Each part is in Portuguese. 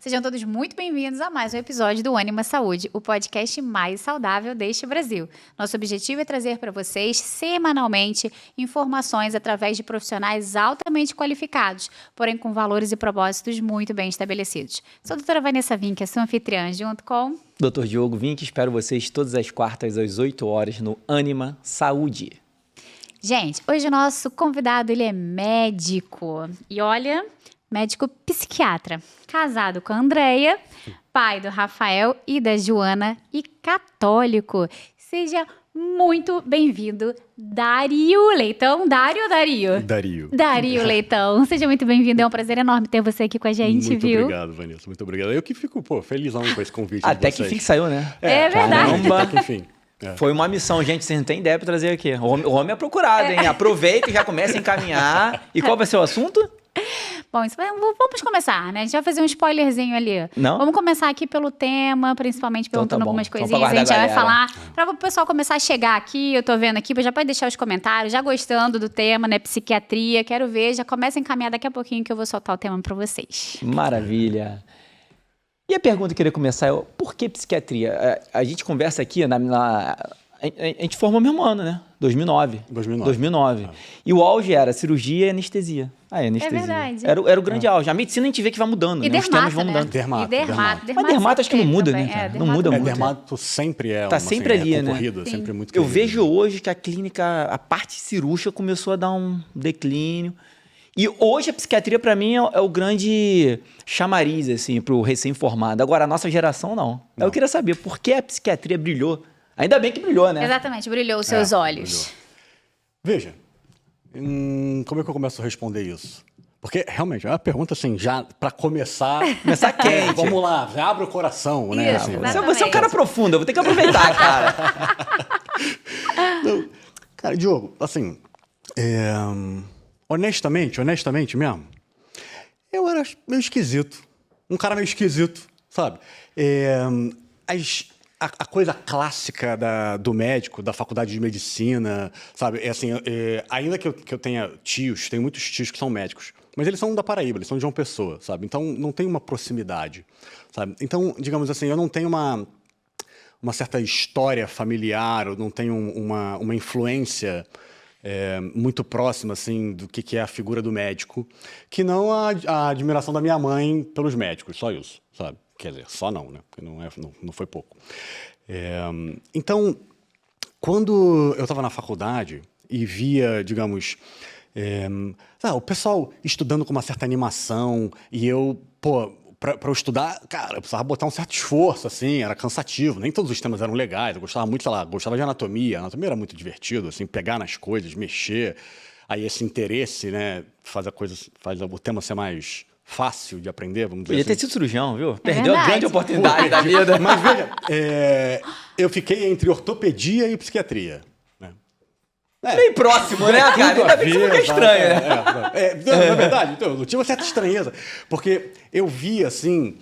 Sejam todos muito bem-vindos a mais um episódio do Ânima Saúde, o podcast mais saudável deste Brasil. Nosso objetivo é trazer para vocês, semanalmente, informações através de profissionais altamente qualificados, porém com valores e propósitos muito bem estabelecidos. Sou a doutora Vanessa Vinck, a sua anfitriã, junto com... Dr. Diogo Vinck, espero vocês todas as quartas às 8 horas no Ânima Saúde. Gente, hoje o nosso convidado, ele é médico. E olha, médico psiquiatra, casado com a Andreia, pai do Rafael e da Joana e católico. Seja muito bem-vindo, Dário Leitão. Dário ou Dario? Dario. Dario Leitão. Seja muito bem-vindo, é um prazer enorme ter você aqui com a gente, muito viu? Muito obrigado, Vanessa, muito obrigado. Eu que fico, felizão com esse convite de Até vocês. que enfim saiu, né? É verdade. Caramba. Até que enfim. Foi uma missão, gente, vocês não têm ideia pra trazer aqui. O homem é procurado, hein? Aproveita e já começa a encaminhar. E qual vai ser o assunto? Bom, vamos começar, né? A gente vai fazer um spoilerzinho ali. Não? Vamos começar aqui pelo tema, principalmente perguntando Então tá bom. algumas Então, coisinhas. pra A gente já vai guardar a falar, para o pessoal começar a chegar aqui, eu tô vendo aqui, já pode deixar os comentários, já gostando do tema, né? Psiquiatria, quero ver, já começa a encaminhar daqui a pouquinho que eu vou soltar o tema para vocês. Maravilha. E a pergunta que eu queria começar é, por que psiquiatria? A gente conversa aqui, a gente formou no mesmo ano, né? 2009. 2009. E o auge era cirurgia e anestesia. Anestesia. É verdade. Era o grande auge. A medicina a gente vê que vai mudando, E né? Os temas vão né? mudando. Dermato. Mas dermato acho que não muda, também. né, cara? Não muda muito. Dermato sempre é Tá sempre ali, né? concorrido, sempre muito Eu querido. vejo hoje que a clínica, a parte cirúrgica começou a dar um declínio. E hoje a psiquiatria, para mim, é o grande chamariz, assim, pro recém-formado. Agora, a nossa geração, não. Eu queria saber por que a psiquiatria brilhou. Ainda bem que brilhou, né? Exatamente, brilhou os seus olhos. Brilhou. Veja, como é que eu começo a responder isso? Porque, realmente, é uma pergunta, assim, já para começar... Começar quente. Vamos lá, já abre o coração, né? Isso, Assim, exatamente. Você é um cara profundo, eu vou ter que aproveitar, cara. Não, cara, Diogo, assim, honestamente mesmo, eu era meio esquisito. Um cara meio esquisito, sabe? A coisa clássica do médico, da faculdade de medicina, sabe? Ainda que eu tenha tios, tenho muitos tios que são médicos, mas eles são da Paraíba, eles são de João Pessoa, sabe? Então, não tem uma proximidade, sabe? Então, digamos assim, eu não tenho uma certa história familiar, eu não tenho uma influência muito próxima, assim, do que é a figura do médico, que não a admiração da minha mãe pelos médicos, só isso, sabe? Quer dizer, só não, né? Porque não foi pouco. Então, quando eu estava na faculdade e via, digamos, o pessoal estudando com uma certa animação e eu, para eu estudar, cara, eu precisava botar um certo esforço, assim, era cansativo, nem todos os temas eram legais, eu gostava muito, sei lá, gostava de anatomia, a anatomia era muito divertido, assim, pegar nas coisas, mexer, aí esse interesse, né, faz o tema ser mais fácil de aprender, vamos dizer Podia assim. ter sido cirurgião, viu? Perdeu a verdade. grande oportunidade da vida. Mas veja, eu fiquei entre ortopedia e psiquiatria. Né? Bem próximo, né, cara? Ainda bem que você não é estranho, né? Na verdade, então, eu tinha uma certa estranheza, porque eu vi, assim,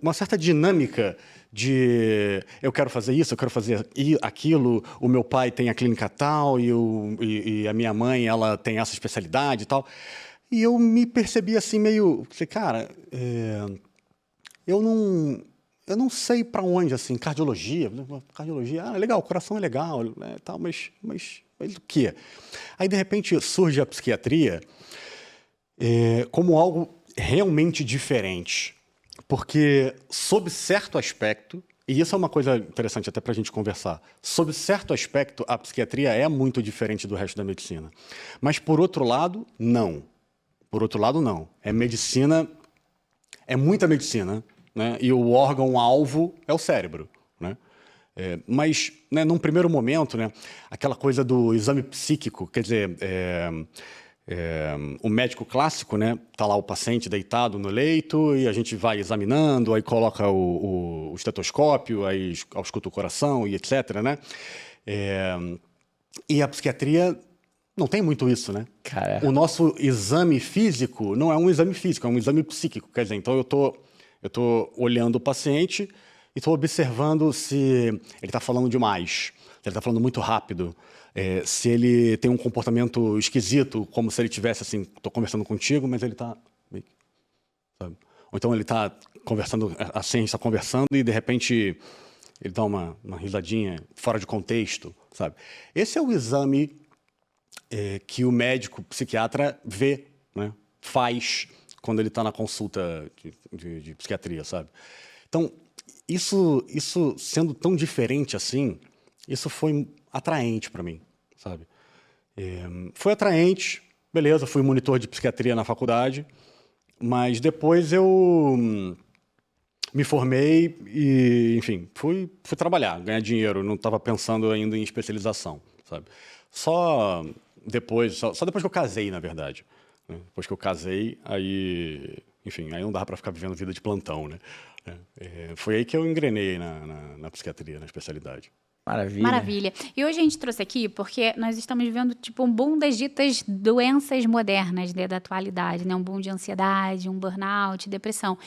uma certa dinâmica de eu quero fazer isso, eu quero fazer aquilo, o meu pai tem a clínica tal e a minha mãe ela tem essa especialidade e tal. E eu me percebi assim meio, cara, eu não sei para onde, assim, cardiologia, legal, coração é legal, né, tal, mas o quê? Aí, de repente, surge a psiquiatria como algo realmente diferente, porque, sob certo aspecto, e isso é uma coisa interessante até para a gente conversar, sob certo aspecto, a psiquiatria é muito diferente do resto da medicina, mas, por outro lado, não. Por outro lado, não. É muita medicina, né? E o órgão-alvo é o cérebro, né? Mas, né, num primeiro momento, né, aquela coisa do exame psíquico, quer dizer, o médico clássico, né, tá lá o paciente deitado no leito e a gente vai examinando, aí coloca o estetoscópio, aí ausculta o coração e etc, né? E a psiquiatria não tem muito isso, né? Cara. O nosso exame físico não é um exame físico, é um exame psíquico. Quer dizer, então eu tô olhando o paciente e estou observando se ele está falando demais, se ele está falando muito rápido, se ele tem um comportamento esquisito, como se ele tivesse assim, estou conversando contigo, mas ele está Ou então ele está conversando, assim, a gente está conversando e de repente ele dá uma risadinha fora de contexto, sabe? Esse é o exame que o médico psiquiatra vê, né? Faz quando ele está na consulta de psiquiatria, sabe? Então, isso sendo tão diferente assim, isso foi atraente para mim, sabe? Foi atraente, beleza, fui monitor de psiquiatria na faculdade, mas depois eu me formei e, enfim, fui trabalhar, ganhar dinheiro, não estava pensando ainda em especialização, sabe? Só depois que eu casei, na verdade. Né? Depois que eu casei, aí, enfim, aí não dava para ficar vivendo vida de plantão, né? Foi aí que eu engrenei na psiquiatria, na especialidade. Maravilha. Maravilha. E hoje a gente trouxe aqui porque nós estamos vivendo tipo um boom das ditas doenças modernas, né, da atualidade, né? Um boom de ansiedade, um burnout, depressão.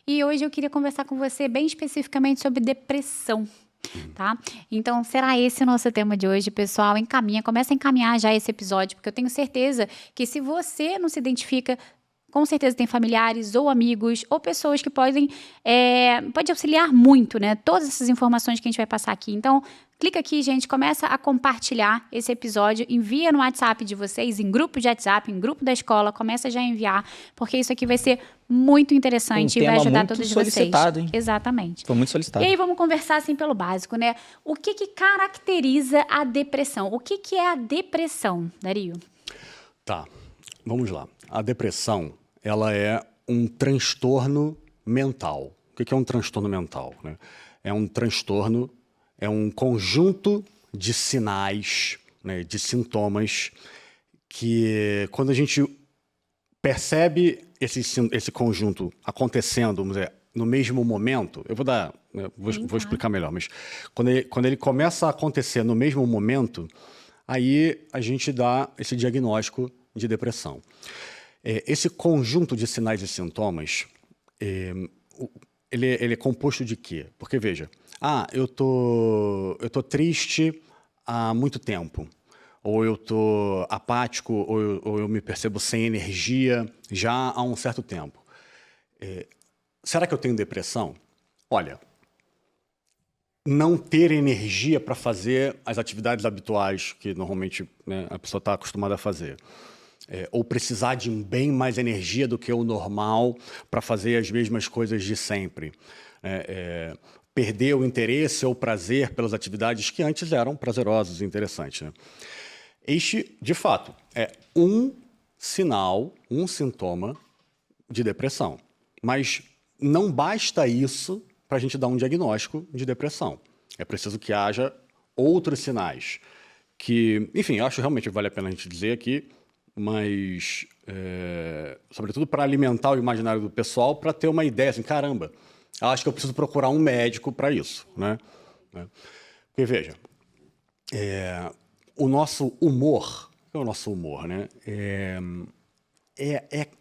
E hoje eu queria conversar com você bem especificamente sobre depressão. Tá? Então, será esse o nosso tema de hoje, pessoal? Começa a encaminhar já esse episódio, porque eu tenho certeza que se você não se identifica, com certeza tem familiares ou amigos ou pessoas que podem pode auxiliar muito, né? Todas essas informações que a gente vai passar aqui. Então, clica aqui, gente, começa a compartilhar esse episódio, envia no WhatsApp de vocês, em grupo de WhatsApp, em grupo da escola, começa já a enviar, porque isso aqui vai ser muito interessante e vai ajudar todos vocês. Solicitado, hein? Exatamente. Foi muito solicitado. E aí vamos conversar assim pelo básico, né? O que caracteriza a depressão? O que é a depressão, Dario? Tá, vamos lá. A depressão, ela é um transtorno mental. O que é um transtorno mental? Né? É um transtorno, é um conjunto de sinais, né, de sintomas que, quando a gente percebe esse conjunto acontecendo, vamos dizer, no mesmo momento, vou explicar melhor, mas quando ele começa a acontecer no mesmo momento, aí a gente dá esse diagnóstico de depressão. Esse conjunto de sinais e sintomas, ele é composto de quê? Porque, veja, eu tô triste há muito tempo, ou eu tô apático, ou eu me percebo sem energia já há um certo tempo. Será que eu tenho depressão? Olha, não ter energia para fazer as atividades habituais que normalmente, né, a pessoa está acostumada a fazer. Ou precisar de bem mais energia do que o normal para fazer as mesmas coisas de sempre. Perder o interesse ou prazer pelas atividades que antes eram prazerosas e interessantes. Né? Este, de fato, é um sinal, um sintoma de depressão. Mas não basta isso para a gente dar um diagnóstico de depressão. É preciso que haja outros sinais que, enfim, eu acho realmente que vale a pena a gente dizer aqui, mas, sobretudo para alimentar o imaginário do pessoal, para ter uma ideia, assim, caramba, acho que eu preciso procurar um médico para isso, né? Porque, veja, o nosso humor, o que é o nosso humor, né?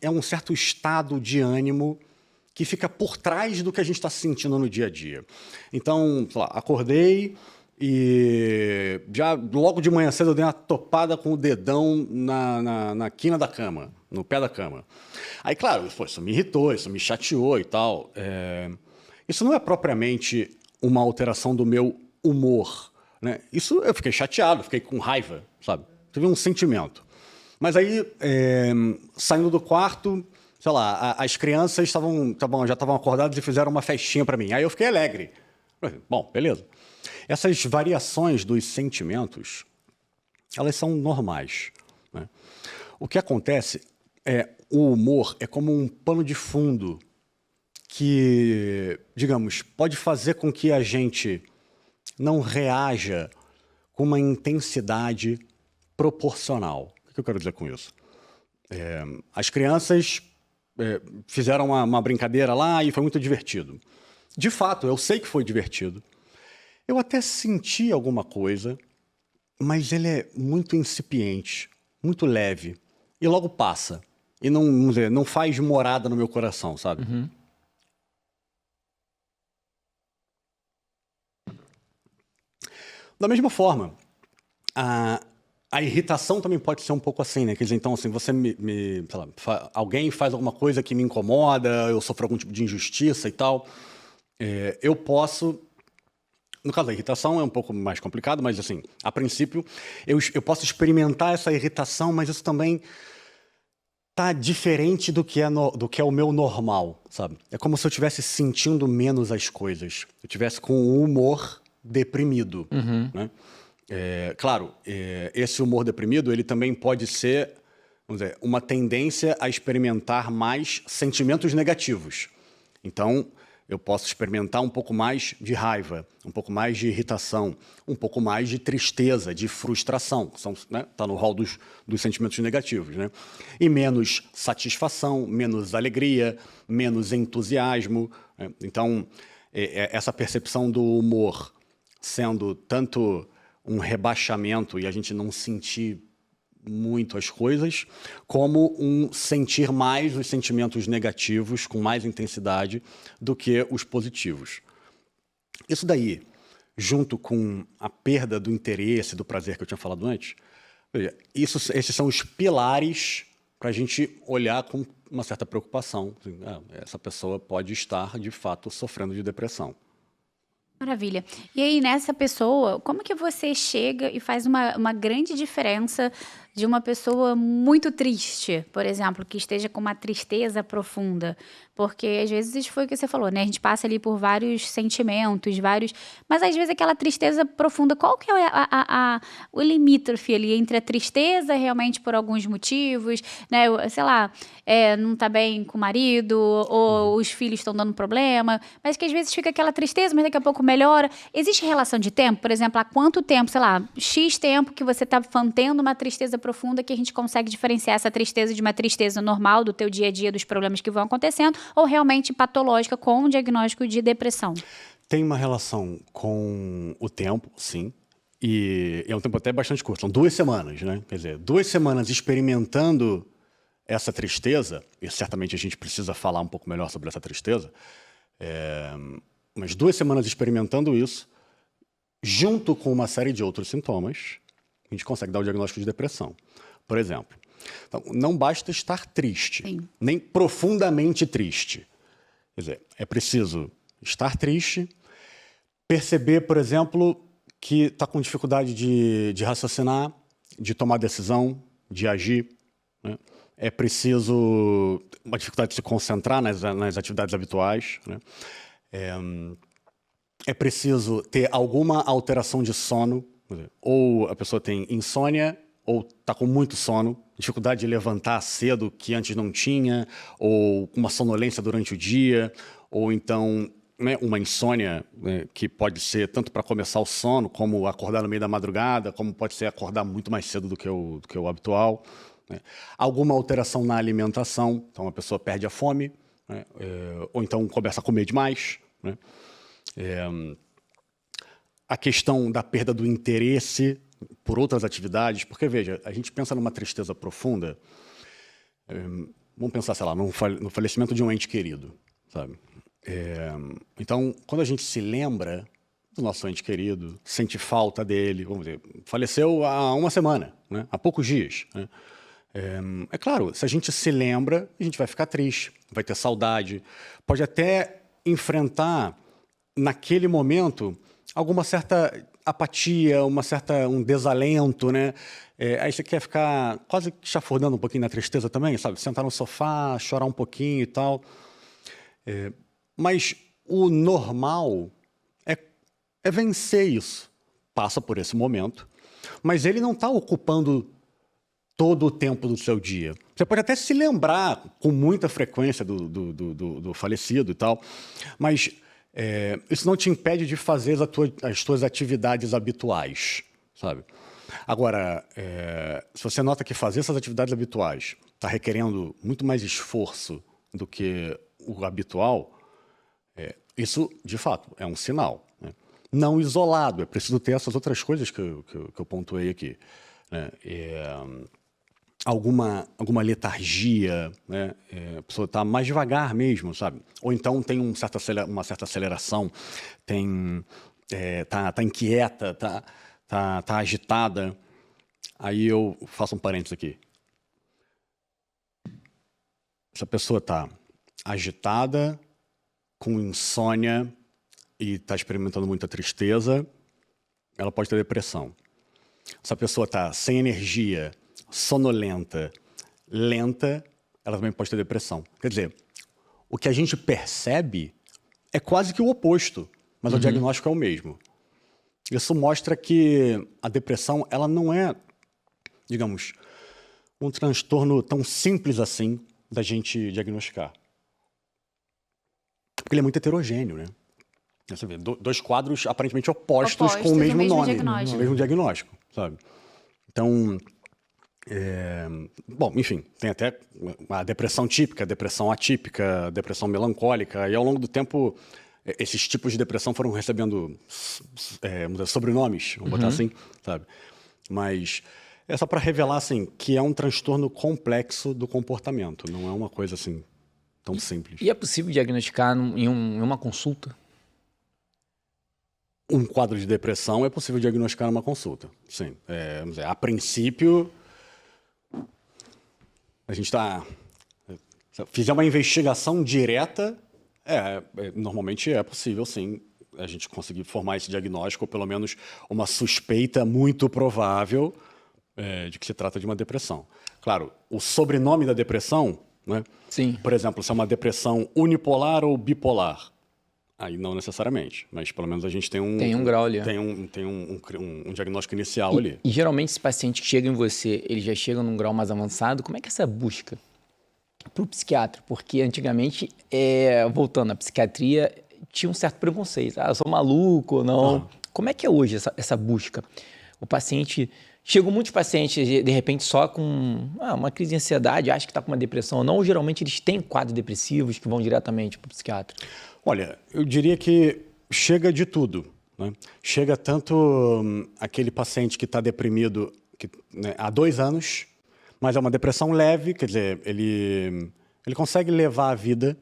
É um certo estado de ânimo que fica por trás do que a gente está sentindo no dia a dia. Então, sei lá, acordei e já logo de manhã cedo eu dei uma topada com o dedão na quina da cama, no pé da cama. Aí, claro, isso me irritou, isso me chateou e tal. Isso não é propriamente uma alteração do meu humor, né? Isso eu fiquei chateado, fiquei com raiva, sabe? Tive um sentimento. Mas aí, saindo do quarto, sei lá, as crianças já estavam acordadas e fizeram uma festinha para mim. Aí eu fiquei alegre. Bom, beleza. Essas variações dos sentimentos, elas são normais. Né? O que acontece o humor é como um pano de fundo que, digamos, pode fazer com que a gente não reaja com uma intensidade proporcional. O que eu quero dizer com isso? As crianças fizeram uma brincadeira lá e foi muito divertido. De fato, eu sei que foi divertido. Eu até senti alguma coisa, mas ele é muito incipiente, muito leve, e logo passa. E não faz morada no meu coração, sabe? Uhum. Da mesma forma, A irritação também pode ser um pouco assim, né? Quer dizer, então, assim, você sei lá, alguém faz alguma coisa que me incomoda, eu sofro algum tipo de injustiça e tal. Eu posso... No caso da irritação é um pouco mais complicado, mas, assim, a princípio, eu posso experimentar essa irritação, mas isso também tá diferente do que é o meu normal, sabe? É como se eu estivesse sentindo menos as coisas. Eu estivesse com o humor deprimido, né? Claro, esse humor deprimido, ele também pode ser, vamos dizer, uma tendência a experimentar mais sentimentos negativos. Então, eu posso experimentar um pouco mais de raiva, um pouco mais de irritação, um pouco mais de tristeza, de frustração. Tá no rol dos sentimentos negativos, né? E menos satisfação, menos alegria, menos entusiasmo, né? Então, essa percepção do humor sendo tanto um rebaixamento e a gente não sentir muito as coisas, como um sentir mais os sentimentos negativos com mais intensidade do que os positivos. Isso daí, junto com a perda do interesse, do prazer que eu tinha falado antes, veja, esses são os pilares para a gente olhar com uma certa preocupação. Assim, essa pessoa pode estar, de fato, sofrendo de depressão. Maravilha. E aí, nessa pessoa, como que você chega e faz uma grande diferença de uma pessoa muito triste, por exemplo, que esteja com uma tristeza profunda? Porque às vezes foi o que você falou, né? A gente passa ali por vários sentimentos, mas às vezes aquela tristeza profunda, qual que é o limítrofe ali entre a tristeza realmente por alguns motivos, né? Sei lá, não tá bem com o marido, ou os filhos estão dando problema, mas que às vezes fica aquela tristeza, mas daqui a pouco melhora. Existe relação de tempo? Por exemplo, há quanto tempo, sei lá, X tempo que você tá tendo uma tristeza profunda que a gente consegue diferenciar essa tristeza de uma tristeza normal do teu dia a dia, dos problemas que vão acontecendo, ou realmente patológica com um diagnóstico de depressão? Tem uma relação com o tempo, sim, e é um tempo até bastante curto, são 2 semanas, né? Quer dizer, 2 semanas experimentando essa tristeza, e certamente a gente precisa falar um pouco melhor sobre essa tristeza, mas 2 semanas experimentando isso, junto com uma série de outros sintomas, a gente consegue dar o diagnóstico de depressão. Por exemplo, então, não basta estar triste, Sim. nem profundamente triste. Quer dizer, é preciso estar triste, perceber, por exemplo, que está com dificuldade de raciocinar, de tomar decisão, de agir, né? É preciso uma dificuldade de se concentrar nas atividades habituais, né? É preciso ter alguma alteração de sono, ou a pessoa tem insônia, ou está com muito sono, dificuldade de levantar cedo que antes não tinha, ou uma sonolência durante o dia, ou então, né, uma insônia, né, que pode ser tanto para começar o sono, como acordar no meio da madrugada, como pode ser acordar muito mais cedo do que o habitual, né? Alguma alteração na alimentação, então a pessoa perde a fome, né, ou então começa a comer demais, né? A questão da perda do interesse por outras atividades, porque, veja, a gente pensa numa tristeza profunda, vamos pensar, sei lá, no falecimento de um ente querido, sabe? Então, quando a gente se lembra do nosso ente querido, sente falta dele, vamos dizer, faleceu há 1 semana, né? Há poucos dias, né? É claro, se a gente se lembra, a gente vai ficar triste, vai ter saudade, pode até enfrentar, naquele momento, alguma certa apatia, um desalento, né? Aí você quer ficar quase chafurdando um pouquinho na tristeza também, sabe? Sentar no sofá, chorar um pouquinho e tal. Mas o normal é vencer isso. Passa por esse momento, mas ele não está ocupando todo o tempo do seu dia. Você pode até se lembrar com muita frequência do falecido e tal, mas isso não te impede de fazer as tuas atividades habituais, sabe? Agora, se você nota que fazer essas atividades habituais está requerendo muito mais esforço do que o habitual, isso, de fato, é um sinal, né? Não isolado, é preciso ter essas outras coisas que eu pontuei aqui, né? Alguma letargia, né? A pessoa está mais devagar mesmo, sabe? Ou então tem uma certa aceleração, tá inquieta, tá agitada. Aí eu faço um parênteses aqui. Se a pessoa está agitada, com insônia e está experimentando muita tristeza, ela pode ter depressão. Se a pessoa está sem energia, sonolenta, lenta, ela também pode ter depressão. Quer dizer, o que a gente percebe é quase que o oposto, mas o diagnóstico é o mesmo. Isso mostra que a depressão, ela não é, digamos, um transtorno tão simples assim da gente diagnosticar. Porque ele é muito heterogêneo, né? Você vê, dois quadros aparentemente opostos com o mesmo nome, o mesmo diagnóstico, sabe? Então, bom, enfim, tem até a depressão típica, a depressão atípica, a depressão melancólica, e ao longo do tempo esses tipos de depressão foram recebendo sobrenomes, vamos botar assim, sabe? Mas é só para revelar assim que é um transtorno complexo do comportamento, não é uma coisa assim tão simples. E é possível diagnosticar em uma consulta? Um quadro de depressão é possível diagnosticar numa consulta, sim. Vamos dizer, a princípio, a gente se fizer uma investigação direta, normalmente é possível, sim, a gente conseguir formar esse diagnóstico, ou pelo menos uma suspeita muito provável de que se trata de uma depressão. Claro, o sobrenome da depressão, né? Sim. Por exemplo, se é uma depressão unipolar ou bipolar, aí não necessariamente, mas pelo menos a gente tem um grau ali. Tem um diagnóstico inicial ali. E geralmente esse paciente que chega em você, ele já chega num grau mais avançado, como é que é essa busca para o psiquiatra? Porque antigamente, voltando à psiquiatria, tinha um certo preconceito. Eu sou maluco ou não. Como é que é hoje essa busca? O paciente... Chegam muitos pacientes, de repente, só com uma crise de ansiedade, acha que está com uma depressão ou não, ou geralmente eles têm quadros depressivos que vão diretamente para o psiquiatra? Olha, eu diria que chega de tudo, né? Chega tanto aquele paciente que está deprimido há 2 anos, mas é uma depressão leve, quer dizer, ele consegue levar a vida,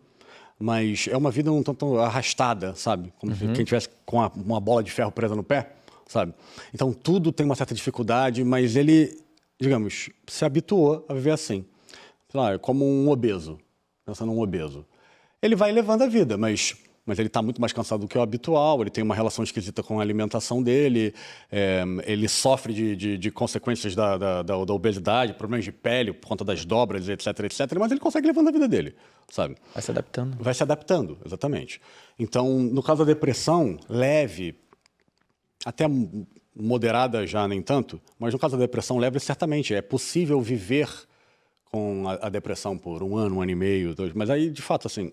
mas é uma vida um tanto arrastada, sabe? Como se quem tivesse com uma bola de ferro presa no pé, sabe? Então tudo tem uma certa dificuldade, mas ele, digamos, se habituou a viver assim. Sei lá, como um obeso, pensando num obeso. Ele vai levando a vida, mas ele está muito mais cansado do que o habitual, ele tem uma relação esquisita com a alimentação dele, ele sofre de consequências da obesidade, problemas de pele por conta das dobras, etc, mas ele consegue levando a vida dele, sabe? Vai se adaptando. Vai se adaptando, exatamente. Então, no caso da depressão, leve, até moderada já nem tanto, mas no caso da depressão leve, certamente é possível viver com a depressão por 1 ano, 1 ano e meio, 2, mas aí, de fato, assim,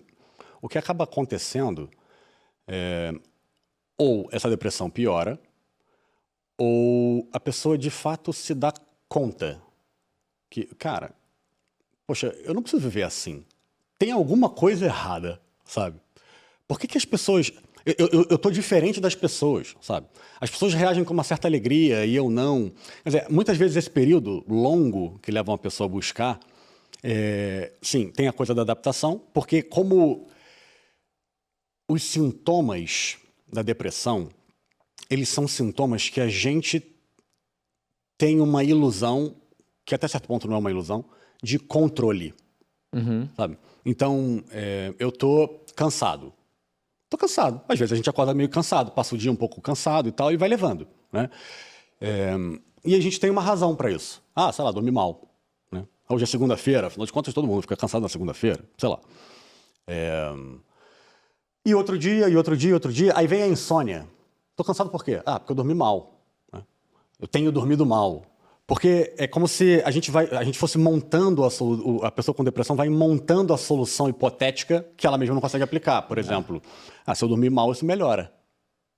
o que acaba acontecendo ou essa depressão piora, ou a pessoa de fato se dá conta que, cara, poxa, eu não preciso viver assim. Tem alguma coisa errada, sabe? Por que as pessoas... Eu tô diferente das pessoas, sabe? As pessoas reagem com uma certa alegria e eu não. Quer dizer, muitas vezes esse período longo que leva uma pessoa a buscar, sim, tem a coisa da adaptação, porque como os sintomas da depressão, eles são sintomas que a gente tem uma ilusão, que até certo ponto não é uma ilusão, de controle, sabe? Então, eu tô cansado. Tô cansado. Às vezes a gente acorda meio cansado, passa o dia um pouco cansado e tal, e vai levando, né? E a gente tem uma razão para isso. Sei lá, dormi mal, né? Hoje é segunda-feira, afinal de contas todo mundo fica cansado na segunda-feira, sei lá. E outro dia, aí vem a insônia. Tô cansado por quê? Porque eu dormi mal, né? Eu tenho dormido mal. Porque é como se a gente fosse montando a pessoa com depressão vai montando a solução hipotética que ela mesma não consegue aplicar. Por exemplo, se eu dormir mal, isso melhora.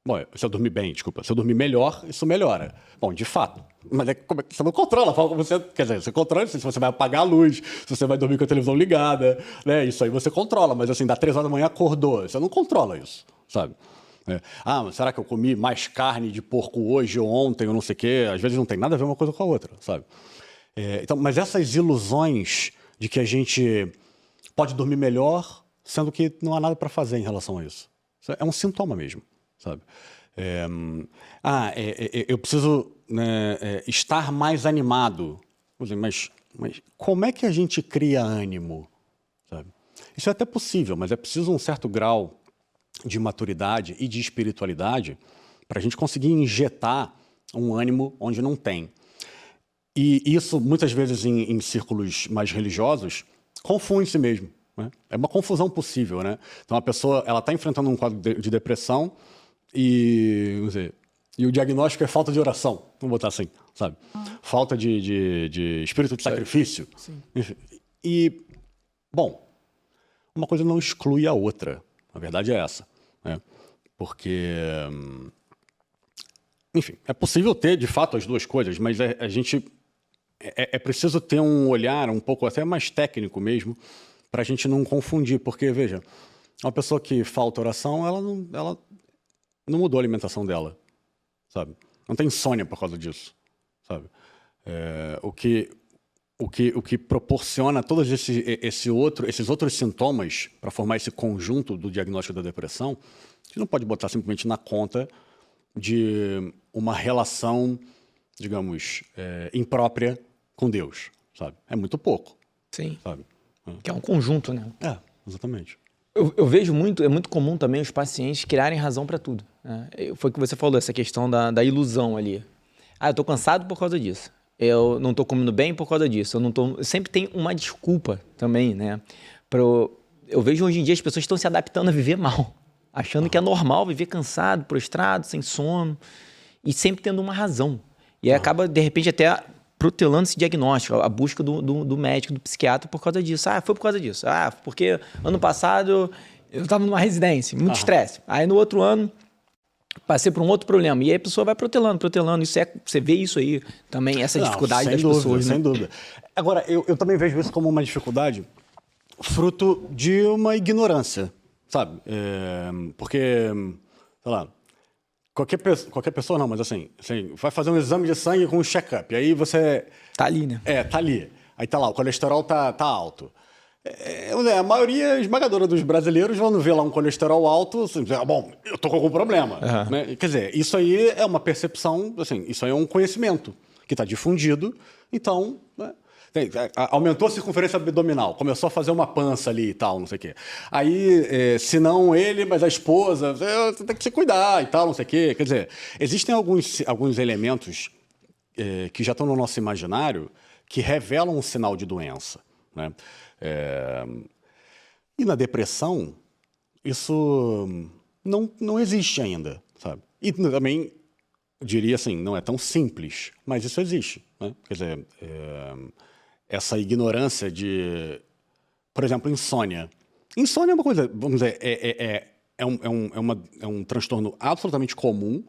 Bom, se eu dormir bem, desculpa. Se eu dormir melhor, isso melhora. Bom, de fato. Mas você não controla. Quer dizer, você controla se você vai apagar a luz, se você vai dormir com a televisão ligada, né? Isso aí você controla. Mas assim, dá 3 horas da manhã, acordou. Você não controla isso, sabe? Mas será que eu comi mais carne de porco hoje ou ontem, ou não sei o quê? Às vezes não tem nada a ver uma coisa com a outra, sabe? Então, mas essas ilusões de que a gente pode dormir melhor, sendo que não há nada para fazer em relação a isso. Isso é um sintoma mesmo, sabe? Eu preciso, né, estar mais animado. Mas como é que a gente cria ânimo? Sabe? Isso é até possível, mas é preciso um certo grau de maturidade e de espiritualidade para a gente conseguir injetar um ânimo onde não tem. E isso, muitas vezes, em círculos mais religiosos, confunde-se mesmo. Né? É uma confusão possível, né? Então, a pessoa está enfrentando um quadro de depressão e o diagnóstico é falta de oração, vamos botar assim, sabe? Falta de espírito de sacrifício. Sim. E, bom, uma coisa não exclui a outra. A verdade é essa. Né? Porque, enfim, é possível ter, de fato, as duas coisas, mas a gente... É preciso ter um olhar um pouco até mais técnico mesmo, para a gente não confundir. Porque, veja, uma pessoa que falta oração, ela não mudou a alimentação dela, sabe? Não tem insônia por causa disso, sabe? O que proporciona todos esses outros sintomas para formar esse conjunto do diagnóstico da depressão, a gente não pode botar simplesmente na conta de uma relação, digamos, imprópria com Deus, sabe? É muito pouco. Sim. Sabe? Que é um conjunto, né? Exatamente. Eu vejo muito, é muito comum também os pacientes criarem razão para tudo. Né? Foi o que você falou, essa questão da ilusão ali. Eu tô cansado por causa disso. Eu não tô comendo bem por causa disso. Sempre tem uma desculpa também, né? Eu vejo hoje em dia as pessoas estão se adaptando a viver mal, achando que é normal viver cansado, prostrado, sem sono, e sempre tendo uma razão. E aí acaba, de repente, até protelando esse diagnóstico, a busca do médico, do psiquiatra por causa disso. Foi por causa disso. Porque ano passado eu estava numa residência, muito estresse. Aí no outro ano passei por um outro problema. E aí a pessoa vai protelando. Você vê isso aí também, essa dificuldade das pessoas. Sem dúvida. Agora, eu também vejo isso como uma dificuldade fruto de uma ignorância, sabe? Porque, sei lá, qualquer pessoa não, mas assim, vai fazer um exame de sangue com um check-up, aí você... Tá ali, né? Tá ali. Aí tá lá, o colesterol tá alto. A maioria esmagadora dos brasileiros vão ver lá um colesterol alto, assim, bom, eu tô com algum problema. Né? Quer dizer, isso aí é uma percepção, assim, isso aí é um conhecimento que está difundido, então... Né? Aumentou a circunferência abdominal, começou a fazer uma pança ali e tal, não sei o quê. Aí, se não ele, mas a esposa, você tem que se cuidar e tal, não sei o quê. Quer dizer, existem alguns elementos que já estão no nosso imaginário que revelam um sinal de doença. Né? E na depressão, isso não existe ainda, sabe? E também, diria assim, não é tão simples, mas isso existe. Né? Quer dizer... essa ignorância de, por exemplo, insônia. Insônia é uma coisa, vamos dizer, é um transtorno absolutamente comum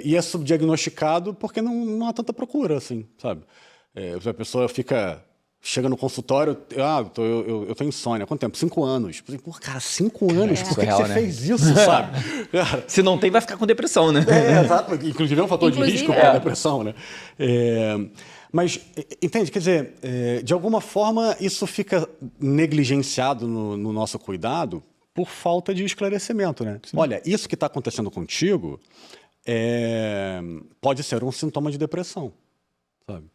e é subdiagnosticado porque não há tanta procura, assim, sabe? A pessoa chega no consultório, eu tenho insônia. Quanto tempo? 5 anos. Pô, cara, 5 anos? Por que você fez isso, sabe? Cara, se não tem, vai ficar com depressão, né? Exato. Inclusive é um fator de risco para a depressão, né? Mas, entende? Quer dizer, de alguma forma isso fica negligenciado no nosso cuidado por falta de esclarecimento, né? Sim. Olha, isso que está acontecendo contigo pode ser um sintoma de depressão, sabe?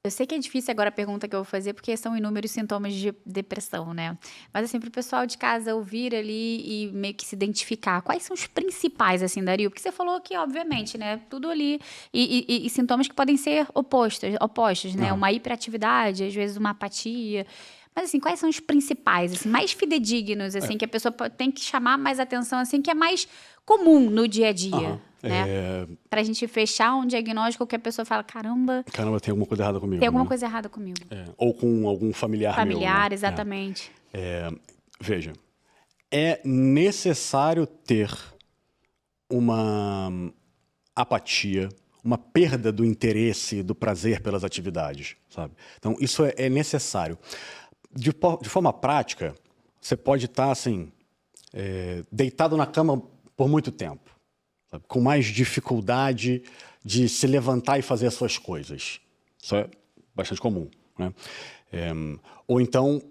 Eu sei que é difícil agora a pergunta que eu vou fazer, porque são inúmeros sintomas de depressão, né? Mas, assim, para o pessoal de casa ouvir ali e meio que se identificar, quais são os principais, assim, Dario? Porque você falou que, obviamente, né? Tudo ali, e sintomas que podem ser opostos, né? Uma hiperatividade, às vezes uma apatia. Mas, assim, quais são os principais, assim, mais fidedignos, assim, que a pessoa tem que chamar mais atenção, assim, que é mais comum no dia a dia? Né? Pra gente fechar um diagnóstico que a pessoa fala, caramba, tem alguma coisa errada comigo. Tem alguma coisa errada comigo. Ou com algum familiar meu. Familiar, né? exatamente. Veja, é necessário ter uma apatia, uma perda do interesse, do prazer pelas atividades, sabe? Então, isso é necessário. De forma prática, você pode estar, assim, deitado na cama por muito tempo, sabe? Com mais dificuldade de se levantar e fazer as suas coisas. Isso é bastante comum, né? Ou então,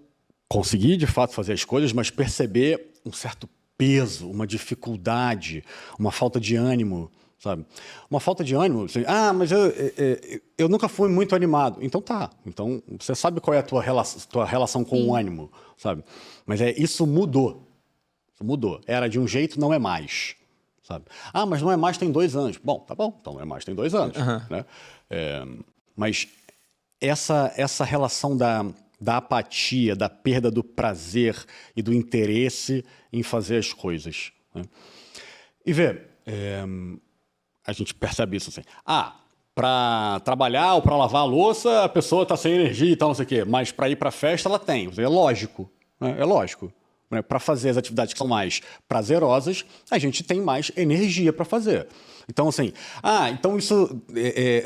conseguir, de fato, fazer as coisas, mas perceber um certo peso, uma dificuldade, uma falta de ânimo, sabe? Uma falta de ânimo, assim, mas eu nunca fui muito animado. Então tá, então você sabe qual é a tua relação com o ânimo, sabe? Mas isso mudou. Mudou. Era de um jeito, não é mais. Sabe? Mas não é mais, tem 2 anos. Bom, tá bom, então não é mais, tem 2 anos. Né? Mas essa relação da apatia, da perda do prazer e do interesse em fazer as coisas. Né? E a gente percebe isso assim. Para trabalhar ou para lavar a louça, a pessoa está sem energia e tal, não sei o quê. Mas para ir para a festa, ela tem. É lógico. Né? É lógico. Para fazer as atividades que são mais prazerosas, a gente tem mais energia para fazer. Então, assim, então isso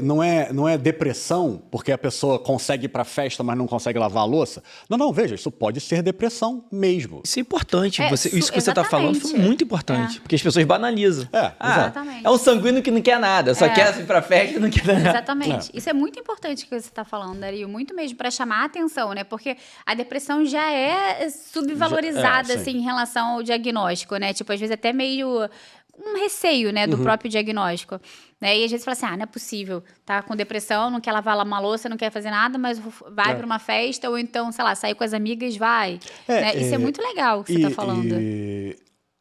não é depressão, porque a pessoa consegue ir para a festa, mas não consegue lavar a louça? Não, veja, isso pode ser depressão mesmo. Isso é importante. Isso que você está falando foi muito importante, porque as pessoas banalizam. Exatamente. É um sanguíneo que não quer nada, só quer ir para a festa e não quer nada. Exatamente. Isso é muito importante que você está falando, Dario, muito mesmo para chamar a atenção, né? Porque a depressão já é subvalorizada assim, em relação ao diagnóstico, né? Tipo, às vezes até meio um receio, né, do próprio diagnóstico. Né? E às vezes fala assim, não é possível, tá com depressão, não quer lavar uma louça, não quer fazer nada, mas vai para uma festa, ou então, sei lá, sair com as amigas, vai. Né? Isso é muito legal o que você está falando.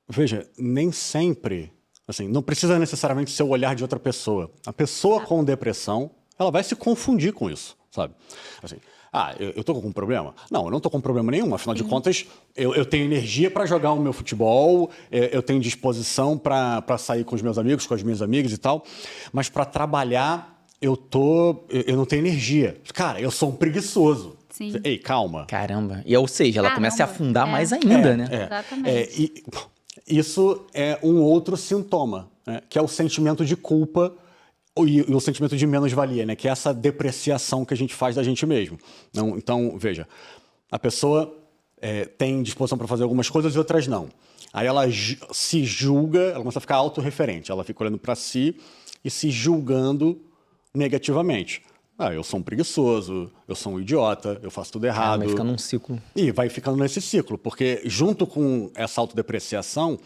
Veja, nem sempre, assim, não precisa necessariamente ser o olhar de outra pessoa. A pessoa com depressão, ela vai se confundir com isso, sabe? Assim, eu tô com algum problema? Não, eu não tô com problema nenhum. Afinal de contas, eu tenho energia para jogar o meu futebol, eu tenho disposição para sair com os meus amigos, com as minhas amigas e tal. Mas para trabalhar, eu não tenho energia. Cara, eu sou um preguiçoso. Sim. Ei, calma. Caramba. Ou seja, ela começa a afundar mais ainda, né? Exatamente. Isso é um outro sintoma, né? Que é o sentimento de culpa e o sentimento de menos-valia, né? Que é essa depreciação que a gente faz da gente mesmo. Então, veja, a pessoa tem disposição para fazer algumas coisas e outras não. Aí ela se julga, ela começa a ficar autorreferente, ela fica olhando para si e se julgando negativamente. Eu sou um preguiçoso, eu sou um idiota, eu faço tudo errado. Vai ficando num ciclo. E vai ficando nesse ciclo, porque junto com essa autodepreciação,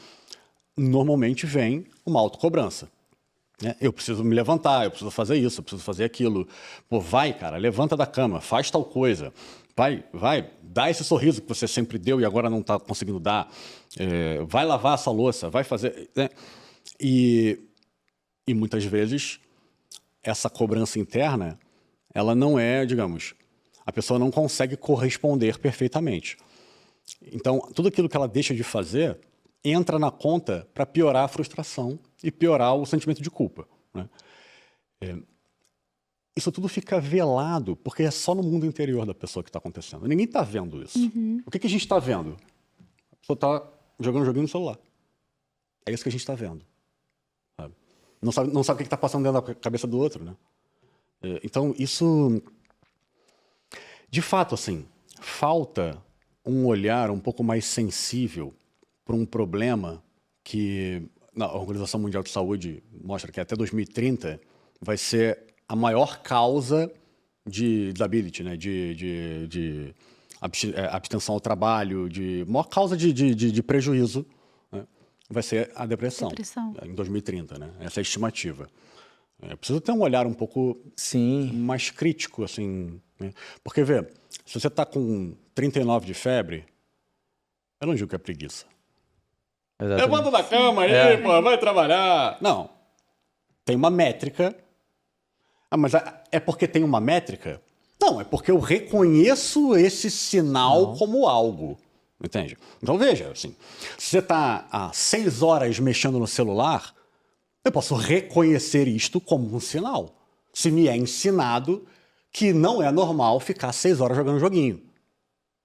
normalmente vem uma autocobrança. Eu preciso me levantar, eu preciso fazer isso, eu preciso fazer aquilo. Pô, vai, cara, levanta da cama, faz tal coisa. Vai, dá esse sorriso que você sempre deu e agora não está conseguindo dar. Vai lavar essa louça, vai fazer... Né? E muitas vezes, essa cobrança interna, ela não é, digamos... A pessoa não consegue corresponder perfeitamente. Então, tudo aquilo que ela deixa de fazer entra na conta para piorar a frustração e piorar o sentimento de culpa. Né? Isso tudo fica velado, porque é só no mundo interior da pessoa que está acontecendo. Ninguém está vendo isso. O que a gente está vendo? A pessoa está jogando um joguinho no celular. É isso que a gente está vendo. Sabe? Não sabe o que está passando dentro da cabeça do outro. Né? Então, isso... De fato, assim, falta um olhar um pouco mais sensível para um problema que a Organização Mundial de Saúde mostra que até 2030 vai ser a maior causa de disability, né? de abstenção ao trabalho, maior causa de prejuízo, né? Vai ser a depressão. Em 2030, né? Essa é a estimativa. Precisa ter um olhar um pouco mais crítico, assim, né? Porque, se você está com 39 de febre, eu não digo que é preguiça. Exatamente. Levanta da cama aí, pô, vai trabalhar. Não. Tem uma métrica. Mas é porque tem uma métrica? Não, é porque eu reconheço esse sinal como algo. Entende? Então, veja, assim, se você está há 6 horas mexendo no celular, eu posso reconhecer isto como um sinal. Se me é ensinado que não é normal ficar 6 horas jogando joguinho.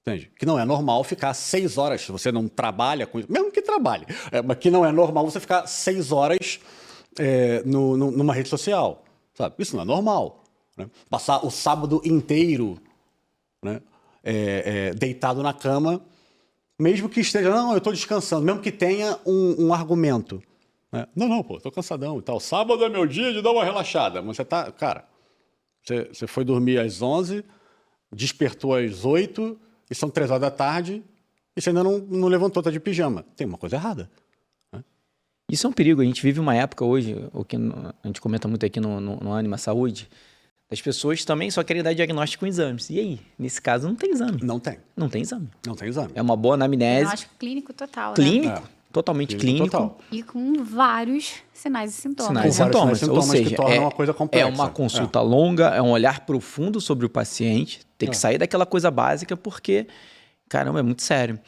Entende? Que não é normal ficar 6 horas, se você não trabalha com isso, mesmo que trabalhe, mas que não é normal você ficar 6 horas numa rede social. Sabe? Isso não é normal. Né? Passar o sábado inteiro, né, deitado na cama, mesmo que esteja, não, eu estou descansando, mesmo que tenha um argumento. Né? Não, pô, estou cansadão e tal. Sábado é meu dia de dar uma relaxada. Mas você tá, cara, você foi dormir às 11, despertou às 8, e são 3 horas da tarde, e você ainda não levantou, tá de pijama. Tem uma coisa errada. Isso é um perigo. A gente vive uma época hoje, o que a gente comenta muito aqui no Ânima Saúde, as pessoas também só querem dar diagnóstico com exames. E aí? Nesse caso, não tem exame. Não tem. Não tem exame. Não tem exame. É uma boa anamnese. Diagnóstico clínico total, né? Clínico, totalmente clínico. Total. E com vários sinais e sintomas. Sinais e Com vários sintomas. sinais e sintomas Ou seja, que tornam uma coisa complexa. é uma consulta longa, é um olhar profundo sobre o paciente. Tem que sair daquela coisa básica porque, caramba, é muito sério.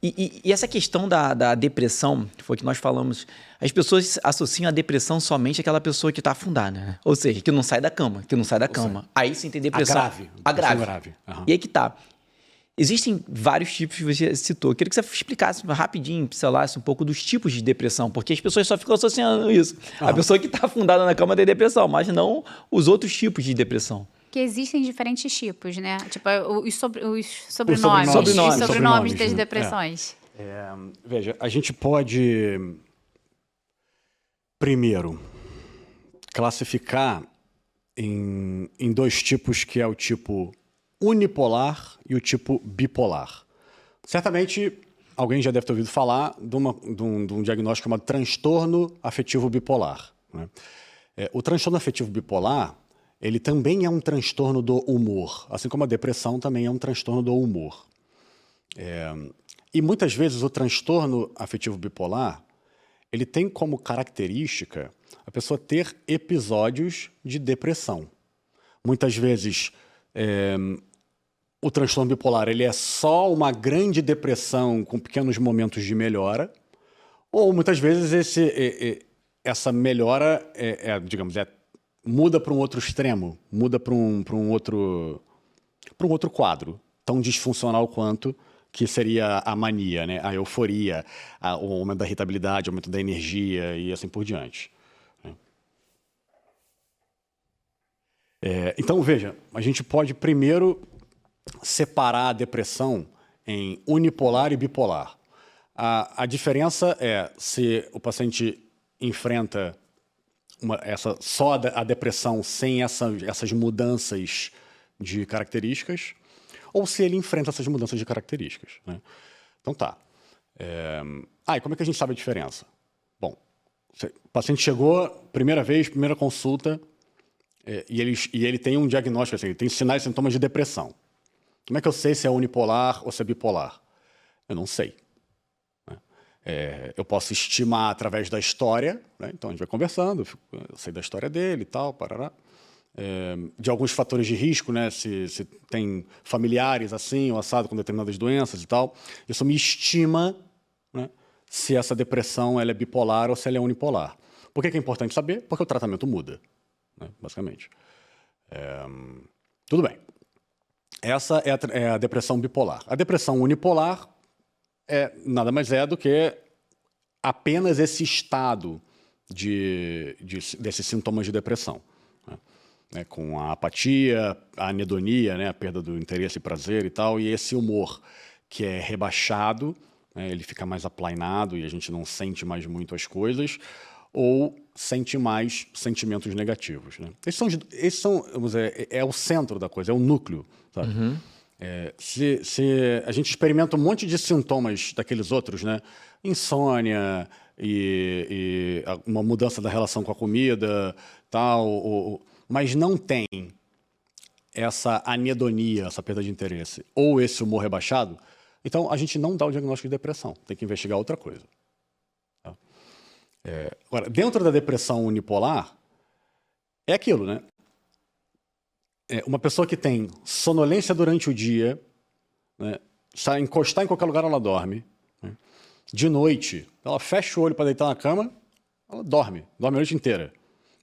E essa questão da depressão, foi o que nós falamos, as pessoas associam a depressão somente àquela pessoa que está afundada, né? Ou seja, que não sai da cama, Aí sim tem depressão. A grave. Uhum. E aí que tá. Existem vários tipos que você citou. Eu queria que você explicasse rapidinho, pincelasse um pouco dos tipos de depressão, porque as pessoas só ficam associando isso. A pessoa que está afundada na cama tem depressão, mas não os outros tipos de depressão. Que existem diferentes tipos, né? Tipo, os sobrenomes. Sobrenomes Das né? depressões. Veja, a gente pode, primeiro, classificar em dois tipos, que é o tipo unipolar e o tipo bipolar. Certamente, alguém já deve ter ouvido falar de um diagnóstico chamado transtorno afetivo bipolar. Né? O transtorno afetivo bipolar, ele também é um transtorno do humor, assim como a depressão também é um transtorno do humor. E muitas vezes o transtorno afetivo bipolar, ele tem como característica a pessoa ter episódios de depressão. Muitas vezes o transtorno bipolar ele é só uma grande depressão com pequenos momentos de melhora, ou muitas vezes essa melhora muda para um outro extremo, muda para um outro quadro, tão disfuncional quanto que seria a mania, né? A euforia, o aumento da irritabilidade, o aumento da energia e assim por diante. Então, veja, a gente pode primeiro separar a depressão em unipolar e bipolar. A diferença é se o paciente enfrenta só a depressão sem essas mudanças de características, ou se ele enfrenta essas mudanças de características. Né? Então tá. E como é que a gente sabe a diferença? Bom, o paciente chegou, primeira vez, primeira consulta, e ele tem um diagnóstico, assim, ele tem sinais e sintomas de depressão. Como é que eu sei se é unipolar ou se é bipolar? Eu não sei. Eu posso estimar através da história, né? Então a gente vai conversando, eu sei da história dele e tal, parará. De alguns fatores de risco, né? Se tem familiares assim, ou assado com determinadas doenças e tal. Isso me estima, né, se essa depressão ela é bipolar ou se ela é unipolar. Por que é importante saber? Porque o tratamento muda, né, basicamente. Tudo bem. Essa é a depressão bipolar. A depressão unipolar nada mais é do que apenas esse estado desses sintomas de depressão. Né? Com a apatia, a anedonia, né? A perda do interesse e prazer e tal, e esse humor que é rebaixado, né? Ele fica mais aplainado e a gente não sente mais muito as coisas, ou sente mais sentimentos negativos. Né? Esses são, vamos dizer, é o centro da coisa, é o núcleo. Sabe? Uhum. Se a gente experimenta um monte de sintomas daqueles outros, né? Insônia e uma mudança da relação com a comida, tal, mas não tem essa anedonia, essa perda de interesse, ou esse humor rebaixado, então a gente não dá o diagnóstico de depressão, tem que investigar outra coisa. Tá? Agora, dentro da depressão unipolar, é aquilo, né? Uma pessoa que tem sonolência durante o dia, né, encostar em qualquer lugar ela dorme, né, de noite ela fecha o olho para deitar na cama, ela dorme a noite inteira.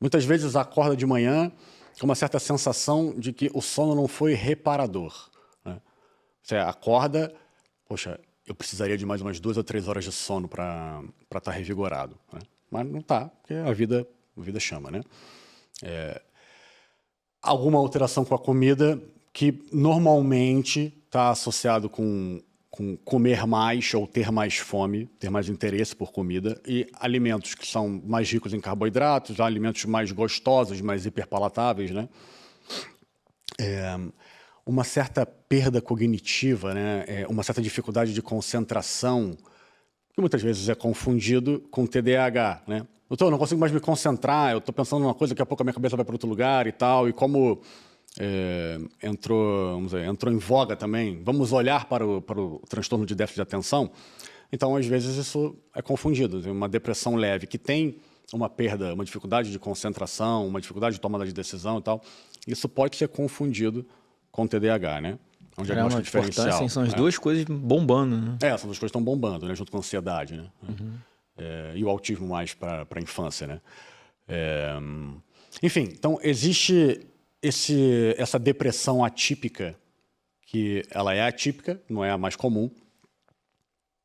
Muitas vezes acorda de manhã com uma certa sensação de que o sono não foi reparador. Né? Você acorda, poxa, eu precisaria de mais umas 2 ou 3 horas de sono para estar revigorado. Né? Mas não está, porque a vida chama, né? Alguma alteração com a comida que normalmente está associado com comer mais ou ter mais fome, ter mais interesse por comida, e alimentos que são mais ricos em carboidratos, alimentos mais gostosos, mais hiperpalatáveis, né? uma certa perda cognitiva, né? Uma certa dificuldade de concentração, que muitas vezes é confundido com TDAH, né? Doutor, eu não consigo mais me concentrar, eu estou pensando numa coisa, daqui a pouco a minha cabeça vai para outro lugar e tal, e como entrou em voga também, vamos olhar para o transtorno de déficit de atenção, então às vezes isso é confundido. Tem uma depressão leve que tem uma perda, uma dificuldade de concentração, uma dificuldade de tomada de decisão e tal, isso pode ser confundido com TDAH, né? É um diagnóstico diferencial. Assim, são as duas coisas bombando, né? Essas duas coisas estão bombando, né? Junto com a ansiedade, né? E o autismo mais para a infância, né? Enfim, então existe essa depressão atípica, que ela é atípica, não é a mais comum,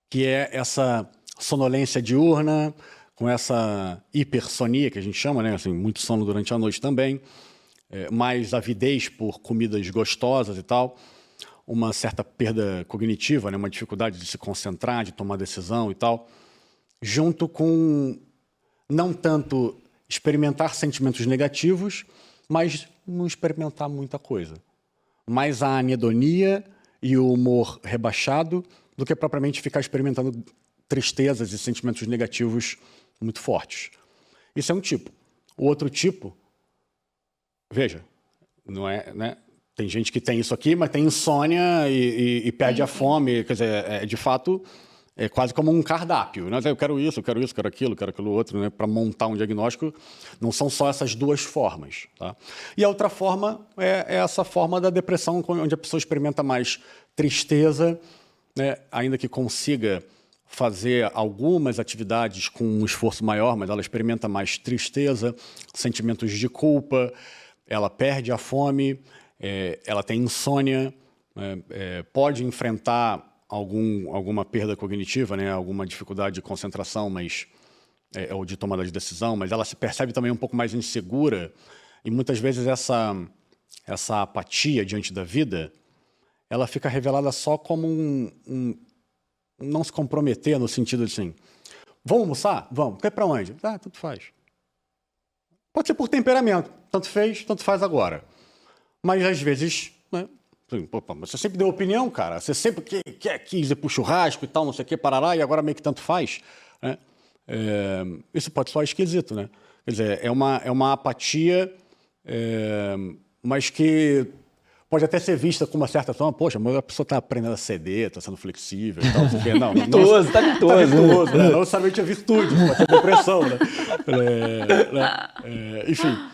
que é essa sonolência diurna, com essa hipersonia que a gente chama, né? Assim, muito sono durante a noite também, mais avidez por comidas gostosas e tal, uma certa perda cognitiva, né? Uma dificuldade de se concentrar, de tomar decisão e tal, junto com não tanto experimentar sentimentos negativos, mas não experimentar muita coisa. Mais a anedonia e o humor rebaixado do que propriamente ficar experimentando tristezas e sentimentos negativos muito fortes. Isso é um tipo. O outro tipo, veja, não é, né? Tem gente que tem isso aqui, mas tem insônia e perde a fome. Quer dizer, de fato, é quase como um cardápio, né? Eu quero isso, eu quero isso, quero aquilo outro, né? Para montar um diagnóstico, não são só essas duas formas, tá? E a outra forma é essa forma da depressão, onde a pessoa experimenta mais tristeza, né? Ainda que consiga fazer algumas atividades com um esforço maior, mas ela experimenta mais tristeza, sentimentos de culpa, ela perde a fome, ela tem insônia, pode enfrentar alguma perda cognitiva, né? Alguma dificuldade de concentração, ou de tomada de decisão, mas ela se percebe também um pouco mais insegura, e muitas vezes essa apatia diante da vida, ela fica revelada só como não se comprometer, no sentido de assim, vamos almoçar? Vamos. Quer ir para onde? Tanto faz. Pode ser por temperamento, tanto fez, tanto faz agora. Mas às vezes, né? Mas você sempre deu opinião, cara. Você sempre quis ir pro churrasco e tal, não sei o que, parará, e agora meio que tanto faz. Né? Isso pode soar esquisito, né? Quer dizer, é uma apatia, mas que pode até ser vista com uma certa forma. Poxa, mas a pessoa está aprendendo a ceder, está sendo flexível e tal, não sei o quê. Não, virtuoso, tá virtuoso. Tá virtuoso, né? Não necessariamente é virtude, pode ser depressão, né? Enfim.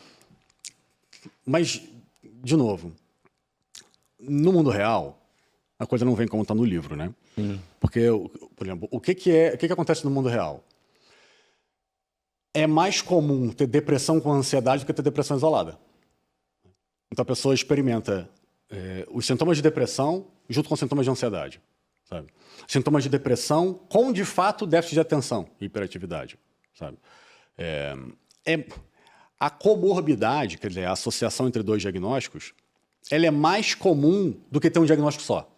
Mas, de novo, no mundo real, a coisa não vem como está no livro, né? Porque, por exemplo, o que acontece no mundo real? É mais comum ter depressão com ansiedade do que ter depressão isolada. Então a pessoa experimenta os sintomas de depressão junto com sintomas de ansiedade, sabe? Sintomas de depressão com, de fato, déficit de atenção e hiperatividade, sabe? A comorbidade, quer dizer, a associação entre dois diagnósticos, ela é mais comum do que ter um diagnóstico só.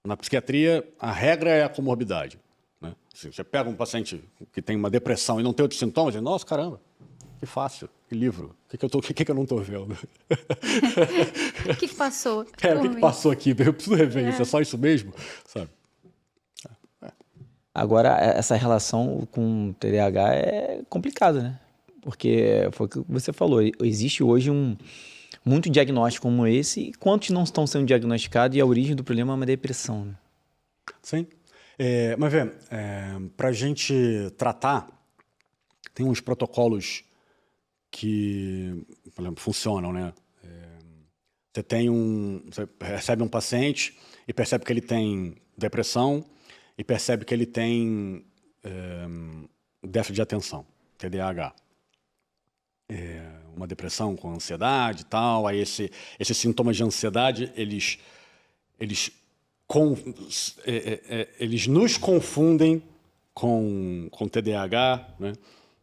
Na psiquiatria, a regra é a comorbidade, né? Se você pega um paciente que tem uma depressão e não tem outros sintomas, você diz, nossa, caramba, que fácil, que livro, o que eu não estou vendo? O que passou? O que passou aqui? Eu preciso rever isso, é só isso mesmo? Sabe? Agora, essa relação com o TDAH é complicada, né? Porque foi o que você falou, existe hoje muito diagnóstico como esse, e quantos não estão sendo diagnosticados e a origem do problema é uma depressão, né? Sim. Mas, para a gente tratar, tem uns protocolos que, por exemplo, funcionam, né? Você recebe um paciente e percebe que ele tem depressão e percebe que ele tem déficit de atenção, TDAH. Uma depressão com ansiedade e tal, aí esses sintomas de ansiedade, eles nos confundem com TDAH, né?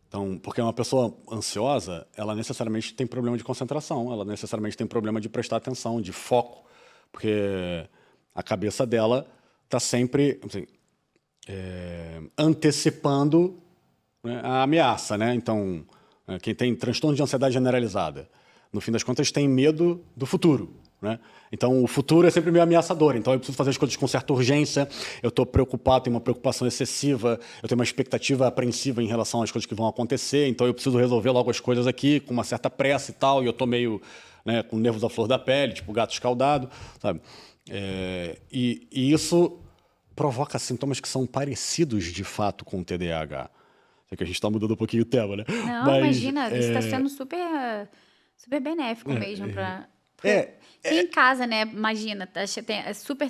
Então, porque uma pessoa ansiosa, ela necessariamente tem problema de concentração, ela necessariamente tem problema de prestar atenção, de foco, porque a cabeça dela está sempre assim, antecipando, né, a ameaça, né? Então, quem tem transtorno de ansiedade generalizada, no fim das contas, tem medo do futuro, né? Então, o futuro é sempre meio ameaçador. Então, eu preciso fazer as coisas com certa urgência. Eu estou preocupado, tenho uma preocupação excessiva. Eu tenho uma expectativa apreensiva em relação às coisas que vão acontecer. Então, eu preciso resolver logo as coisas aqui com uma certa pressa e tal. E eu estou meio, né, com nervos à flor da pele, tipo gato escaldado, sabe? E isso provoca sintomas que são parecidos, de fato, com o TDAH. Sei que a gente está mudando um pouquinho o tema, né? Não, imagina, isso está sendo super, super benéfico mesmo para... E em casa, né? Imagina,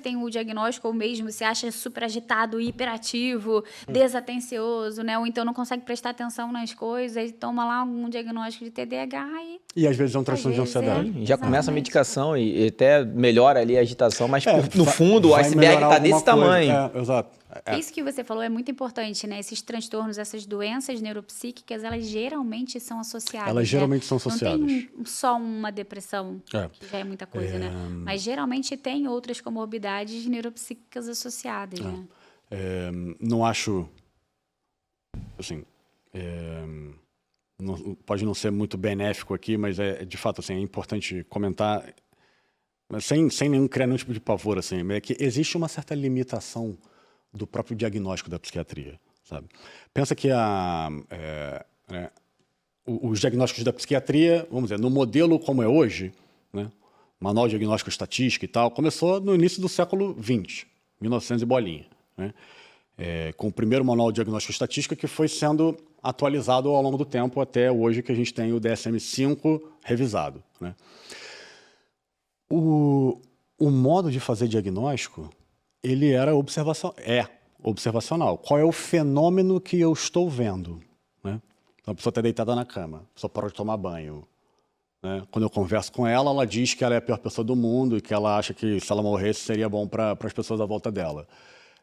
tem o diagnóstico, ou mesmo se acha super agitado, hiperativo, desatencioso, né? Ou então não consegue prestar atenção nas coisas, toma lá um diagnóstico de TDAH e às vezes é um transtorno de ansiedade. Já começa a medicação e até melhora ali a agitação, mas no fundo o iceberg está desse tamanho. Exato. Isso que você falou é muito importante, né? Esses transtornos, essas doenças neuropsíquicas, elas geralmente são associadas. Elas geralmente são associadas. Não tem só uma depressão, que já é muita coisa, né? Mas geralmente tem outras comorbidades neuropsíquicas associadas, né? Não acho, assim, pode não ser muito benéfico aqui, mas de fato, assim, é importante comentar, sem criar nenhum tipo de pavor, assim, é que existe uma certa limitação do próprio diagnóstico da psiquiatria, sabe? Pensa que os diagnósticos da psiquiatria, vamos dizer, no modelo como é hoje, né, Manual de Diagnóstico Estatística e tal, começou no início do século XX, 1900 e bolinha, né? Com o primeiro Manual de Diagnóstico Estatística que foi sendo atualizado ao longo do tempo até hoje que a gente tem o DSM-5 revisado, né? O modo de fazer diagnóstico ele é observacional. Qual é o fenômeno que eu estou vendo, né? Então, a pessoa está deitada na cama, a pessoa parou de tomar banho, né? Quando eu converso com ela, ela diz que ela é a pior pessoa do mundo e que ela acha que se ela morresse seria bom para as pessoas à volta dela.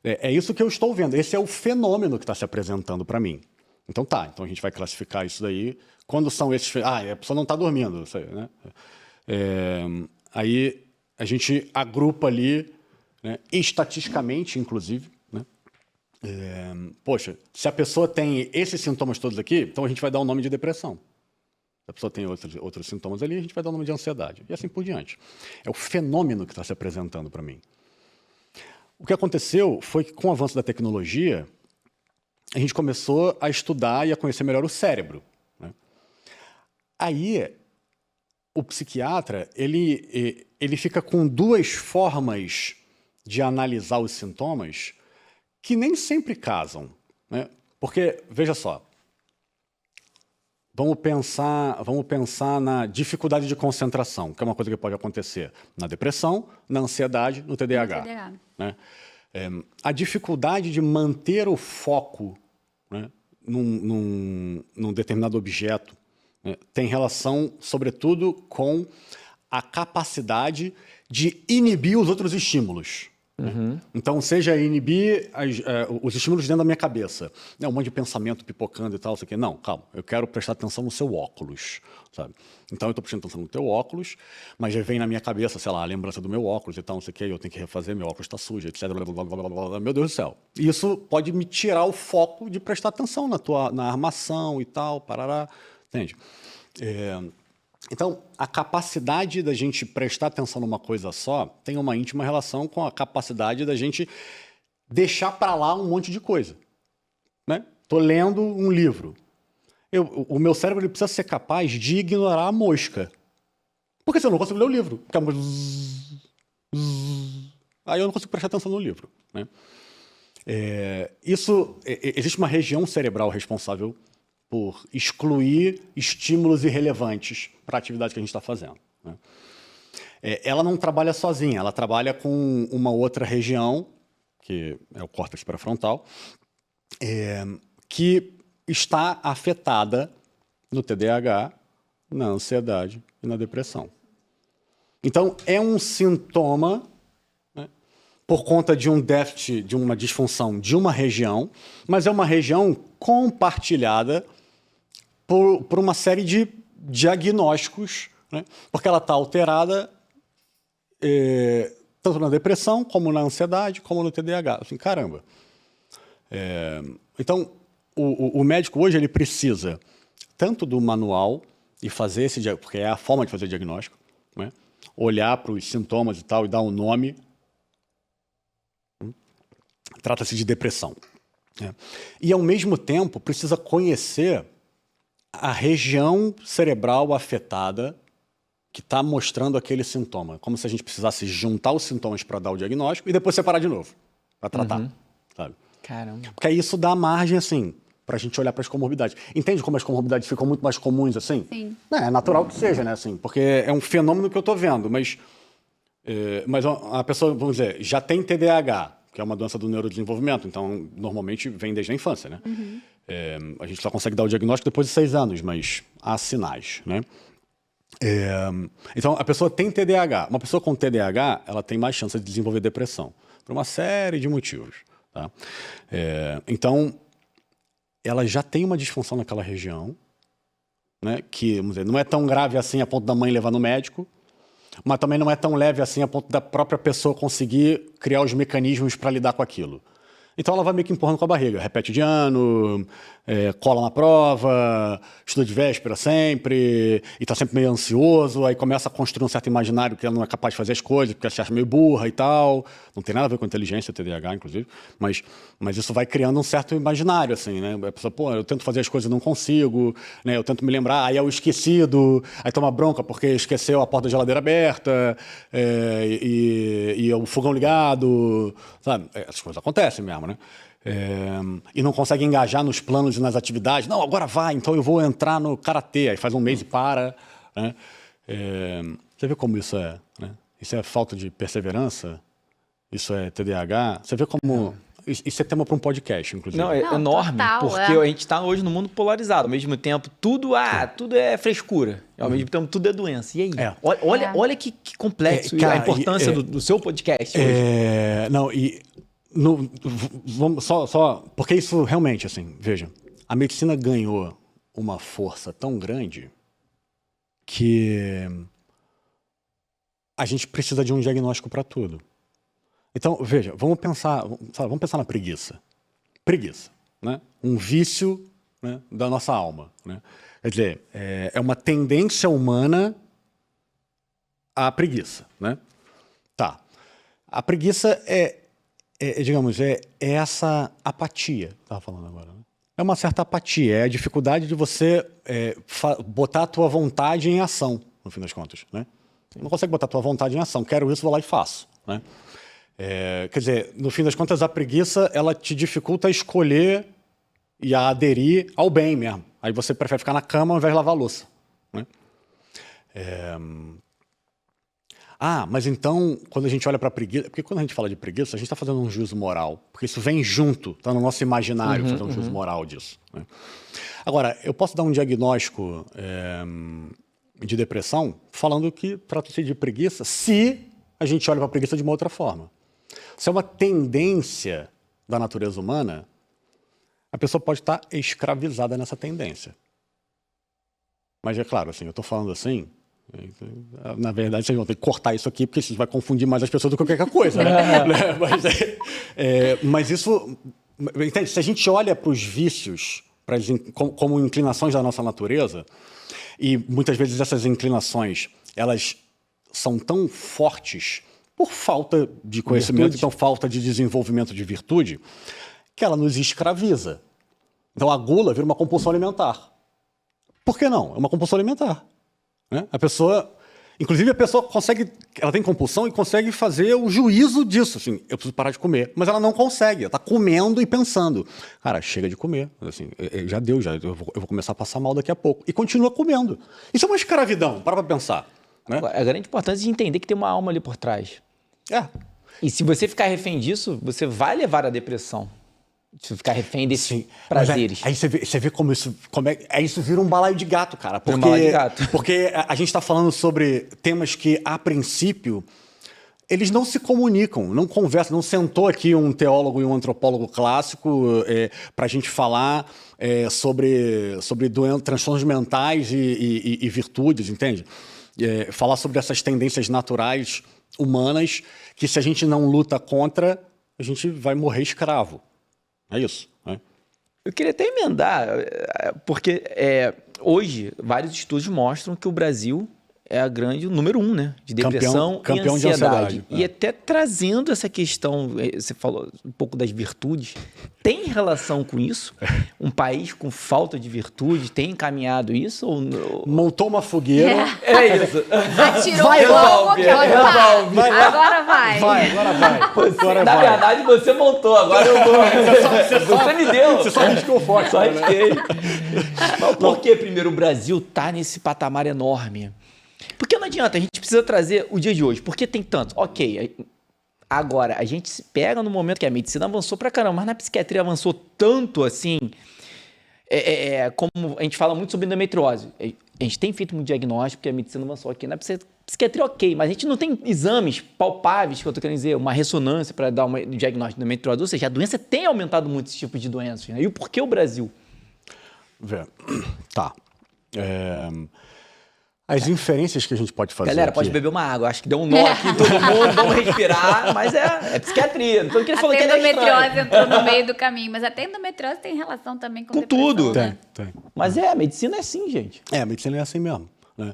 É isso que eu estou vendo, esse é o fenômeno que está se apresentando para mim. Então então a gente vai classificar isso daí. Quando são esses... a pessoa não está dormindo, né? Aí a gente agrupa ali, né, estatisticamente, inclusive, né? Poxa, se a pessoa tem esses sintomas todos aqui, então a gente vai dar o nome de depressão. Se a pessoa tem outros sintomas ali, a gente vai dar o nome de ansiedade. E assim por diante. É o fenômeno que está se apresentando para mim. O que aconteceu foi que, com o avanço da tecnologia, a gente começou a estudar e a conhecer melhor o cérebro, né? Aí, o psiquiatra, ele fica com duas formas de analisar os sintomas que nem sempre casam, né? Porque, veja só, vamos pensar na dificuldade de concentração, que é uma coisa que pode acontecer na depressão, na ansiedade, no TDAH. Né? A dificuldade de manter o foco, né, num determinado objeto, né, tem relação, sobretudo, com a capacidade de inibir os outros estímulos. Uhum. Então, seja inibir os estímulos dentro da minha cabeça, né, um monte de pensamento pipocando e tal, isso aqui. Não, calma, eu quero prestar atenção no seu óculos, sabe? Então, eu estou prestando atenção no teu óculos, mas já vem na minha cabeça, sei lá, a lembrança do meu óculos e tal, não sei o que, eu tenho que refazer, meu óculos está sujo, etc. Blá, blá, blá, blá, blá, blá. Meu Deus do céu. Isso pode me tirar o foco de prestar atenção na armação e tal, parará, entende? Então, a capacidade da gente prestar atenção numa coisa só tem uma íntima relação com a capacidade da gente deixar para lá um monte de coisa, né? Tô lendo um livro. O meu cérebro ele precisa ser capaz de ignorar a mosca. Porque senão eu não consigo ler o livro. Porque a mosca... Aí eu não consigo prestar atenção no livro, né? Existe uma região cerebral responsável por excluir estímulos irrelevantes para a atividade que a gente está fazendo, né? Ela não trabalha sozinha, ela trabalha com uma outra região, que é o córtex pré-frontal, que está afetada no TDAH, na ansiedade e na depressão. Então, é um sintoma, né, por conta de um déficit, de uma disfunção de uma região, mas é uma região compartilhada por uma série de diagnósticos, né? Porque ela está alterada tanto na depressão, como na ansiedade, como no TDAH. Assim, caramba. Então, o médico hoje ele precisa tanto do manual e fazer porque é a forma de fazer diagnóstico, né? olhar para os sintomas e tal e dar um nome. Trata-se de depressão. Né? E, ao mesmo tempo, precisa conhecer a região cerebral afetada que está mostrando aquele sintoma. Como se a gente precisasse juntar os sintomas para dar o diagnóstico e depois separar de novo, para tratar. Sabe? Caramba. Porque aí isso dá margem, assim, para a gente olhar para as comorbidades. Entende como as comorbidades ficam muito mais comuns, assim? Sim. É natural que seja, né? Assim, porque é um fenômeno que eu estou vendo, mas a pessoa, vamos dizer, já tem TDAH, que é uma doença do neurodesenvolvimento, então normalmente vem desde a infância, né? A gente só consegue dar o diagnóstico depois de 6 anos, mas há sinais, né? Então, a pessoa tem TDAH. Uma pessoa com TDAH, ela tem mais chance de desenvolver depressão, por uma série de motivos. Tá? Então, ela já tem uma disfunção naquela região, né, que, vamos dizer, não é tão grave assim a ponto da mãe levar no médico, mas também não é tão leve assim a ponto da própria pessoa conseguir criar os mecanismos para lidar com aquilo. Então ela vai meio que empurrando com a barriga, repete de ano, cola na prova, estuda de véspera sempre, e está sempre meio ansioso, aí começa a construir um certo imaginário que ela não é capaz de fazer as coisas, porque ela se acha meio burra e tal. Não tem nada a ver com inteligência, TDAH, inclusive, mas isso vai criando um certo imaginário, assim, né? A pessoa, pô, eu tento fazer as coisas e não consigo, né? Eu tento me lembrar, aí é o esquecido, aí toma bronca porque esqueceu a porta da geladeira aberta, e o fogão ligado, sabe? Essas coisas acontecem mesmo, né? E não consegue engajar nos planos e nas atividades. Não, agora vai, então eu vou entrar no karatê. Aí faz um mês e para. Né? Você vê como isso é, né? Isso é falta de perseverança? Isso é TDAH? Você vê como... Isso é tema para um podcast, inclusive. Não, é Não, enorme, total, porque a gente está hoje no mundo polarizado. Ao mesmo tempo, tudo é frescura. Ao mesmo tempo, tudo é doença. E aí? Olha que complexo Cara, a importância do seu podcast hoje. Vamos porque isso realmente, assim, veja, a medicina ganhou uma força tão grande que a gente precisa de um diagnóstico para tudo. Então, veja, vamos pensar na preguiça. Preguiça, né? Um vício, né, da nossa alma, né? Quer dizer, é uma tendência humana à preguiça, né? Tá. A preguiça digamos, essa apatia, estava falando agora, né? É uma certa apatia, é a dificuldade de você botar a tua vontade em ação, no fim das contas, né? Você não consegue botar a tua vontade em ação, quero isso, vou lá e faço, né? Quer dizer, no fim das contas, a preguiça, ela te dificulta a escolher e a aderir ao bem mesmo. Aí você prefere ficar na cama ao invés de lavar a louça, né? Mas então, quando a gente olha para a preguiça... Porque quando a gente fala de preguiça, a gente está fazendo um juízo moral. Porque isso vem junto, está no nosso imaginário fazer um juízo moral disso, né? Agora, eu posso dar um diagnóstico de depressão falando que trata-se de preguiça se a gente olha para a preguiça de uma outra forma. Se é uma tendência da natureza humana, a pessoa pode estar escravizada nessa tendência. Mas é claro, assim, eu estou falando assim... Na verdade, vocês vão ter que cortar isso aqui, porque isso vai confundir mais as pessoas do que qualquer coisa, né? Mas isso... Entende? Se a gente olha para os vícios como inclinações da nossa natureza, e muitas vezes essas inclinações, elas são tão fortes por falta de conhecimento, então falta de desenvolvimento de virtude, que ela nos escraviza. Então a gula vira uma compulsão alimentar. Por que não? É uma compulsão alimentar. Né? Inclusive a pessoa ela tem compulsão e consegue fazer o juízo disso, assim, eu preciso parar de comer, mas ela não consegue, ela está comendo e pensando, cara, chega de comer, assim, já deu, eu vou começar a passar mal daqui a pouco, e continua comendo. Isso é uma escravidão, para pensar. Né? A grande importância é entender que tem uma alma ali por trás. E se você ficar refém disso, você vai levar à depressão. Se ficar refém desses prazeres. Aí você vê como isso vira um balaio de gato, cara. Um balaio de gato. Porque a gente está falando sobre temas que, a princípio, eles não se comunicam, não conversam. Não sentou aqui um teólogo e um antropólogo clássico para a gente falar sobre transtornos mentais e virtudes, entende? Falar sobre essas tendências naturais humanas que, se a gente não luta contra, a gente vai morrer escravo. É isso, né? Eu queria até emendar, porque hoje vários estudos mostram que o Brasil é a grande, o número 1, né? De depressão campeão e de ansiedade. E até trazendo essa questão, você falou um pouco das virtudes, tem relação com isso? Um país com falta de virtude tem encaminhado isso? Ou não? Montou uma fogueira. É isso. Atirou Vai, o fogo, que resolve, agora vai. resolve. Agora vai. Agora vai. Agora Na vai. verdade, você montou, agora eu vou. Você me deu. Você só riscou forte. Só né? risquei. Mas por que, primeiro, o Brasil tá nesse patamar enorme? Porque não adianta, a gente precisa trazer o dia de hoje. Por que tem tanto? Ok, agora, a gente se pega no momento que a medicina avançou pra caramba, mas na psiquiatria avançou tanto assim, como a gente fala muito sobre endometriose. A gente tem feito um diagnóstico, porque a medicina avançou aqui. Na psiquiatria, ok, mas a gente não tem exames palpáveis, que eu tô querendo dizer, uma ressonância para dar um diagnóstico de endometriose. Ou seja, a doença tem aumentado muito esse tipo de doenças. Né? E o porquê o Brasil? Tá. As inferências que a gente pode fazer. Galera, aqui, pode beber uma água. Acho que deu um nó aqui em todo mundo. Vamos respirar. Mas é psiquiatria. Então, o que ele falou que Até é endometriose estranho. entrou no meio do caminho. Mas até endometriose tem relação também com depressão, tudo. né? Tem. Mas a medicina é assim, gente. A medicina é assim mesmo. Né?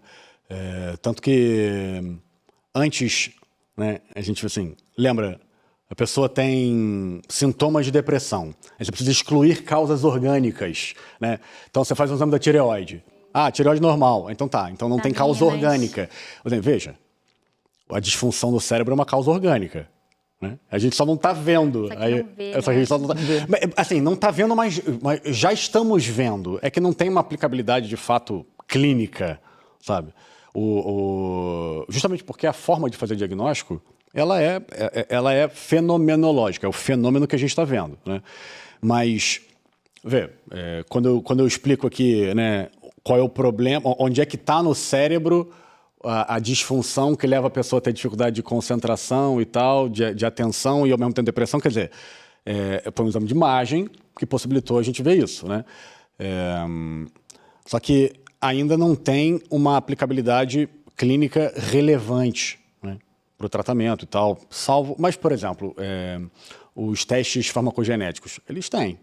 Tanto que antes, né, a gente assim, lembra, a pessoa tem sintomas de depressão. Aí você precisa excluir causas orgânicas. Né? Então você faz um exame da tireoide. Tireoide normal. Então tá. Então não tem causa orgânica. Veja, a disfunção do cérebro é uma causa orgânica. Né? A gente só não está vendo. Só que não vê, A gente só não tá... Assim, não está vendo, mas já estamos vendo. É que não tem uma aplicabilidade de fato clínica, sabe? Justamente porque a forma de fazer diagnóstico ela é fenomenológica, é o fenômeno que a gente está vendo. Né? Mas, quando eu explico aqui, né, qual é o problema, onde é que está no cérebro a disfunção que leva a pessoa a ter dificuldade de concentração e tal, de atenção e ao mesmo tempo depressão, quer dizer, foi um exame de imagem que possibilitou a gente ver isso. Né? Só que ainda não tem uma aplicabilidade clínica relevante, né, para o tratamento e tal, salvo... Mas, por exemplo, os testes farmacogenéticos, eles têm.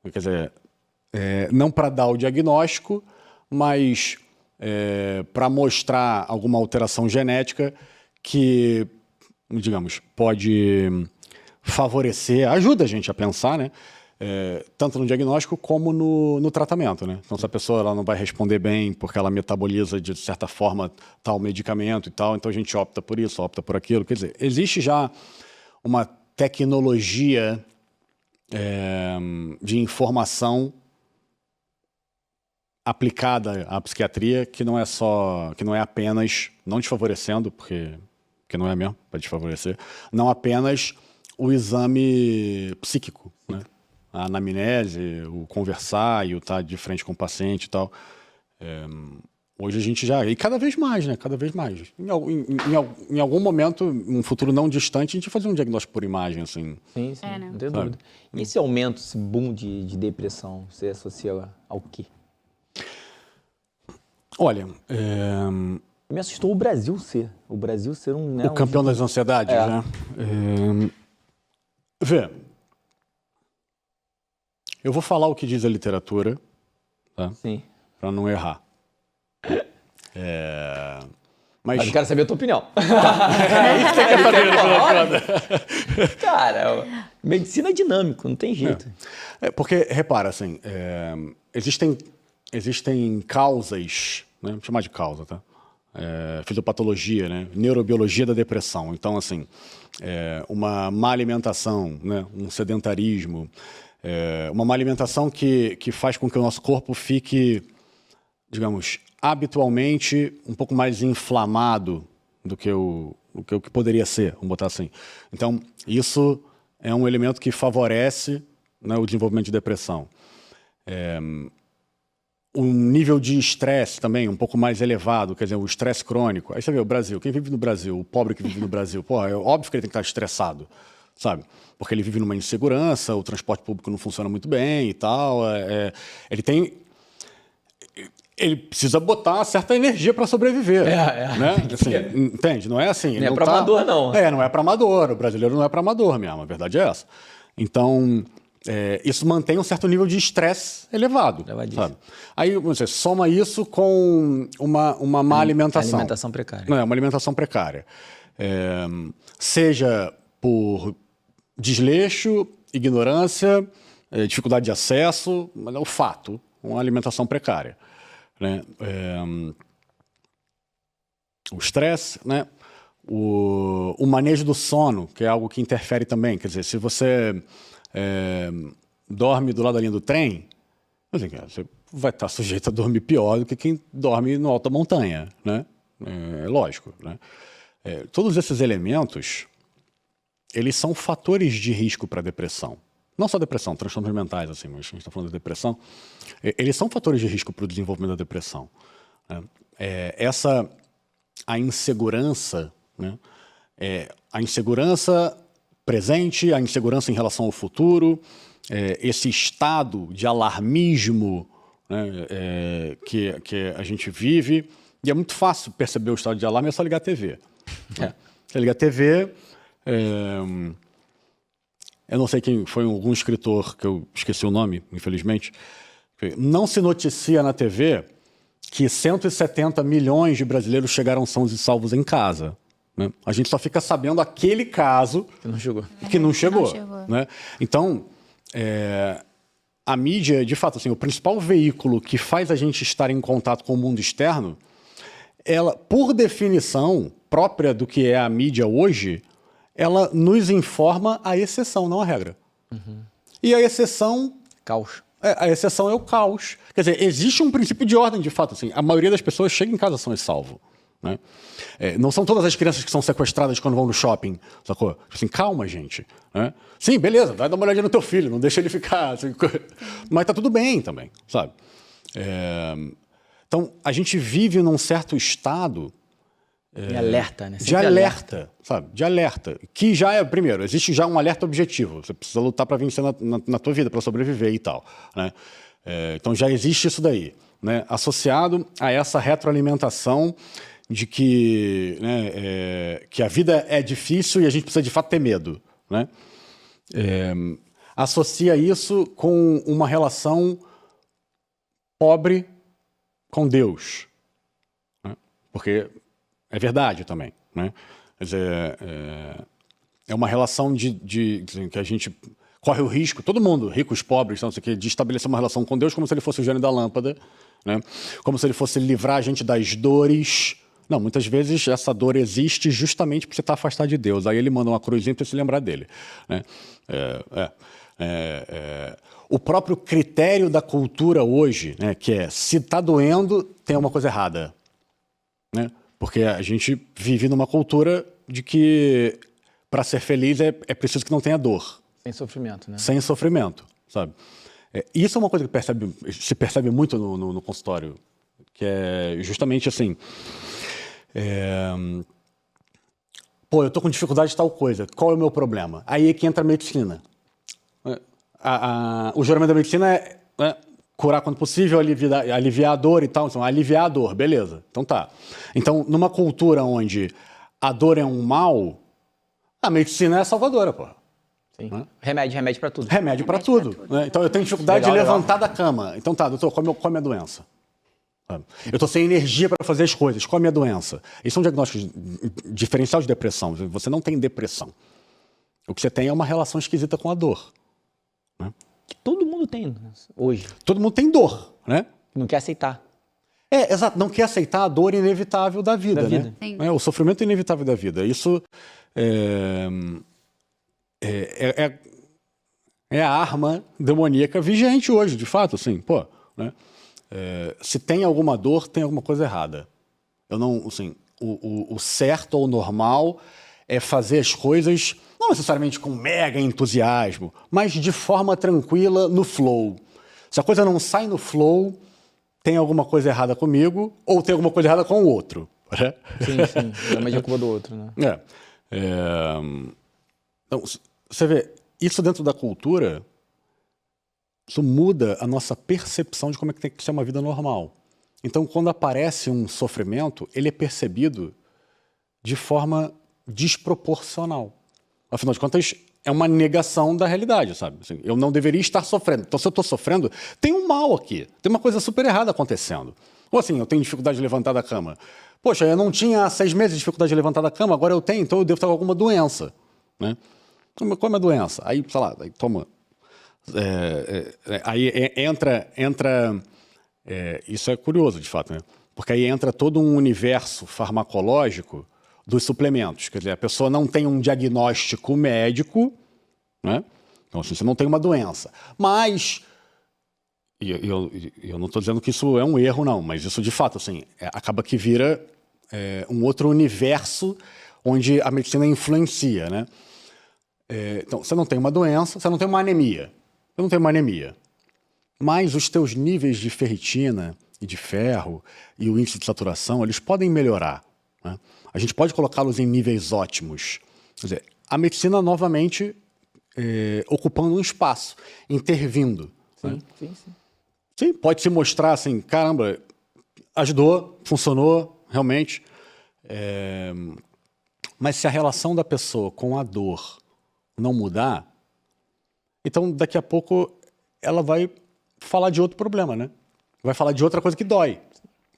Quer dizer, não para dar o diagnóstico, mas para mostrar alguma alteração genética que, digamos, pode favorecer, ajuda a gente a pensar, né? Tanto no diagnóstico como no tratamento. Né? Então, se a pessoa ela não vai responder bem porque ela metaboliza de certa forma tal medicamento e tal, então a gente opta por isso, opta por aquilo. Quer dizer, existe já uma tecnologia de informação aplicada à psiquiatria que não é apenas, não desfavorecendo, porque não é mesmo, para desfavorecer, não apenas o exame psíquico, né? A anamnese, o conversar e o estar de frente com o paciente e tal. Hoje a gente já... E cada vez mais, né? Cada vez mais. Em algum momento, um futuro não distante, a gente vai fazer um diagnóstico por imagem, assim. Sim, não tem dúvida. E esse aumento, esse boom de depressão, você associa ao quê? Olha... Me assustou o Brasil ser. O Brasil ser um... Né, o campeão das ansiedades, né? Eu vou falar o que diz a literatura, tá? Sim. Para não errar. Mas eu quero saber a tua opinião. É isso que você quer saber. Cara, medicina é dinâmico, não tem jeito. Porque, repara, assim, existem causas, né? Vamos chamar de causa, tá? Fisiopatologia, né? Neurobiologia da depressão. Então, assim, uma má alimentação, né? Um sedentarismo, uma má alimentação que faz com que o nosso corpo fique, digamos, habitualmente um pouco mais inflamado do que o que poderia ser, vamos botar assim. Então, isso é um elemento que favorece, né, o desenvolvimento de depressão. Um nível de estresse também um pouco mais elevado, quer dizer, o estresse crônico. Aí você vê o Brasil, quem vive no Brasil, o pobre que vive no Brasil, pô, é óbvio que ele tem que estar estressado, sabe? Porque ele vive numa insegurança, o transporte público não funciona muito bem e tal. Ele precisa botar uma certa energia para sobreviver. Né? Assim, entende? Não é assim. Não é para amador, não. Não é para amador. O brasileiro não é para amador mesmo, a verdade é essa. Então, isso mantém um certo nível de estresse elevado. Sabe? Aí você soma isso com uma má alimentação. Alimentação precária. Não, uma alimentação precária. Seja por desleixo, ignorância, dificuldade de acesso, mas é o fato, uma alimentação precária. Né? O estresse, né? O manejo do sono, que é algo que interfere também. Quer dizer, se você dorme do lado da linha do trem, você vai estar sujeito a dormir pior do que quem dorme no alta montanha, né? É lógico, né? Todos esses elementos, eles são fatores de risco para a depressão. Não só depressão, transtornos mentais, assim, mas a gente está falando de depressão. Eles são fatores de risco para o desenvolvimento da depressão. Né? A insegurança, né? A insegurança presente, a insegurança em relação ao futuro, esse estado de alarmismo, né, que a gente vive. E é muito fácil perceber o estado de alarme, é só ligar a TV. Você liga a TV, eu não sei quem foi, algum escritor, que eu esqueci o nome, infelizmente, não se noticia na TV que 170 milhões de brasileiros chegaram sãos e salvos em casa. Né? A gente só fica sabendo aquele caso que não chegou. Né? Então, a mídia, de fato, assim, o principal veículo que faz a gente estar em contato com o mundo externo, ela, por definição própria do que é a mídia hoje, ela nos informa a exceção, não a regra. E a exceção... Caos. A exceção é o caos. Quer dizer, existe um princípio de ordem, de fato. Assim, a maioria das pessoas chega em casa são e salvo. Né? Não são todas as crianças que são sequestradas quando vão no shopping, sacou? Assim, calma, gente. Né? Sim, beleza, vai dar uma olhadinha no teu filho, não deixa ele ficar... Assim, mas tá tudo bem também, sabe? Então, a gente vive num certo estado... de alerta, né? De alerta, sabe? De alerta. Que já é, primeiro, existe já um alerta objetivo. Você precisa lutar para vencer na tua vida, para sobreviver e tal. Né? Então já existe isso daí. Né? Associado a essa retroalimentação de que, né, que a vida é difícil e a gente precisa de fato ter medo. Né? Associa isso com uma relação pobre com Deus. Né? Porque... é verdade também, né? Quer dizer, é uma relação de que a gente corre o risco, todo mundo, ricos, pobres, não sei o quê, de estabelecer uma relação com Deus como se ele fosse o gênio da lâmpada, né? Como se ele fosse livrar a gente das dores. Não, muitas vezes essa dor existe justamente porque você está afastado de Deus. Aí ele manda uma cruzinha para você se lembrar dele. Né? O próprio critério da cultura hoje, né, que é se está doendo, tem alguma coisa errada. Né? Porque a gente vive numa cultura de que para ser feliz é preciso que não tenha dor. Sem sofrimento, né? Sem sofrimento, sabe? Isso é uma coisa que se percebe muito no consultório, que é justamente assim... eu tô com dificuldade de tal coisa, qual é o meu problema? Aí é que entra a medicina. O juramento da medicina é curar quando possível, aliviar a dor e tal. Então, aliviar a dor, beleza. Então tá. Então, numa cultura onde a dor é um mal, a medicina é a salvadora, pô. Sim. Remédio para tudo. Remédio para tudo. Né? Então, eu tenho dificuldade de levantar da cama. Então tá, doutor, qual é a doença? Eu estou sem energia para fazer as coisas. Qual é a minha doença? Isso é um diagnóstico diferencial de depressão. Você não tem depressão. O que você tem é uma relação esquisita com a dor. Né? Que todo mundo tem hoje. Todo mundo tem dor, né? Não quer aceitar. Exato. Não quer aceitar a dor inevitável da vida, né? O sofrimento inevitável da vida. Isso é a arma demoníaca vigente hoje, de fato, assim, pô, né? Se tem alguma dor, tem alguma coisa errada. Eu não, assim, o certo ou normal é fazer as coisas, não necessariamente com mega entusiasmo, mas de forma tranquila, no flow. Se a coisa não sai no flow, tem alguma coisa errada comigo ou tem alguma coisa errada com o outro. Né? Sim. É a culpa do outro, né? Então, você vê, isso dentro da cultura... Isso muda a nossa percepção de como é que tem que ser uma vida normal. Então, quando aparece um sofrimento, ele é percebido de forma desproporcional. Afinal de contas, é uma negação da realidade, sabe? Assim, eu não deveria estar sofrendo. Então, se eu estou sofrendo, tem um mal aqui. Tem uma coisa super errada acontecendo. Ou assim, eu tenho dificuldade de levantar da cama. Poxa, eu não tinha há 6 meses dificuldade de levantar da cama, agora eu tenho, então eu devo estar com alguma doença, né? Qual é a doença? Aí, sei lá, aí toma... entra... isso é curioso, de fato, né? Porque aí entra todo um universo farmacológico dos suplementos. Quer dizer, a pessoa não tem um diagnóstico médico, né? Então, assim, você não tem uma doença. Mas, eu não estou dizendo que isso é um erro, não, mas isso, de fato, assim, acaba que vira um outro universo onde a medicina influencia, né? Então, você não tem uma doença, você não tem uma anemia. Você não tem uma anemia. Mas os teus níveis de ferritina e de ferro e o índice de saturação, eles podem melhorar, né? A gente pode colocá-los em níveis ótimos. Quer dizer, a medicina novamente ocupando um espaço, intervindo. Sim, né? sim. Sim, pode se mostrar assim, caramba, ajudou, funcionou, realmente. Mas se a relação da pessoa com a dor não mudar, então daqui a pouco ela vai falar de outro problema, né? Vai falar de outra coisa que dói.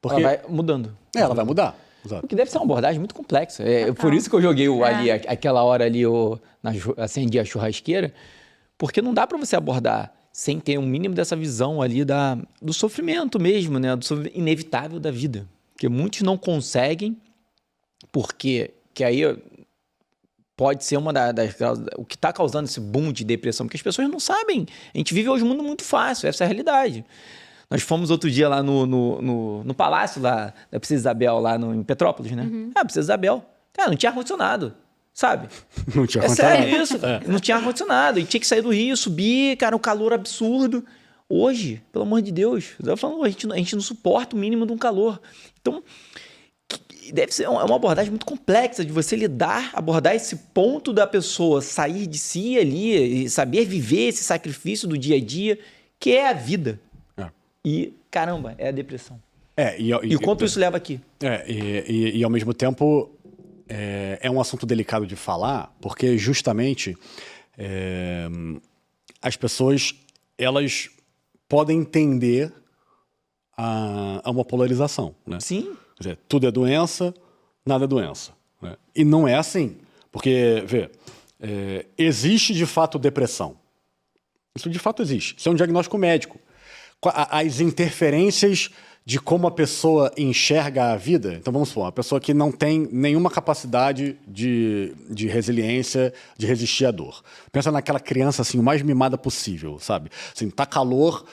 Porque Ela vai mudando. ela vai mudar. Exato. O que deve ser uma abordagem muito complexa. Por isso que eu joguei ali, aquela hora ali, acendi a churrasqueira, porque não dá para você abordar sem ter um mínimo dessa visão ali do sofrimento mesmo, né? Do sofrimento inevitável da vida. Porque muitos não conseguem, porque que aí pode ser uma das causas, o que está causando esse boom de depressão, porque as pessoas não sabem. A gente vive hoje um mundo muito fácil, essa é a realidade. Nós fomos outro dia lá no palácio lá, da Princesa Isabel, lá em Petrópolis, né? Princesa Isabel. Cara, não tinha ar-condicionado, sabe? Não tinha sério isso. Não tinha ar-condicionado. E tinha que sair do Rio, subir, cara, um calor absurdo. Hoje, pelo amor de Deus, eu falando, a gente não suporta o mínimo de um calor. Então, deve ser uma abordagem muito complexa de você abordar esse ponto da pessoa sair de si ali e saber viver esse sacrifício do dia a dia, que é a vida. E, caramba, é a depressão. E quanto isso leva aqui? E ao mesmo tempo, é um assunto delicado de falar, porque justamente as pessoas, elas podem tender a uma polarização, né? Sim. Quer dizer, tudo é doença, nada é doença, né? E não é assim. Porque, existe de fato depressão. Isso de fato existe. Isso é um diagnóstico médico. As interferências de como a pessoa enxerga a vida. Então, vamos supor, uma pessoa que não tem nenhuma capacidade de resiliência, de resistir à dor. Pensa naquela criança assim, o mais mimada possível, sabe? Assim, tá calor,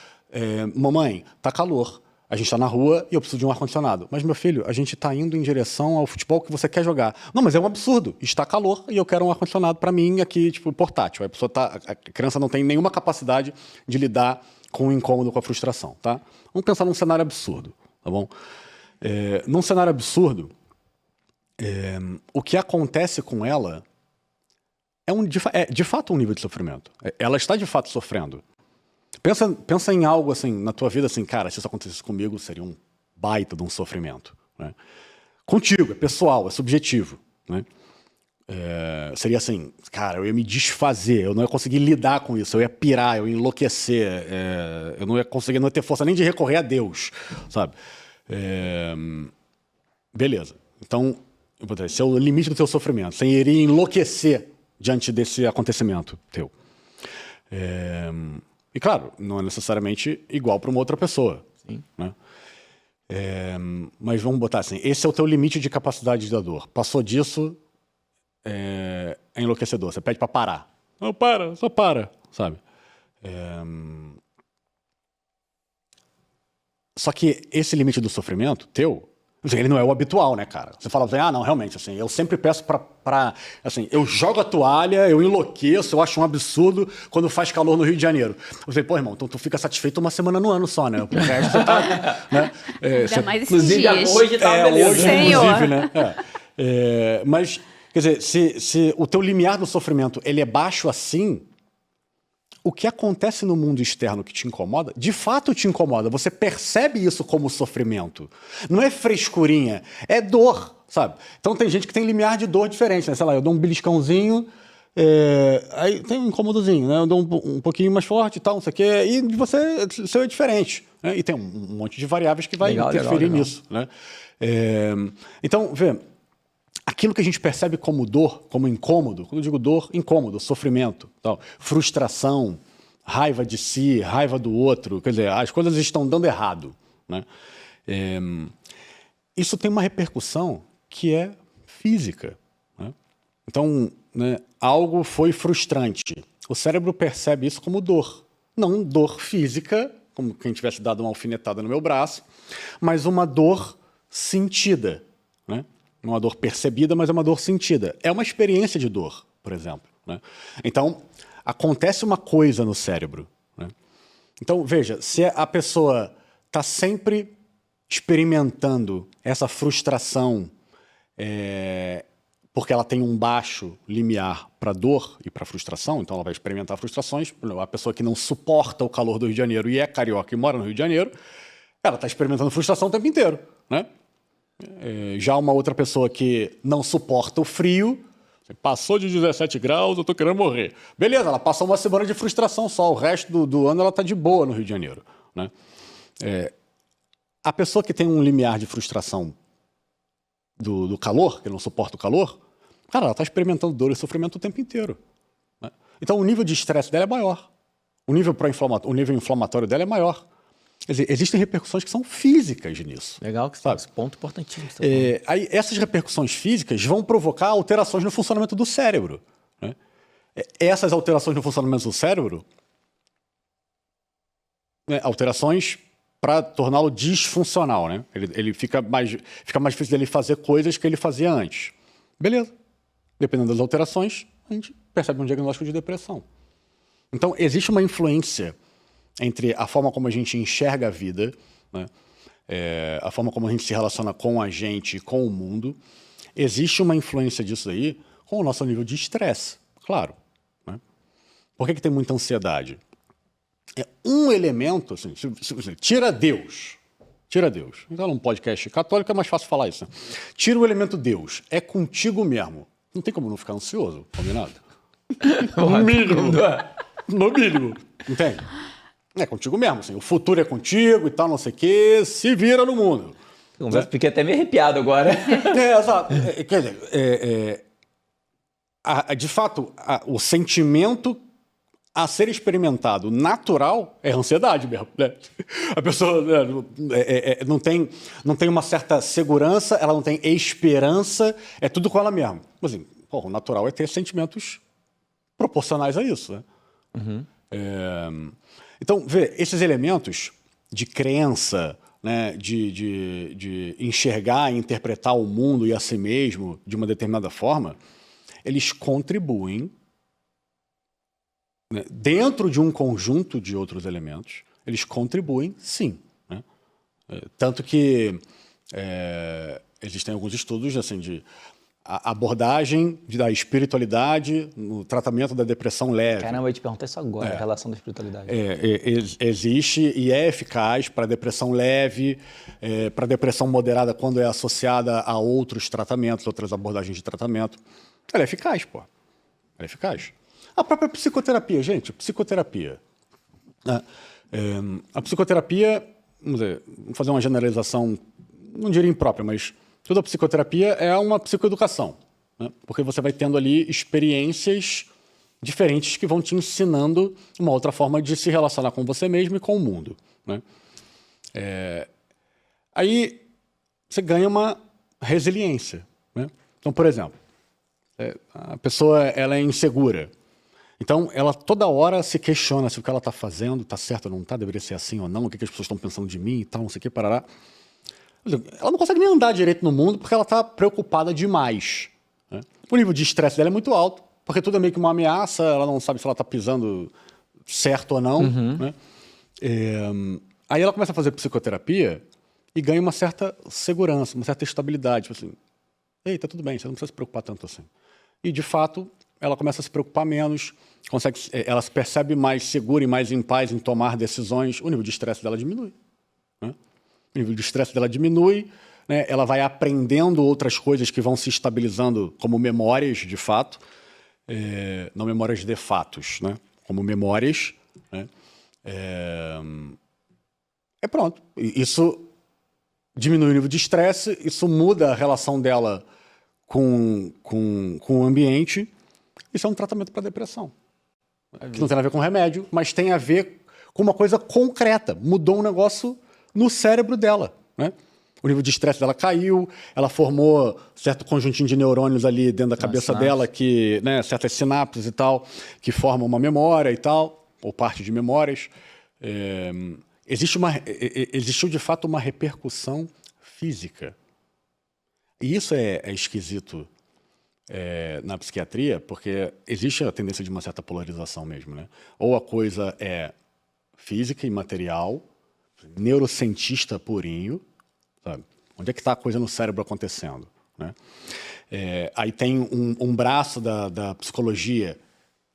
mamãe, tá calor. A gente está na rua e eu preciso de um ar-condicionado. Mas, meu filho, a gente está indo em direção ao futebol que você quer jogar. Não, mas é um absurdo. Está calor e eu quero um ar-condicionado para mim aqui, tipo, portátil. A criança não tem nenhuma capacidade de lidar com o incômodo, com a frustração, tá? Vamos pensar num cenário absurdo, tá bom? Num cenário absurdo, o que acontece com ela é de fato um nível de sofrimento. Ela está de fato sofrendo. Pensa em algo assim, na tua vida, assim, cara, se isso acontecesse comigo, seria um baita de um sofrimento, né? Contigo, é pessoal, é subjetivo, né? Seria assim, cara, eu ia me desfazer, eu não ia conseguir lidar com isso, eu ia pirar, eu ia enlouquecer, eu não ia conseguir, não ia ter força nem de recorrer a Deus, sabe? Beleza. Então, esse é o limite do teu sofrimento. Você iria enlouquecer diante desse acontecimento teu. E claro, não é necessariamente igual para uma outra pessoa. Sim. Né? Mas vamos botar assim, esse é o teu limite de capacidade da dor. Passou disso, é enlouquecedor. Você pede para parar. Não, só para, sabe? Só que esse limite do sofrimento teu, ele não é o habitual, né, cara? Você fala assim, não, realmente, assim, eu sempre peço assim, eu jogo a toalha, eu enlouqueço, eu acho um absurdo quando faz calor no Rio de Janeiro. Eu falei, pô, irmão, então tu fica satisfeito uma semana no ano só, né? O resto você tá, né? Mais esses Inclusive, dias. hoje tá beleza. Hoje, inclusive, né? Mas, quer dizer, se o teu limiar do sofrimento, ele é baixo assim, o que acontece no mundo externo que te incomoda, de fato te incomoda. Você percebe isso como sofrimento. Não é frescurinha, é dor, sabe? Então tem gente que tem limiar de dor diferente, né? Sei lá, eu dou um beliscãozinho, Aí tem um incômodozinho, né? Eu dou um pouquinho mais forte e tal, não sei o quê, e de você, seu é diferente. Né? E tem um monte de variáveis que vai interferir nisso. Né? Então, vê, aquilo que a gente percebe como dor, como incômodo, quando eu digo dor, incômodo, sofrimento, tal, frustração, raiva de si, raiva do outro, quer dizer, as coisas estão dando errado. Né? Isso tem uma repercussão que é física. Né? Então, né, algo foi frustrante. O cérebro percebe isso como dor. Não dor física, como quem tivesse dado uma alfinetada no meu braço, mas uma dor sentida. Né? Não uma dor percebida, mas é uma dor sentida. É uma experiência de dor, por exemplo. Né? Então, acontece uma coisa no cérebro. Né? Então, veja, se a pessoa está sempre experimentando essa frustração, porque ela tem um baixo limiar para dor e para frustração, então ela vai experimentar frustrações. A pessoa que não suporta o calor do Rio de Janeiro e é carioca e mora no Rio de Janeiro, ela está experimentando frustração o tempo inteiro. Né? Já uma outra pessoa que não suporta o frio, passou de 17 graus, eu estou querendo morrer. Beleza, ela passou uma semana de frustração só, o resto do ano ela está de boa no Rio de Janeiro. Né? A pessoa que tem um limiar de frustração do calor, que não suporta o calor, cara, ela está experimentando dor e sofrimento o tempo inteiro. Né? Então o nível de estresse dela é maior. O nível inflamatório dela é maior. Quer dizer, existem repercussões que são físicas nisso. Legal, que sabe? Esse ponto importantíssimo. Aí essas repercussões físicas vão provocar alterações no funcionamento do cérebro. Né? Essas alterações no funcionamento do cérebro, alterações para torná-lo disfuncional, né? Ele fica mais difícil dele fazer coisas que ele fazia antes. Beleza. Dependendo das alterações, a gente percebe um diagnóstico de depressão. Então, existe uma influência entre a forma como a gente enxerga a vida, né? A forma como a gente se relaciona com a gente e com o mundo. Existe uma influência disso aí com o nosso nível de estresse, claro. Né? Por que tem muita ansiedade? É um elemento, assim, tira Deus. Então, num podcast católico é mais fácil falar isso. Né? Tira o elemento Deus. É contigo mesmo. Não tem como não ficar ansioso, combinado? No mínimo. No mínimo. Entende? É contigo mesmo. Assim, o futuro é contigo e tal, não sei o quê. Se vira no mundo. Fiquei até meio arrepiado agora. Exato. Quer dizer, de fato, o sentimento a ser experimentado natural é a ansiedade mesmo. Né? A pessoa não tem uma certa segurança, ela não tem esperança, é tudo com ela mesma. Assim, o natural é ter sentimentos proporcionais a isso. Né? Uhum. Então, vê, esses elementos de crença, né, de enxergar e interpretar o mundo e a si mesmo de uma determinada forma, eles contribuem, né, dentro de um conjunto de outros elementos, eles contribuem, sim. Né? Tanto que existem alguns estudos assim, de a abordagem da espiritualidade no tratamento da depressão leve. Caramba, eu ia te perguntar isso agora, a relação da espiritualidade. Existe e é eficaz para depressão leve, para depressão moderada quando é associada a outros tratamentos, outras abordagens de tratamento. Ela é eficaz, pô. Ela é eficaz. A própria psicoterapia, gente, psicoterapia. A psicoterapia, vamos fazer uma generalização, não diria imprópria, mas toda a psicoterapia é uma psicoeducação, né? Porque você vai tendo ali experiências diferentes que vão te ensinando uma outra forma de se relacionar com você mesmo e com o mundo. Né? Aí você ganha uma resiliência. Né? Então, por exemplo, a pessoa ela é insegura. Então, ela toda hora se questiona se o que ela está fazendo está certo ou não está, deveria ser assim ou não, o que as pessoas estão pensando de mim e tal, não sei o que, parará. Ela não consegue nem andar direito no mundo porque ela está preocupada demais. Né? O nível de estresse dela é muito alto, porque tudo é meio que uma ameaça, ela não sabe se ela está pisando certo ou não. Uhum. Né? Aí ela começa a fazer psicoterapia e ganha uma certa segurança, uma certa estabilidade. Tipo assim, ei, tá tudo bem, você não precisa se preocupar tanto assim. E, de fato, ela começa a se preocupar menos, ela se percebe mais segura e mais em paz em tomar decisões, o nível de estresse dela diminui. Né? O nível de estresse dela diminui, né? Ela vai aprendendo outras coisas que vão se estabilizando como memórias, de fato. não memórias de fatos, né? Como memórias, né? Pronto. Isso diminui o nível de estresse, isso muda a relação dela com o ambiente. Isso é um tratamento para depressão. Que não tem a ver com remédio, mas tem a ver com uma coisa concreta. Mudou um negócio no cérebro dela, né? O nível de estresse dela caiu, ela formou certo conjuntinho de neurônios ali dentro da cabeça dela, que, né, certas sinapses e tal, que formam uma memória e tal, ou parte de memórias. Existiu de fato uma repercussão física. E isso é esquisito na psiquiatria, porque existe a tendência de uma certa polarização mesmo, né? Ou a coisa é física e material, neurocientista purinho, sabe? Onde é que está a coisa no cérebro acontecendo, né? Aí tem um braço da psicologia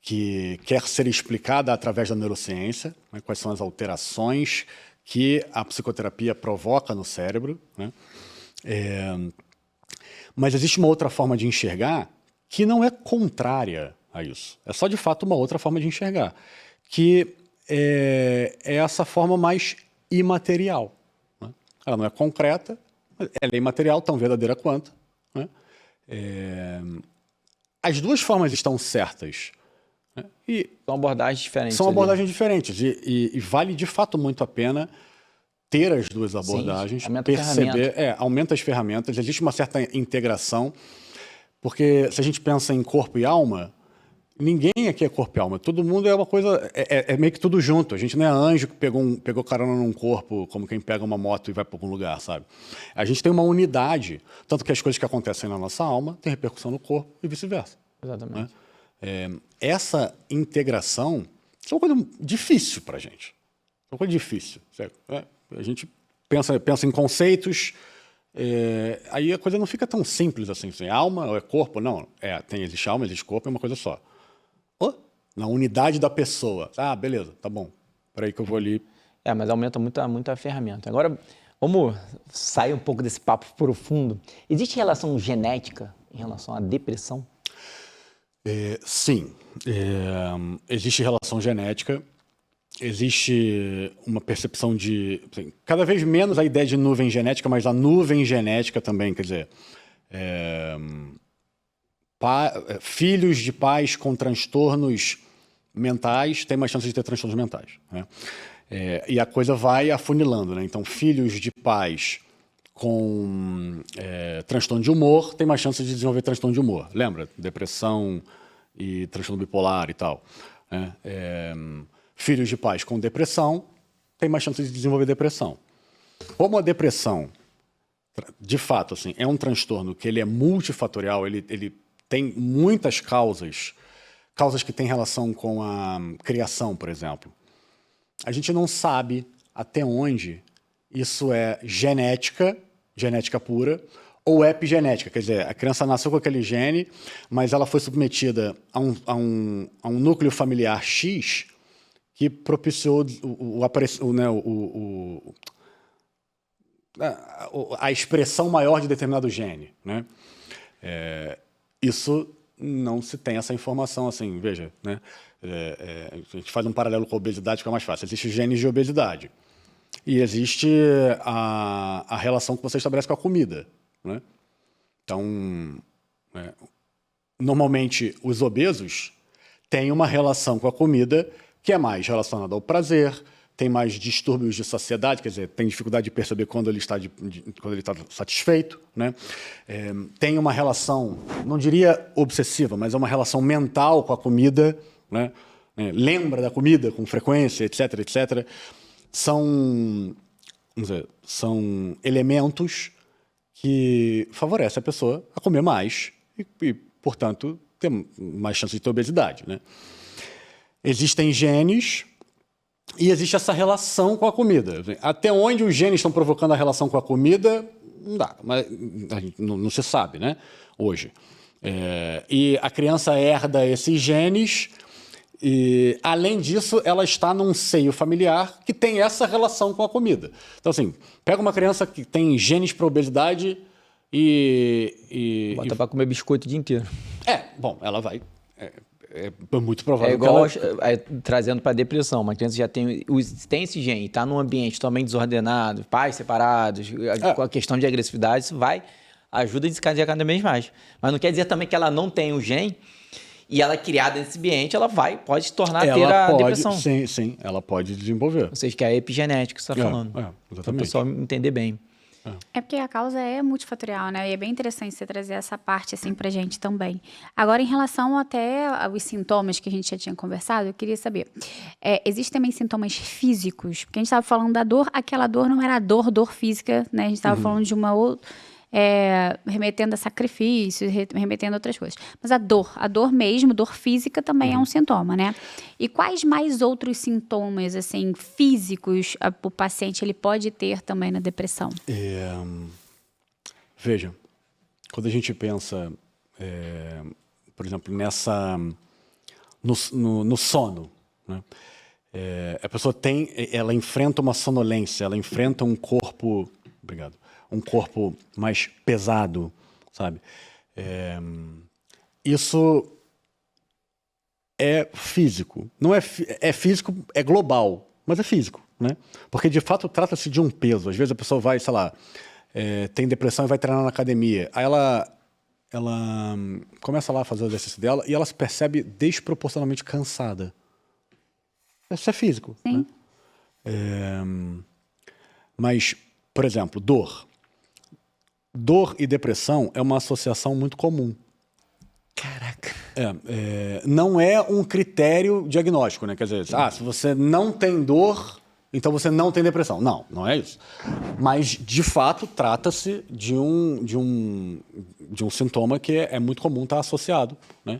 que quer ser explicada através da neurociência, né? Quais são as alterações que a psicoterapia provoca no cérebro, né? Mas existe uma outra forma de enxergar que não é contrária a isso. É só, de fato, uma outra forma de enxergar, que é essa forma mais imaterial, né? Ela não é concreta, ela é imaterial, tão verdadeira quanto, né? As duas formas estão certas, né? E São abordagens diferentes. são abordagens diferentes. E vale, de fato, muito a pena ter as duas abordagens, aumenta perceber, aumenta as ferramentas, existe uma certa integração, porque se a gente pensa em corpo e alma, ninguém aqui é corpo e alma, todo mundo é uma coisa, é meio que tudo junto. A gente não é anjo que pegou carona num corpo, como quem pega uma moto e vai para algum lugar, sabe? A gente tem uma unidade, tanto que as coisas que acontecem na nossa alma têm repercussão no corpo e vice-versa. Exatamente. Né? Essa integração é uma coisa difícil para a gente. É uma coisa difícil. A gente pensa em conceitos, aí a coisa não fica tão simples assim. Alma ou é corpo? Não. Existe alma, existe corpo, é uma coisa só. Na unidade da pessoa. Beleza, tá bom. Peraí que eu vou ali. Mas aumenta muito a ferramenta. Agora, vamos sair um pouco desse papo profundo. Existe relação genética em relação à depressão? Sim. Existe relação genética. Existe uma percepção de... Assim, cada vez menos a ideia de nuvem genética, mas a nuvem genética também, quer dizer... filhos de pais com transtornos mentais têm mais chance de ter transtornos mentais, né? E a coisa vai afunilando, né? Então, filhos de pais com transtorno de humor têm mais chance de desenvolver transtorno de humor. Lembra? Depressão e transtorno bipolar e tal, né? Filhos de pais com depressão têm mais chance de desenvolver depressão. Como a depressão, de fato, assim, é um transtorno que ele é multifatorial, ele tem muitas causas que têm relação com a criação, por exemplo. A gente não sabe até onde isso é genética pura, ou epigenética, quer dizer, a criança nasceu com aquele gene, mas ela foi submetida a um núcleo familiar X que propiciou a expressão maior de determinado gene, né? Isso não se tem essa informação, assim, veja, né? A gente faz um paralelo com a obesidade, que é mais fácil. Existem genes de obesidade e existe a relação que você estabelece com a comida, né? Então, normalmente, os obesos têm uma relação com a comida que é mais relacionada ao prazer, tem mais distúrbios de saciedade, quer dizer, tem dificuldade de perceber quando ele está satisfeito, né? Tem uma relação, não diria obsessiva, mas é uma relação mental com a comida, né? Lembra da comida com frequência, etc, etc. São elementos que favorecem a pessoa a comer mais e portanto, ter mais chance de ter obesidade, né? Existem genes e existe essa relação com a comida. Até onde os genes estão provocando a relação com a comida, não dá, mas não se sabe, né? Hoje. E a criança herda esses genes e, além disso, ela está num seio familiar que tem essa relação com a comida. Então, assim, pega uma criança que tem genes para obesidade Bota para comer biscoito o dia inteiro. Bom, ela vai... É muito provável É igual que ela... trazendo para depressão. Uma criança já tem esse gene, está num ambiente totalmente desordenado, pais separados, com a questão de agressividade, isso ajuda a desencadear cada vez mais. Mas não quer dizer também que ela não tem o gene e ela é criada nesse ambiente, ela pode se tornar ter a depressão. Sim, ela pode desenvolver. Ou seja, que é a epigenética que você está falando. Para o Exatamente. pessoal entender bem. É porque a causa é multifatorial, né? E é bem interessante você trazer essa parte, assim, pra gente também. Agora, em relação até aos sintomas que a gente já tinha conversado, eu queria saber, existem também sintomas físicos? Porque a gente estava falando da dor, aquela dor não era a dor física, né? A gente estava falando de uma outra... remetendo a sacrifícios, remetendo a outras coisas. Mas a dor mesmo, dor física também é um sintoma, né? E quais mais outros sintomas, assim, físicos o paciente ele pode ter também na depressão? Veja, quando a gente pensa, por exemplo, no sono, né? A pessoa ela enfrenta uma sonolência, ela enfrenta um corpo... Obrigado. Um corpo mais pesado, sabe? Isso é físico. Não é físico, é global, mas é físico, né? Porque, de fato, trata-se de um peso. Às vezes a pessoa vai, sei lá, tem depressão e vai treinar na academia. Aí ela começa lá a fazer o exercício dela e ela se percebe desproporcionalmente cansada. Isso é físico, Sim. né? Mas, por exemplo, dor. Dor e depressão é uma associação muito comum. Caraca. Não é um critério diagnóstico, né? Quer dizer, se você não tem dor, então você não tem depressão. Não é isso. Mas, de fato, trata-se de um sintoma que é muito comum estar associado, né?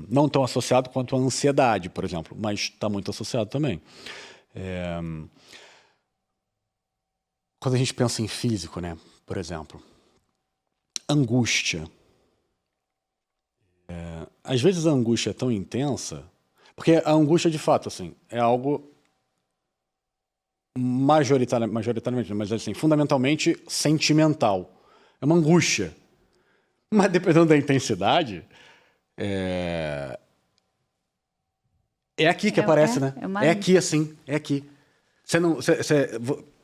Não tão associado quanto a ansiedade, por exemplo, mas está muito associado também. Quando a gente pensa em físico, né? Por exemplo, angústia. Às vezes a angústia é tão intensa, porque a angústia, de fato, assim, é algo majoritariamente, mas assim, fundamentalmente sentimental. É uma angústia. Mas dependendo da intensidade, é aqui que aparece, né? É aqui, assim, é aqui.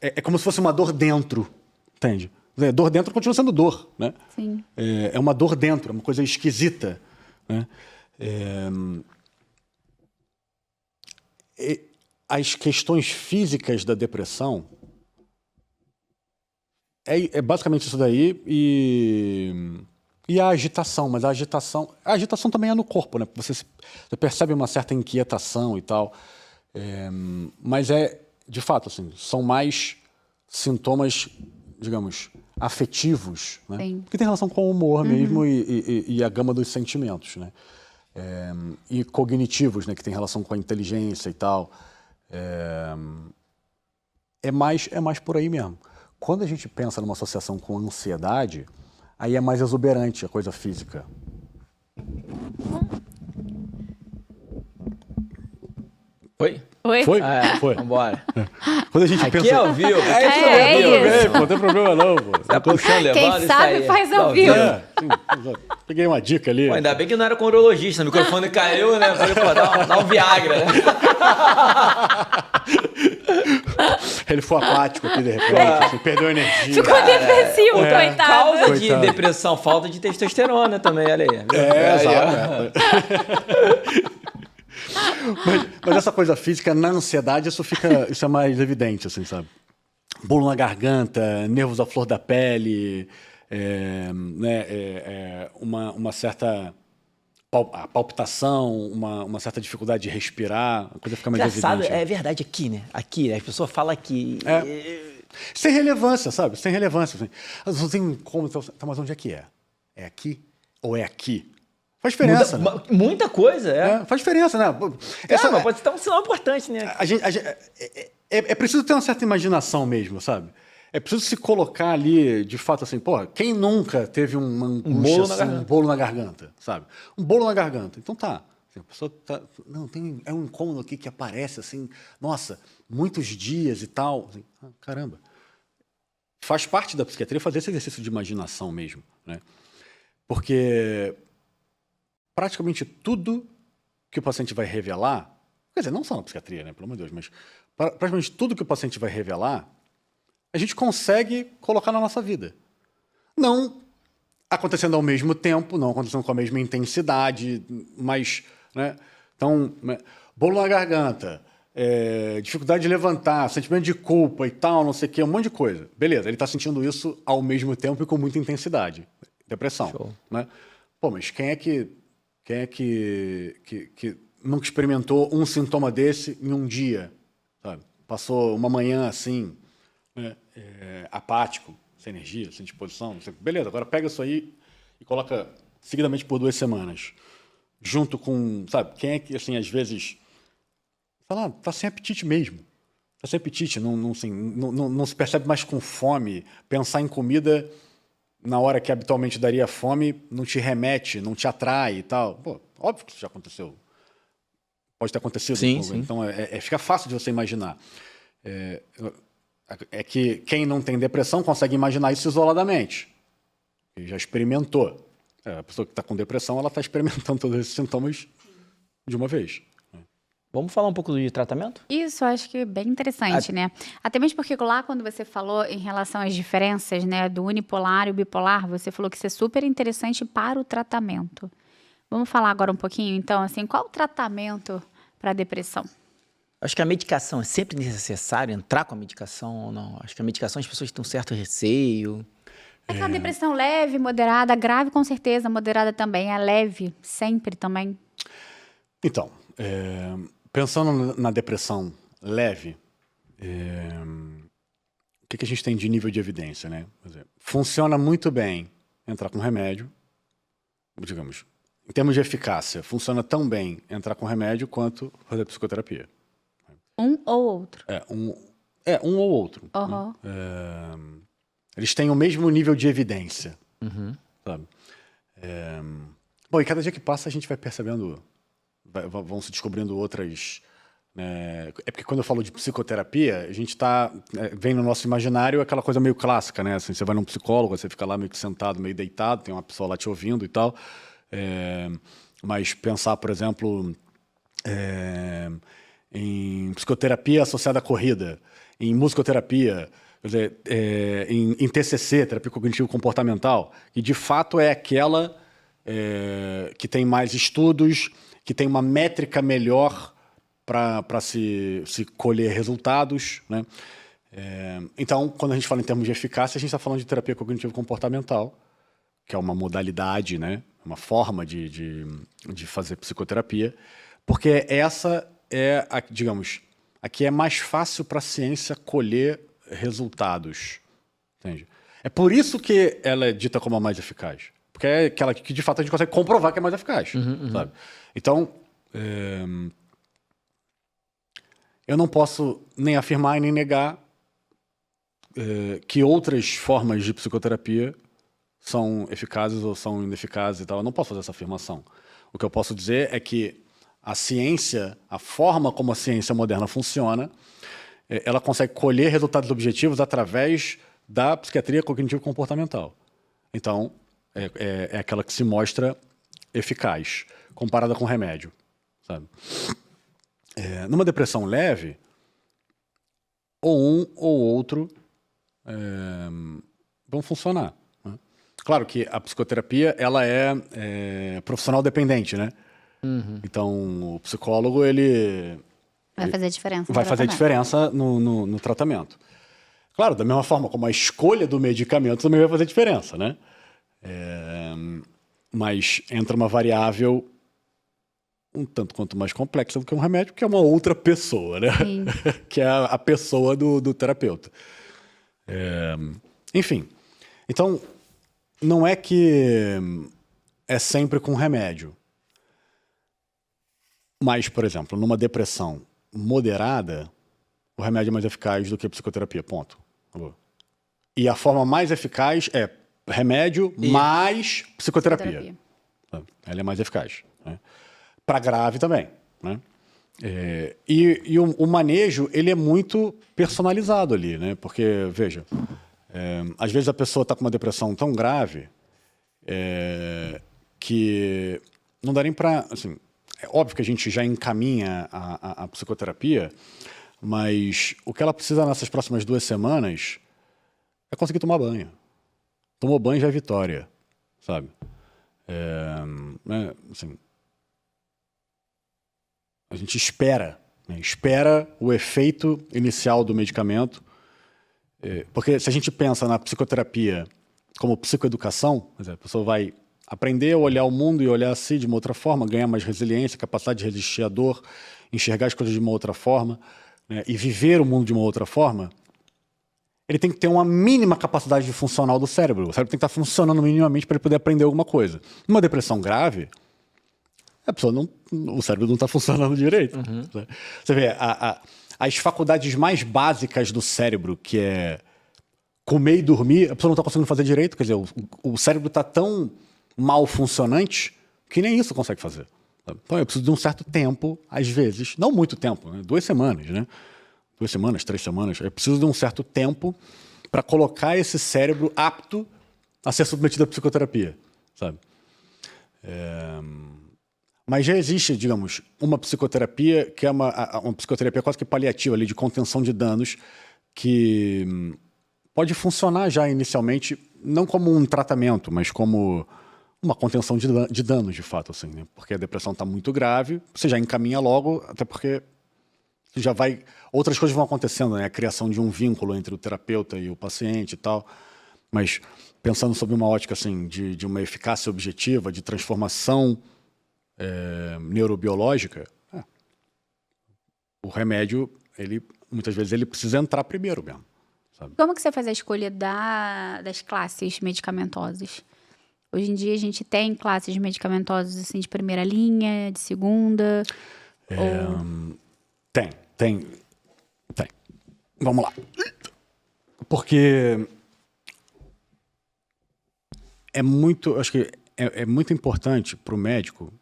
É como se fosse uma dor dentro, entende? Dor dentro continua sendo dor, né? Sim. É uma dor dentro, é uma coisa esquisita, né? As questões físicas da depressão é basicamente isso daí e a agitação, mas a agitação também é no corpo, né? Você percebe uma certa inquietação e tal, mas de fato, assim, são mais sintomas, digamos, afetivos, né? Sim. Que tem relação com o humor mesmo e a gama dos sentimentos, né? E cognitivos, né? Que tem relação com a inteligência e tal. É mais por aí mesmo. Quando a gente pensa numa associação com ansiedade, aí é mais exuberante a coisa física. Foi? Oi? Foi? Foi. Vambora. Quando a gente Aqui pensa... é ao vivo. É isso. Pô, não tem problema não, pô. Tá puxando, levando Quem isso sabe aí. faz ao Tá vivo. Sim, peguei uma dica ali. Pô, ainda bem que não era com urologista, o microfone caiu, né? Falei, pô, dá um Viagra, né? Ele foi apático aqui, de repente, assim, perdeu energia. Ficou depressivo, Outra coitado. causa de Coitado. depressão, falta de testosterona também, olha aí. Exato. Mas essa coisa física, na ansiedade, isso é mais evidente, assim, sabe? Bolo na garganta, nervos à flor da pele, uma certa palpitação, uma certa dificuldade de respirar, a coisa fica mais Engraçado, evidente. é verdade, aqui, né? Aqui, as pessoas falam aqui. Sem relevância, sabe? Sem relevância. Assim. Não tem como, então, mas onde é que é? É aqui ou é aqui? Faz diferença, né? Muita coisa, Faz diferença, né? Mas pode ser um sinal importante, né? É preciso ter uma certa imaginação mesmo, sabe? É preciso se colocar ali, de fato, assim, pô, quem nunca teve uma angústia, um bolo na garganta, sabe? Um bolo na garganta. Então tá. A pessoa tá. Não, é um incômodo aqui que aparece assim, nossa, muitos dias e tal. Assim, caramba. Faz parte da psiquiatria fazer esse exercício de imaginação mesmo, né? Porque praticamente tudo que o paciente vai revelar, quer dizer, não só na psiquiatria, né, pelo amor de Deus, mas praticamente tudo que o paciente vai revelar, a gente consegue colocar na nossa vida. Não acontecendo ao mesmo tempo, não acontecendo com a mesma intensidade, mas, né, então, né, bolo na garganta, dificuldade de levantar, sentimento de culpa e tal, não sei o que, um monte de coisa. Beleza, ele está sentindo isso ao mesmo tempo e com muita intensidade. Depressão. Show. Né? Pô, mas quem é que nunca experimentou um sintoma desse em um dia? Sabe? Passou uma manhã assim, né, apático, sem energia, sem disposição. Beleza, agora pega isso aí e coloca seguidamente por 2 semanas. Junto com, sabe, quem é que, assim, às vezes, sei lá, tá sem apetite mesmo. Tá sem apetite, não se percebe mais com fome. Pensar em comida na hora que habitualmente daria fome não te remete, não te atrai e tal. Pô, óbvio que isso já aconteceu. Pode ter acontecido. Sim, sim. Então, fica fácil de você imaginar. É que quem não tem depressão consegue imaginar isso isoladamente. E já experimentou. A pessoa que está com depressão, ela está experimentando todos esses sintomas de uma vez. Vamos falar um pouco de tratamento? Isso, eu acho que é bem interessante, né? Até mesmo porque lá quando você falou em relação às diferenças, né, do unipolar e o bipolar, você falou que isso é super interessante para o tratamento. Vamos falar agora um pouquinho, então, assim, qual o tratamento para a depressão? Acho que a medicação é sempre necessário entrar com a medicação ou não? Acho que a medicação as pessoas têm um certo receio. É aquela depressão leve, moderada, grave com certeza, moderada também. É leve, sempre também. Então, pensando na depressão leve, o que a gente tem de nível de evidência, né? Quer dizer, funciona muito bem entrar com remédio, digamos, em termos de eficácia, funciona tão bem entrar com remédio quanto fazer psicoterapia. Um ou outro. Um ou outro. Uhum. Né? Eles têm o mesmo nível de evidência. Sabe? Bom, e cada dia que passa a gente vai percebendo, vão se descobrindo outras. É porque quando eu falo de psicoterapia, a gente vem no nosso imaginário aquela coisa meio clássica, né? Assim, você vai num psicólogo, você fica lá meio que sentado, meio deitado, tem uma pessoa lá te ouvindo e tal. Mas pensar, por exemplo, em psicoterapia associada à corrida, em musicoterapia, quer dizer, em TCC, terapia cognitivo-comportamental, que de fato é aquela que tem mais estudos, que tem uma métrica melhor para se colher resultados, né? Então, quando a gente fala em termos de eficácia, a gente está falando de terapia cognitivo-comportamental, que é uma modalidade, né? Uma forma de fazer psicoterapia, porque essa digamos, aqui é mais fácil para a ciência colher resultados, entende? É por isso que ela é dita como a mais eficaz, porque é aquela que de fato a gente consegue comprovar que é mais eficaz, sabe? Então, eu não posso nem afirmar e nem negar que outras formas de psicoterapia são eficazes ou são ineficazes e tal. Eu não posso fazer essa afirmação. O que eu posso dizer é que a ciência, a forma como a ciência moderna funciona, ela consegue colher resultados objetivos através da psiquiatria cognitivo-comportamental. Então, é aquela que se mostra eficaz, comparada com remédio, sabe? Numa depressão leve, ou um ou outro vão funcionar, né? Claro que a psicoterapia ela é profissional dependente, né? Então, o psicólogo, ele Vai fazer diferença. vai fazer diferença no tratamento. Claro, da mesma forma como a escolha do medicamento também vai fazer diferença, né? Mas entra uma variável um tanto quanto mais complexa do que um remédio, que é uma outra pessoa, né? Sim. Que é a pessoa do terapeuta. Enfim, então, não é que é sempre com remédio. Mas, por exemplo, numa depressão moderada, o remédio é mais eficaz do que a psicoterapia, ponto. E a forma mais eficaz é remédio mais psicoterapia. Ela é mais eficaz, né? Para grave também, né? E o manejo, ele é muito personalizado ali, né? Porque, veja, às vezes a pessoa está com uma depressão tão grave que não dá nem para... Assim, é óbvio que a gente já encaminha a psicoterapia, mas o que ela precisa nessas próximas 2 semanas é conseguir tomar banho. Tomou banho já é vitória, sabe? Assim, a gente espera, né? Espera o efeito inicial do medicamento, porque se a gente pensa na psicoterapia como psicoeducação, quer dizer, a pessoa vai aprender a olhar o mundo e olhar a si de uma outra forma, ganhar mais resiliência, capacidade de resistir à dor, enxergar as coisas de uma outra forma, né, e viver o mundo de uma outra forma, ele tem que ter uma mínima capacidade de funcional do cérebro. O cérebro tem que estar funcionando minimamente para ele poder aprender alguma coisa. Numa depressão grave, o cérebro não está funcionando direito. Né? Você vê, as faculdades mais básicas do cérebro, que é comer e dormir, a pessoa não está conseguindo fazer direito. Quer dizer, o cérebro está tão mal funcionante que nem isso consegue fazer. Então eu preciso de um certo tempo, às vezes, não muito tempo, né? 2 semanas, né? 2 semanas, 3 semanas. Eu preciso de um certo tempo para colocar esse cérebro apto a ser submetido à psicoterapia, sabe? Mas já existe, digamos, uma psicoterapia que é uma psicoterapia quase que paliativa ali, de contenção de danos, que pode funcionar já inicialmente, não como um tratamento, mas como uma contenção de danos, de fato, assim, né? Porque a depressão está muito grave, você já encaminha logo, até porque já vai... Outras coisas vão acontecendo, né? A criação de um vínculo entre o terapeuta e o paciente e tal. Mas pensando sob uma ótica, assim, de uma eficácia objetiva, de transformação neurobiológica, o remédio, muitas vezes, ele precisa entrar primeiro mesmo, sabe? Como que você faz a escolha das classes medicamentosas? Hoje em dia a gente tem classes medicamentosas assim, de primeira linha, de segunda? Tem. Vamos lá. Porque acho que é muito importante para o médico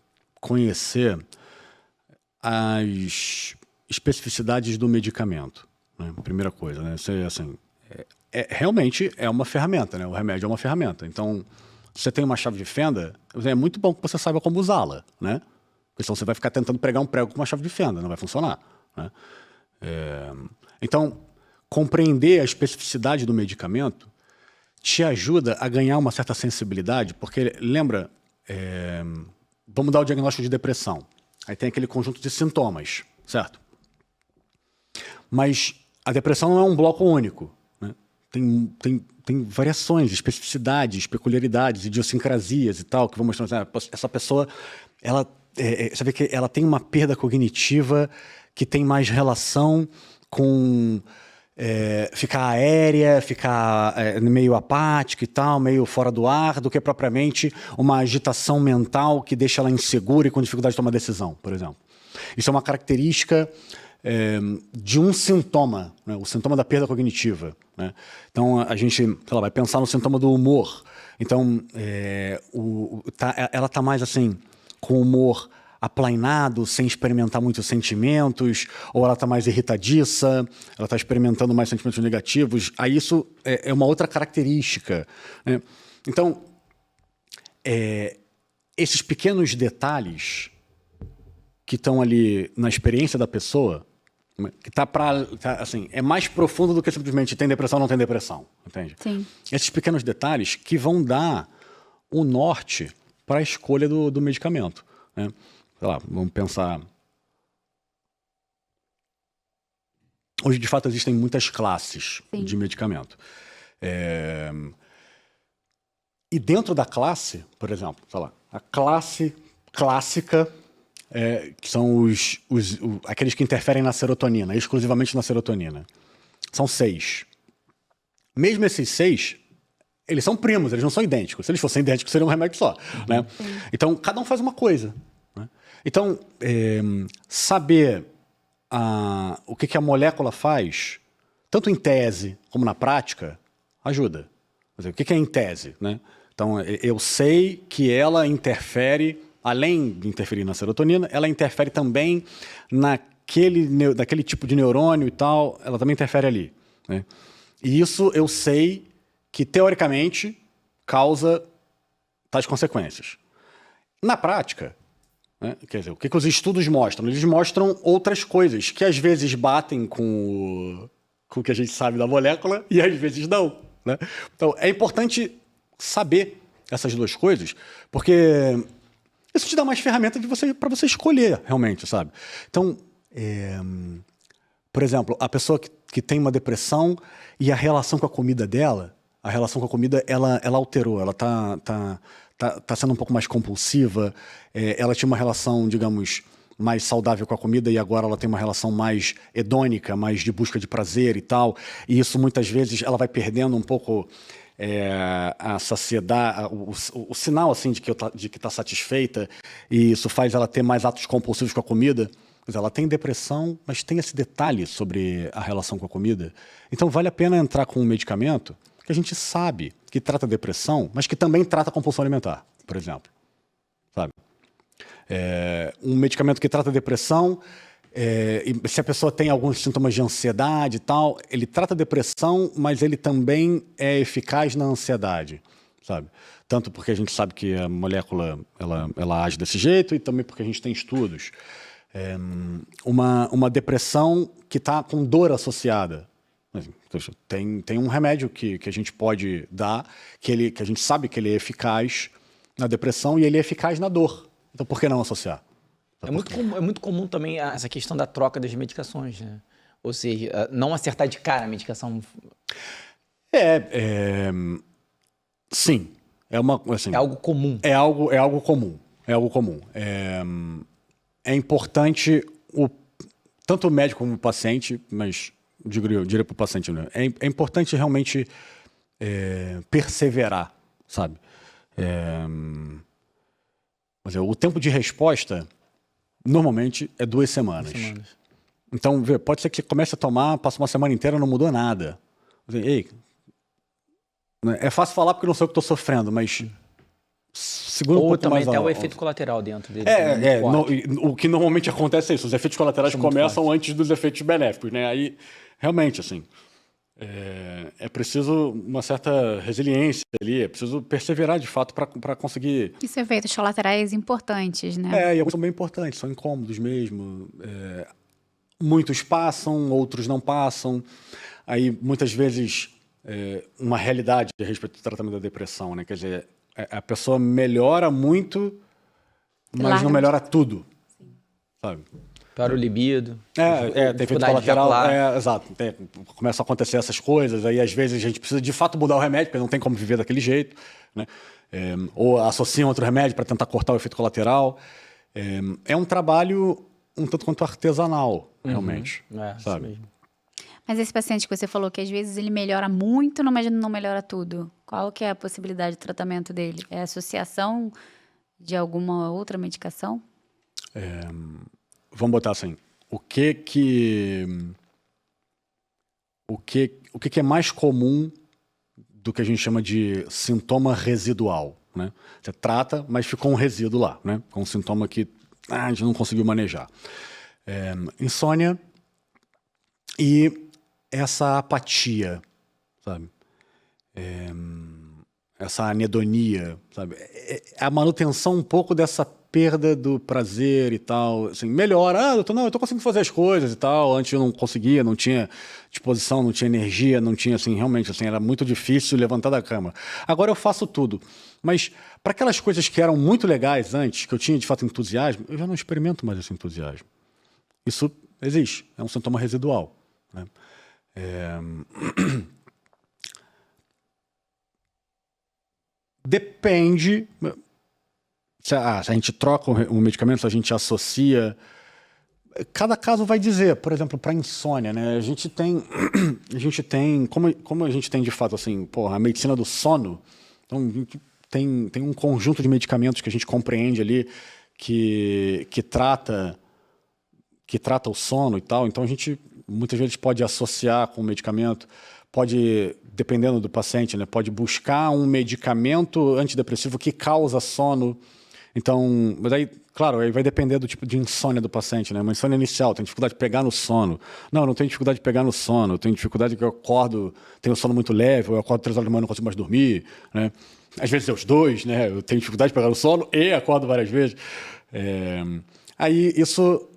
conhecer as especificidades do medicamento, né? Primeira coisa, né? Você, assim, realmente é uma ferramenta, né? O remédio é uma ferramenta. Então, se você tem uma chave de fenda, é muito bom que você saiba como usá-la, né? Porque senão você vai ficar tentando pregar um prego com uma chave de fenda, não vai funcionar, né? Então, compreender a especificidade do medicamento te ajuda a ganhar uma certa sensibilidade, porque, lembra, vamos dar o diagnóstico de depressão. Aí tem aquele conjunto de sintomas, certo? Mas a depressão não é um bloco único, né? Tem variações, especificidades, peculiaridades, idiosincrasias e tal, que vão mostrando, essa pessoa, você vê que ela tem uma perda cognitiva que tem mais relação com ficar aérea, ficar meio apática e tal, meio fora do ar, do que propriamente uma agitação mental que deixa ela insegura e com dificuldade de tomar decisão, por exemplo. Isso é uma característica de um sintoma, né? O sintoma da perda cognitiva, né? Então a gente, sei lá, vai pensar no sintoma do humor. Então ela está mais assim, com o humor aplainado, sem experimentar muitos sentimentos, ou ela está mais irritadiça, ela está experimentando mais sentimentos negativos. Aí isso é uma outra característica, né? Então, esses pequenos detalhes que estão ali na experiência da pessoa, que assim, é mais profundo do que simplesmente tem depressão ou não tem depressão, entende? Sim. Esses pequenos detalhes que vão dar o norte para a escolha do medicamento, né? Sei lá, vamos pensar... Hoje, de fato, existem muitas classes de medicamento. E dentro da classe, por exemplo, sei lá, a classe clássica, que são aqueles que interferem na serotonina, exclusivamente na serotonina. São 6. Mesmo esses 6, eles são primos, eles não são idênticos. Se eles fossem idênticos, seria um remédio só, né? Então, cada um faz uma coisa, né? Então, saber o que a molécula faz, tanto em tese como na prática, ajuda. Quer dizer, o que é em tese, né? Então, eu sei que ela interfere, além de interferir na serotonina, ela interfere também naquele tipo de neurônio e tal, ela também interfere ali, né? E isso eu sei que, teoricamente, causa tais consequências. Na prática, né? Quer dizer, o que os estudos mostram? Eles mostram outras coisas que às vezes batem com o que a gente sabe da molécula e às vezes não, né? Então, é importante saber essas duas coisas, porque isso te dá mais ferramenta para você escolher realmente, sabe? Então, por exemplo, a pessoa que tem uma depressão e a relação com a comida dela, ela alterou, ela tá sendo um pouco mais compulsiva, ela tinha uma relação, digamos, mais saudável com a comida e agora ela tem uma relação mais hedônica, mais de busca de prazer e tal, e isso muitas vezes ela vai perdendo um pouco a saciedade, o sinal assim de que está satisfeita, e isso faz ela ter mais atos compulsivos com a comida. Ela tem depressão, mas tem esse detalhe sobre a relação com a comida. Então vale a pena entrar com um medicamento que a gente sabe que trata depressão, mas que também trata compulsão alimentar, por exemplo. Sabe? Um medicamento que trata depressão, e se a pessoa tem alguns sintomas de ansiedade e tal, ele trata depressão, mas ele também é eficaz na ansiedade, sabe? Tanto porque a gente sabe que a molécula ela age desse jeito e também porque a gente tem estudos. Uma depressão que está com dor associada. Tem um remédio que a gente pode dar, que a gente sabe que ele é eficaz na depressão e ele é eficaz na dor. Então, por que não associar? É muito comum também essa questão da troca das medicações, né? Ou seja, não acertar de cara a medicação. Sim. Assim, é algo comum. É algo comum. É importante, tanto o médico como o paciente, mas eu diria para o paciente, né? É importante realmente perseverar, sabe? O tempo de resposta, normalmente, é 2 semanas. Então, pode ser que você comece a tomar, passa uma semana inteira e não mudou nada. Ei, é fácil falar porque eu não sei o que estou sofrendo, mas segura um pouco também mais até o efeito colateral dentro dele. O que normalmente acontece é isso. Os efeitos colaterais começam antes dos efeitos benéficos, né? Aí, realmente, assim, é preciso uma certa resiliência ali, é preciso perseverar, de fato, para conseguir... E são efeitos colaterais importantes, né? E alguns são bem importantes, são incômodos mesmo. Muitos passam, outros não passam. Aí, muitas vezes, uma realidade a respeito do tratamento da depressão, né? Quer dizer, a pessoa melhora muito, mas não melhora tudo. Sim. Sabe? Para o libido. Tem efeito colateral. Exato. Começam a acontecer essas coisas, aí às vezes a gente precisa de fato mudar o remédio, porque não tem como viver daquele jeito, né? Ou associam outro remédio para tentar cortar o efeito colateral. É um trabalho um tanto quanto artesanal, realmente. Sabe? Isso mesmo. Mas esse paciente que você falou que às vezes ele melhora muito, mas não melhora tudo. Qual que é a possibilidade de tratamento dele? É associação de alguma outra medicação? Vamos botar assim, o que é mais comum do que a gente chama de sintoma residual, né? Você trata, mas ficou um resíduo lá, né? Com um sintoma que a gente não conseguiu manejar. Insônia e essa apatia, sabe? Essa anedonia, sabe? A manutenção um pouco dessa perda do prazer e tal, assim, melhora. Eu tô conseguindo fazer as coisas e tal. Antes eu não conseguia, não tinha disposição, não tinha energia, não tinha, assim, realmente, assim, era muito difícil levantar da cama. Agora eu faço tudo. Mas para aquelas coisas que eram muito legais antes, que eu tinha de fato entusiasmo, eu já não experimento mais esse entusiasmo. Isso existe, é um sintoma residual, né? Depende. Se a gente troca um medicamento, se a gente associa, cada caso vai dizer. Por exemplo, para insônia, né? A gente tem como a gente tem de fato assim, a medicina do sono. Então a gente tem um conjunto de medicamentos que a gente compreende ali que trata o sono e tal. Então a gente muitas vezes pode associar com o medicamento, pode, dependendo do paciente, né, pode buscar um medicamento antidepressivo que causa sono. Então, mas aí, claro, aí vai depender do tipo de insônia do paciente, né? Uma insônia inicial, tem dificuldade de pegar no sono. Não, eu não tenho dificuldade de pegar no sono, eu tenho dificuldade que eu acordo, tenho sono muito leve, ou eu acordo 3 horas da manhã e não consigo mais dormir, né? Às vezes é os dois, né? Eu tenho dificuldade de pegar no sono e acordo várias vezes. Aí isso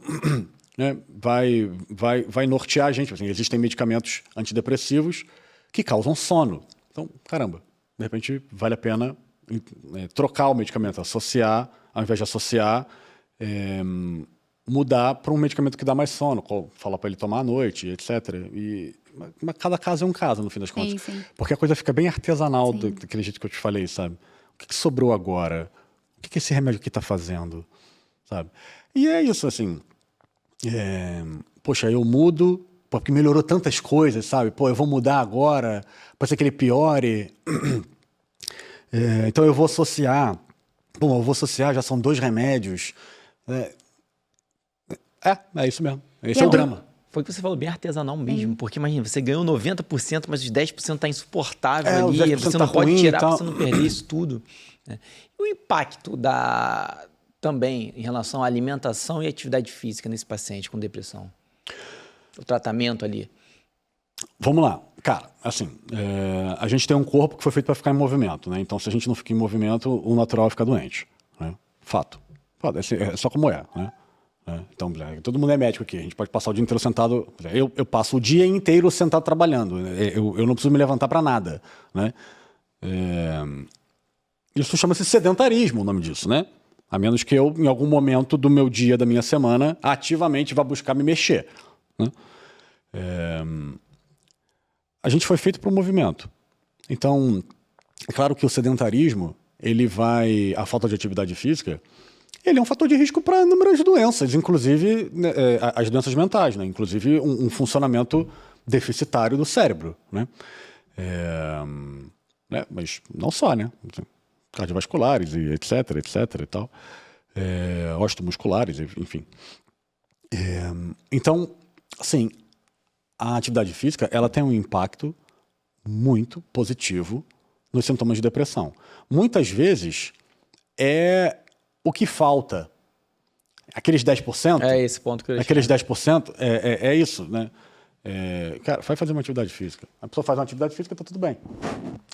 né, vai nortear a gente. Assim, existem medicamentos antidepressivos que causam sono. Então, caramba, de repente vale a pena trocar o medicamento, associar, ao invés de associar, mudar para um medicamento que dá mais sono, falar para ele tomar à noite, etc. Mas cada caso é um caso, no fim das contas. Sim. Porque a coisa fica bem artesanal daquele jeito que eu te falei, sabe? O que sobrou agora? O que esse remédio aqui está fazendo? Sabe? E é isso, assim. Poxa, eu mudo, porque melhorou tantas coisas, sabe? Pô, eu vou mudar agora, pode ser que ele piore. Então eu vou associar. Bom, eu vou associar, já são 2 remédios. É isso mesmo. Esse é o drama. Foi o que você falou, bem artesanal mesmo. Porque imagina, você ganhou 90%, mas os 10% tá insuportável ali. Você não pode tirar pra você não perder isso tudo. E o impacto também em relação à alimentação e atividade física nesse paciente com depressão? O tratamento ali. Vamos lá. Cara, assim, a gente tem um corpo que foi feito para ficar em movimento, né? Então, se a gente não fica em movimento, o natural é ficar doente. Né? Fato. É só como é, né? Então, todo mundo é médico aqui. A gente pode passar o dia inteiro sentado. Eu passo o dia inteiro sentado trabalhando. Eu não preciso me levantar para nada, né? Isso chama-se sedentarismo, o nome disso, né? A menos que eu, em algum momento do meu dia, da minha semana, ativamente vá buscar me mexer. Né? A gente foi feito para o movimento. Então, é claro que o sedentarismo, a falta de atividade física, ele é um fator de risco para inúmeras doenças, inclusive as doenças mentais, né? Inclusive um funcionamento deficitário do cérebro. Né? Mas não só, né? Cardiovasculares, e etc e tal. Osteomusculares, enfim. Então, assim, a atividade física ela tem um impacto muito positivo nos sintomas de depressão. Muitas vezes é o que falta. Aqueles 10%... É esse ponto que eu Aqueles 10% é isso, né? Cara, vai fazer uma atividade física. A pessoa faz uma atividade física, tá tudo bem.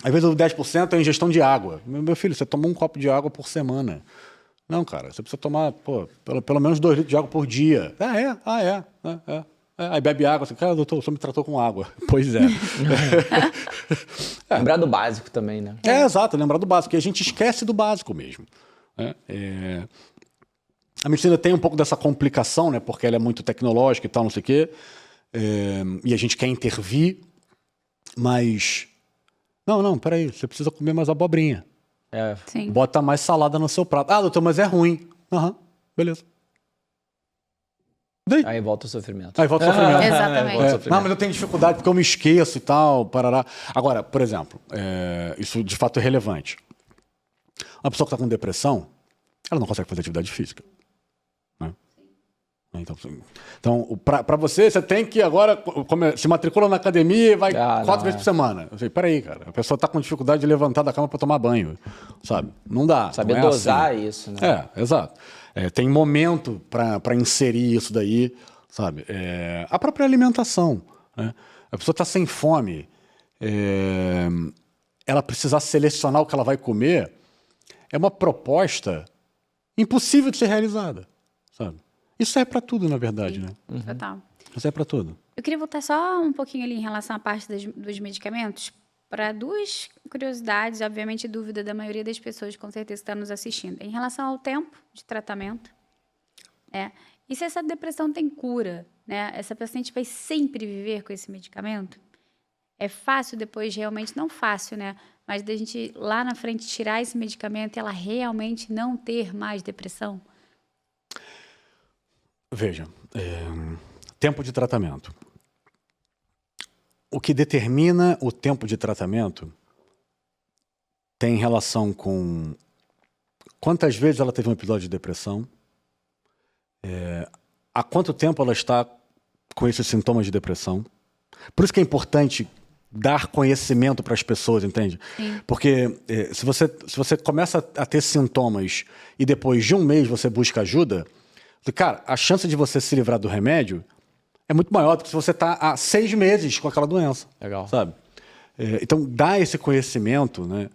Às vezes o 10% é ingestão de água. Meu filho, você toma um copo de água por semana. Não, cara, você precisa tomar pelo menos 2 litros de água por dia. Aí bebe água, assim, cara, doutor, o senhor me tratou com água. Pois é. Lembrar do básico também, né? Exato, lembrar do básico. E a gente esquece do básico mesmo. A medicina tem um pouco dessa complicação, né? Porque ela é muito tecnológica e tal, não sei o quê. E a gente quer intervir, mas... Não, peraí, você precisa comer mais abobrinha. Sim. Bota mais salada no seu prato. Ah, doutor, mas é ruim. Beleza. Daí? Aí volta o sofrimento. Exatamente. Não, mas eu tenho dificuldade porque eu me esqueço e tal, parará. Agora, por exemplo, isso de fato é relevante. Uma pessoa que está com depressão, ela não consegue fazer atividade física. Né? Então para você tem que agora se matricula na academia e vai 4 vezes por semana. Eu falei, peraí, cara, a pessoa está com dificuldade de levantar da cama para tomar banho, sabe? Não dá. Saber não é dosar assim. isso, né? Exato. Tem momento para inserir isso daí, sabe? A própria alimentação. Né? A pessoa está sem fome, ela precisar selecionar o que ela vai comer, é uma proposta impossível de ser realizada, sabe? Isso é para tudo, na verdade, né? Total. Isso é para tudo. Eu queria voltar só um pouquinho ali em relação à parte dos medicamentos, para 2 curiosidades, obviamente dúvida da maioria das pessoas, com certeza está nos assistindo. Em relação ao tempo de tratamento, e se essa depressão tem cura, né? Essa paciente vai sempre viver com esse medicamento? É fácil depois, realmente, não fácil, né? Mas da gente lá na frente tirar esse medicamento e ela realmente não ter mais depressão? Veja, tempo de tratamento. O que determina o tempo de tratamento tem relação com quantas vezes ela teve um episódio de depressão, há quanto tempo ela está com esses sintomas de depressão. Por isso que é importante dar conhecimento para as pessoas, entende? Sim. Porque se você começa a ter sintomas e depois de um mês você busca ajuda, cara, a chance de você se livrar do remédio é muito maior do que se você está há 6 meses com aquela doença. Legal. Sabe? Então, dar esse conhecimento, né,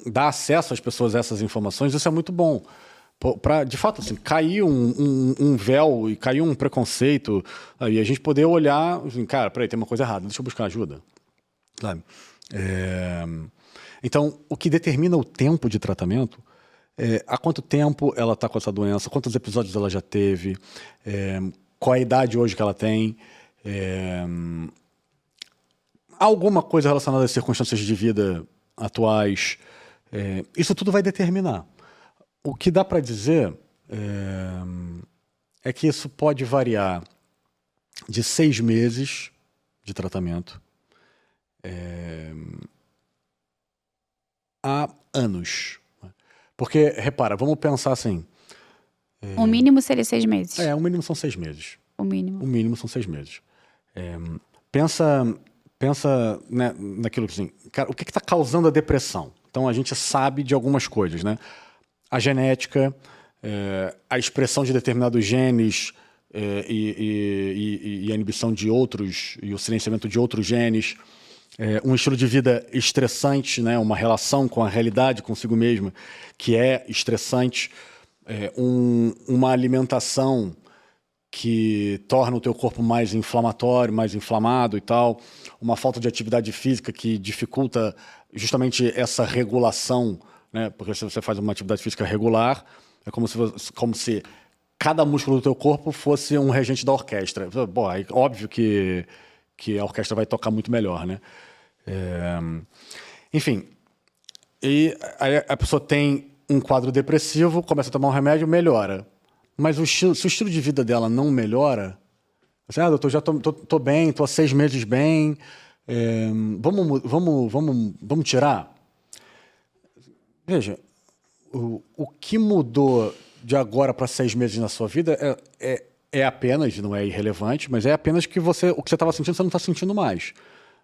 dar acesso às pessoas a essas informações, isso é muito bom. para de fato, assim, cair um véu e cair um preconceito, aí a gente poder olhar, assim, cara, peraí, tem uma coisa errada, deixa eu buscar ajuda. Sabe? Então, o que determina o tempo de tratamento é há quanto tempo ela está com essa doença, quantos episódios ela já teve, qual a idade hoje que ela tem, alguma coisa relacionada às circunstâncias de vida atuais. Isso tudo vai determinar. O que dá para dizer é que isso pode variar de 6 meses de tratamento a anos. Porque, repara, vamos pensar assim... O mínimo seria 6 meses. o mínimo são 6 meses. O mínimo. O mínimo são 6 meses. Pensa né, naquilo que assim, cara, o que está causando a depressão? Então a gente sabe de algumas coisas, né? A genética, a expressão de determinados genes e a inibição de outros, e o silenciamento de outros genes, um estilo de vida estressante, né? Uma relação com a realidade, consigo mesma, que é estressante, uma alimentação que torna o teu corpo mais inflamatório, mais inflamado e tal, uma falta de atividade física que dificulta justamente essa regulação, né? Porque se você faz uma atividade física regular, é como se cada músculo do teu corpo fosse um regente da orquestra. Bom, aí, óbvio que a orquestra vai tocar muito melhor, né? Enfim, e aí a pessoa tem um quadro depressivo, começa a tomar um remédio, melhora. Mas se o estilo de vida dela não melhora, assim, doutor, já tô bem, tô há 6 meses bem, vamos tirar? Veja, o que mudou de agora para 6 meses na sua vida é apenas, não é irrelevante, mas é apenas que o que você estava sentindo, você não está sentindo mais.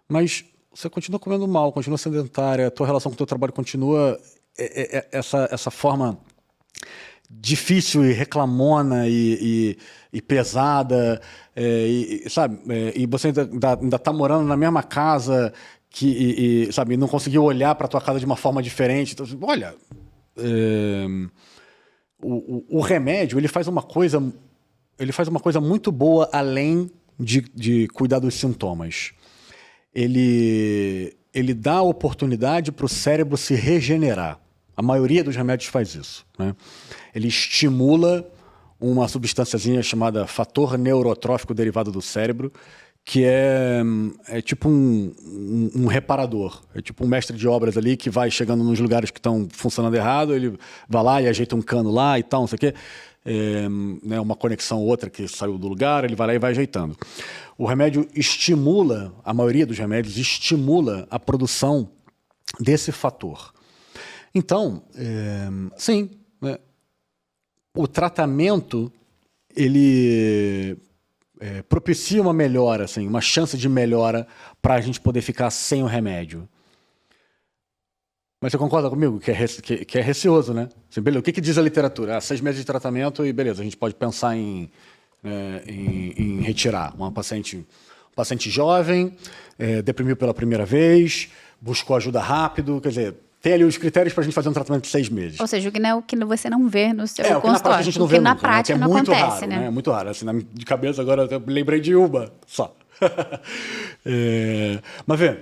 Mas você continua comendo mal, continua sedentária, a tua relação com o teu trabalho continua essa forma difícil e reclamona e pesada, sabe? E você ainda tá morando na mesma casa sabe, não conseguiu olhar para tua casa de uma forma diferente. Então, olha, o remédio ele faz uma coisa muito boa além de cuidar dos sintomas. Ele dá a oportunidade para o cérebro se regenerar. A maioria dos remédios faz isso, né? Ele estimula uma substânciazinha chamada fator neurotrófico derivado do cérebro, que é tipo um reparador. É tipo um mestre de obras ali que vai chegando nos lugares que estão funcionando errado, ele vai lá e ajeita um cano lá e tal, não sei o quê. Né, uma conexão ou outra que saiu do lugar, ele vai lá e vai ajeitando. O remédio estimula, a maioria dos remédios estimula a produção desse fator. Então, sim, né, o tratamento ele propicia uma melhora, assim, uma chance de melhora para a gente poder ficar sem o remédio. Mas você concorda comigo que é receoso, né? Assim, beleza, o que diz a literatura? 6 meses de tratamento e beleza, a gente pode pensar em retirar uma paciente jovem, deprimiu pela primeira vez, buscou ajuda rápido, quer dizer, tem ali os critérios para a gente fazer um tratamento de 6 meses. Ou seja, o que, não é o que você não vê no seu consultório. Na prática a gente não vê nunca, na prática né? não muito acontece, raro, né? É muito raro. Assim, de cabeça agora eu lembrei de uma só. Mas vê,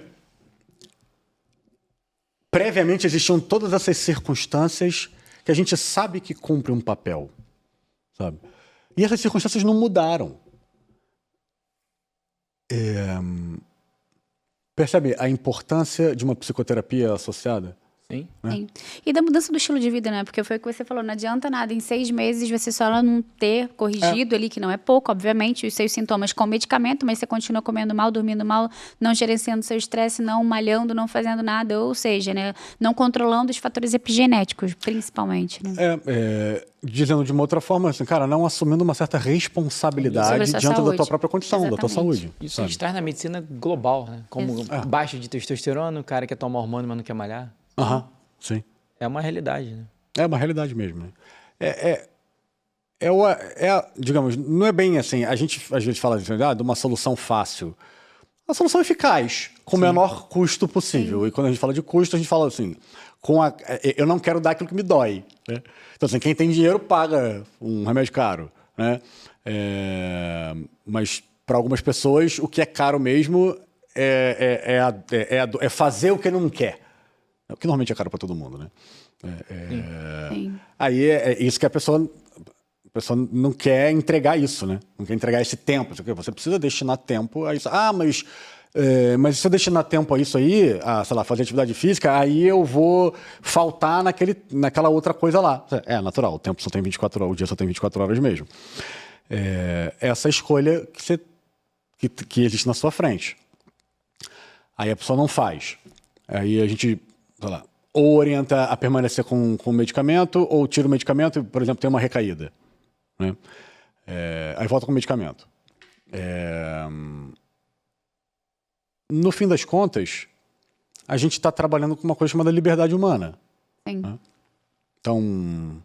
previamente existiam todas essas circunstâncias que a gente sabe que cumpre um papel, sabe? E essas circunstâncias não mudaram. Percebe a importância de uma psicoterapia associada? Sim. Sim. E da mudança do estilo de vida, né? Porque foi o que você falou, não adianta nada em 6 meses você só não ter corrigido ali, que não é pouco, obviamente, os seus sintomas com medicamento, mas você continua comendo mal, dormindo mal, não gerenciando seu estresse, não malhando, não fazendo nada, ou seja, né? Não controlando os fatores epigenéticos, principalmente. Né? Dizendo de uma outra forma, assim, cara, não assumindo uma certa responsabilidade diante da tua própria condição, Exatamente. da tua saúde. Isso traz na medicina global, né? Como baixa de testosterona, o cara quer tomar hormônio, mas não quer malhar. Sim. É uma realidade, né? É uma realidade mesmo. Né? Digamos, não é bem assim, a gente às vezes fala de uma solução fácil. Uma solução eficaz, com o menor custo possível. Sim. E quando a gente fala de custo, a gente fala assim, eu não quero dar aquilo que me dói, né? Então, assim, quem tem dinheiro paga um remédio caro, né? Mas para algumas pessoas, o que é caro mesmo é fazer o que não quer. O que normalmente é caro para todo mundo, né? Sim. Aí é isso que a pessoa não quer entregar isso, né? Não quer entregar esse tempo. Você precisa destinar tempo a isso. Mas se eu destinar tempo a isso aí, sei lá, fazer atividade física, aí eu vou faltar naquela outra coisa lá. É natural, o tempo só tem 24 horas, o dia só tem 24 horas mesmo. Essa escolha que existe na sua frente. Aí a pessoa não faz. Aí a gente, sei lá, ou orienta a permanecer com o medicamento, ou tira o medicamento e, por exemplo, tem uma recaída, né? Aí volta com o medicamento. No fim das contas, a gente está trabalhando com uma coisa chamada liberdade humana. Sim. Né? Então,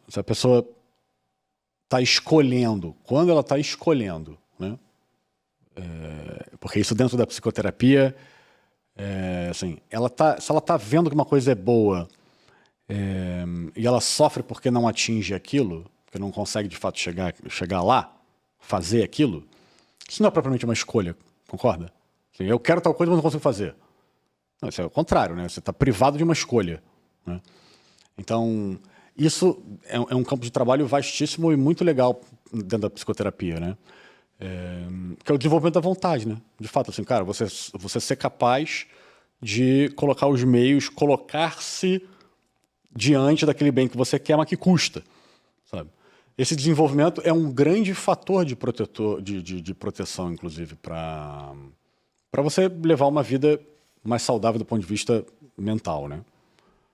se a pessoa está escolhendo, quando ela está escolhendo, né? Porque isso dentro da psicoterapia, assim, se ela está vendo que uma coisa é boa e ela sofre porque não atinge aquilo, porque não consegue de fato chegar lá, fazer aquilo, isso não é propriamente uma escolha, concorda? Assim, eu quero tal coisa, mas não consigo fazer. Não, isso é o contrário, né? Você está privado de uma escolha, né? Então, isso é um campo de trabalho vastíssimo e muito legal dentro da psicoterapia, né? Que é o desenvolvimento da vontade, né? De fato, assim, cara, você ser capaz de colocar os meios, colocar-se diante daquele bem que você quer, mas que custa, sabe? Esse desenvolvimento é um grande fator de proteção, inclusive, para você levar uma vida mais saudável do ponto de vista mental, né?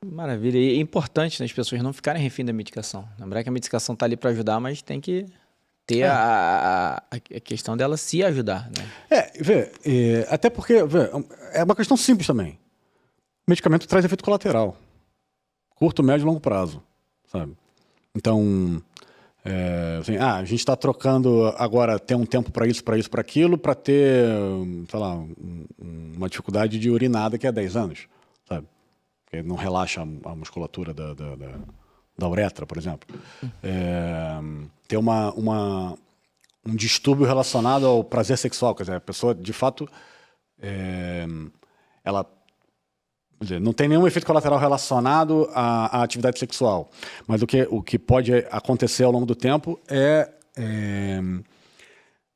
Maravilha. E é importante, né, as pessoas não ficarem refém da medicação. Lembrar que a medicação está ali para ajudar, mas tem que ter a questão dela se ajudar, né? Até porque, é uma questão simples também. Medicamento traz efeito colateral. Curto, médio e longo prazo, sabe? Então, assim, a gente está trocando agora, tem um tempo para isso, para aquilo, para ter, sei lá, uma dificuldade de urinada que é 10 anos, sabe? Porque não relaxa a musculatura da uretra, por exemplo. Tem um distúrbio relacionado ao prazer sexual, quer dizer, a pessoa, de fato, ela, quer dizer, não tem nenhum efeito colateral relacionado à atividade sexual, mas o que pode acontecer ao longo do tempo é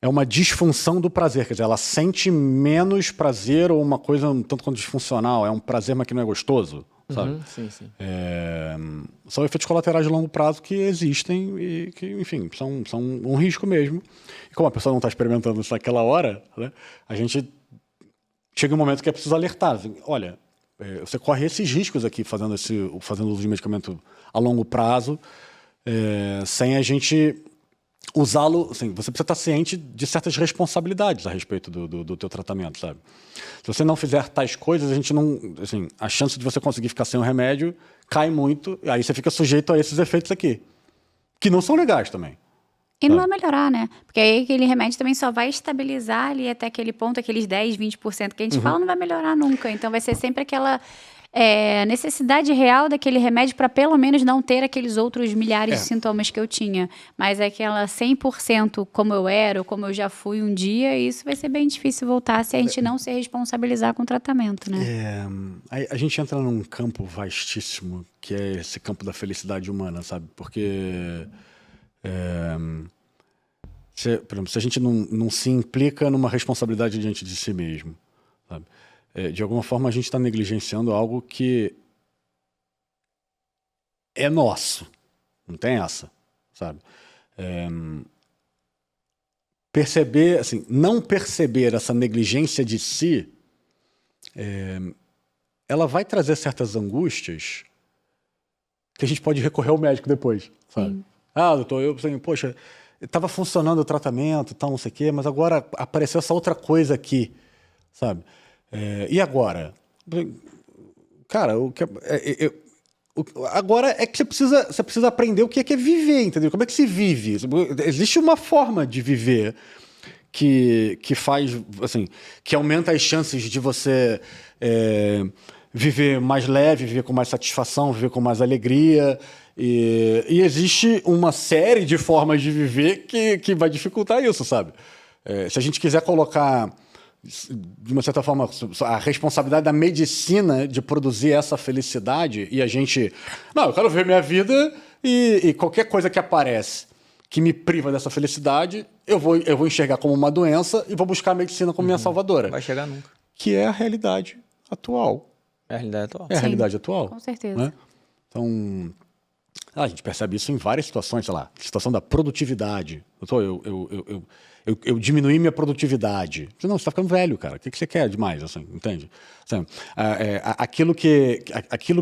uma disfunção do prazer, quer dizer, ela sente menos prazer ou uma coisa um tanto quanto disfuncional, é um prazer, mas que não é gostoso, sabe? Sim, sim. São efeitos colaterais de longo prazo que existem e que, enfim, são um risco mesmo. E como a pessoa não está experimentando isso naquela hora, né, a gente chega um momento que é preciso alertar. Assim, olha, você corre esses riscos aqui fazendo uso de medicamento a longo prazo, sem a gente usá-lo, assim, você precisa estar ciente de certas responsabilidades a respeito do teu tratamento, sabe? Se você não fizer tais coisas, a gente não, assim, a chance de você conseguir ficar sem o remédio cai muito, e aí você fica sujeito a esses efeitos aqui, que não são legais também. E não vai melhorar, né? Porque aí aquele remédio também só vai estabilizar ali até aquele ponto, aqueles 10, 20% que a gente fala, não vai melhorar nunca. Então vai ser sempre aquela necessidade real daquele remédio para pelo menos não ter aqueles outros milhares de sintomas que eu tinha. Mas aquela 100% como eu era ou como eu já fui um dia, isso vai ser bem difícil voltar se a gente não se responsabilizar com o tratamento, né? A gente entra num campo vastíssimo, que é esse campo da felicidade humana, sabe? Porque por exemplo, se a gente não se implica numa responsabilidade diante de si mesmo, sabe? De alguma forma a gente está negligenciando algo que é nosso, não tem essa, sabe? Perceber, assim, não perceber essa negligência de si, ela vai trazer certas angústias que a gente pode recorrer ao médico depois, sabe? Sim. Doutor, poxa, estava funcionando o tratamento, tal, não sei o quê, mas agora apareceu essa outra coisa aqui, sabe? E agora? Cara, agora é que você precisa aprender o que é viver, entendeu? Como é que se vive? Existe uma forma de viver que faz, assim, que aumenta as chances de você viver mais leve, viver com mais satisfação, viver com mais alegria. E existe uma série de formas de viver que vai dificultar isso, sabe? Se a gente quiser colocar, de uma certa forma, a responsabilidade da medicina de produzir essa felicidade e a gente... Não, eu quero ver minha vida e qualquer coisa que aparece que me priva dessa felicidade, eu vou enxergar como uma doença e vou buscar a medicina como minha salvadora. Vai chegar nunca. Que é a realidade atual. É a realidade atual. É a realidade atual. Com certeza. Né? Então, a gente percebe isso em várias situações, sei lá, situação da produtividade. Eu diminuí minha produtividade. Não, você está ficando velho, cara. O que você quer demais, assim, entende? Assim, aquilo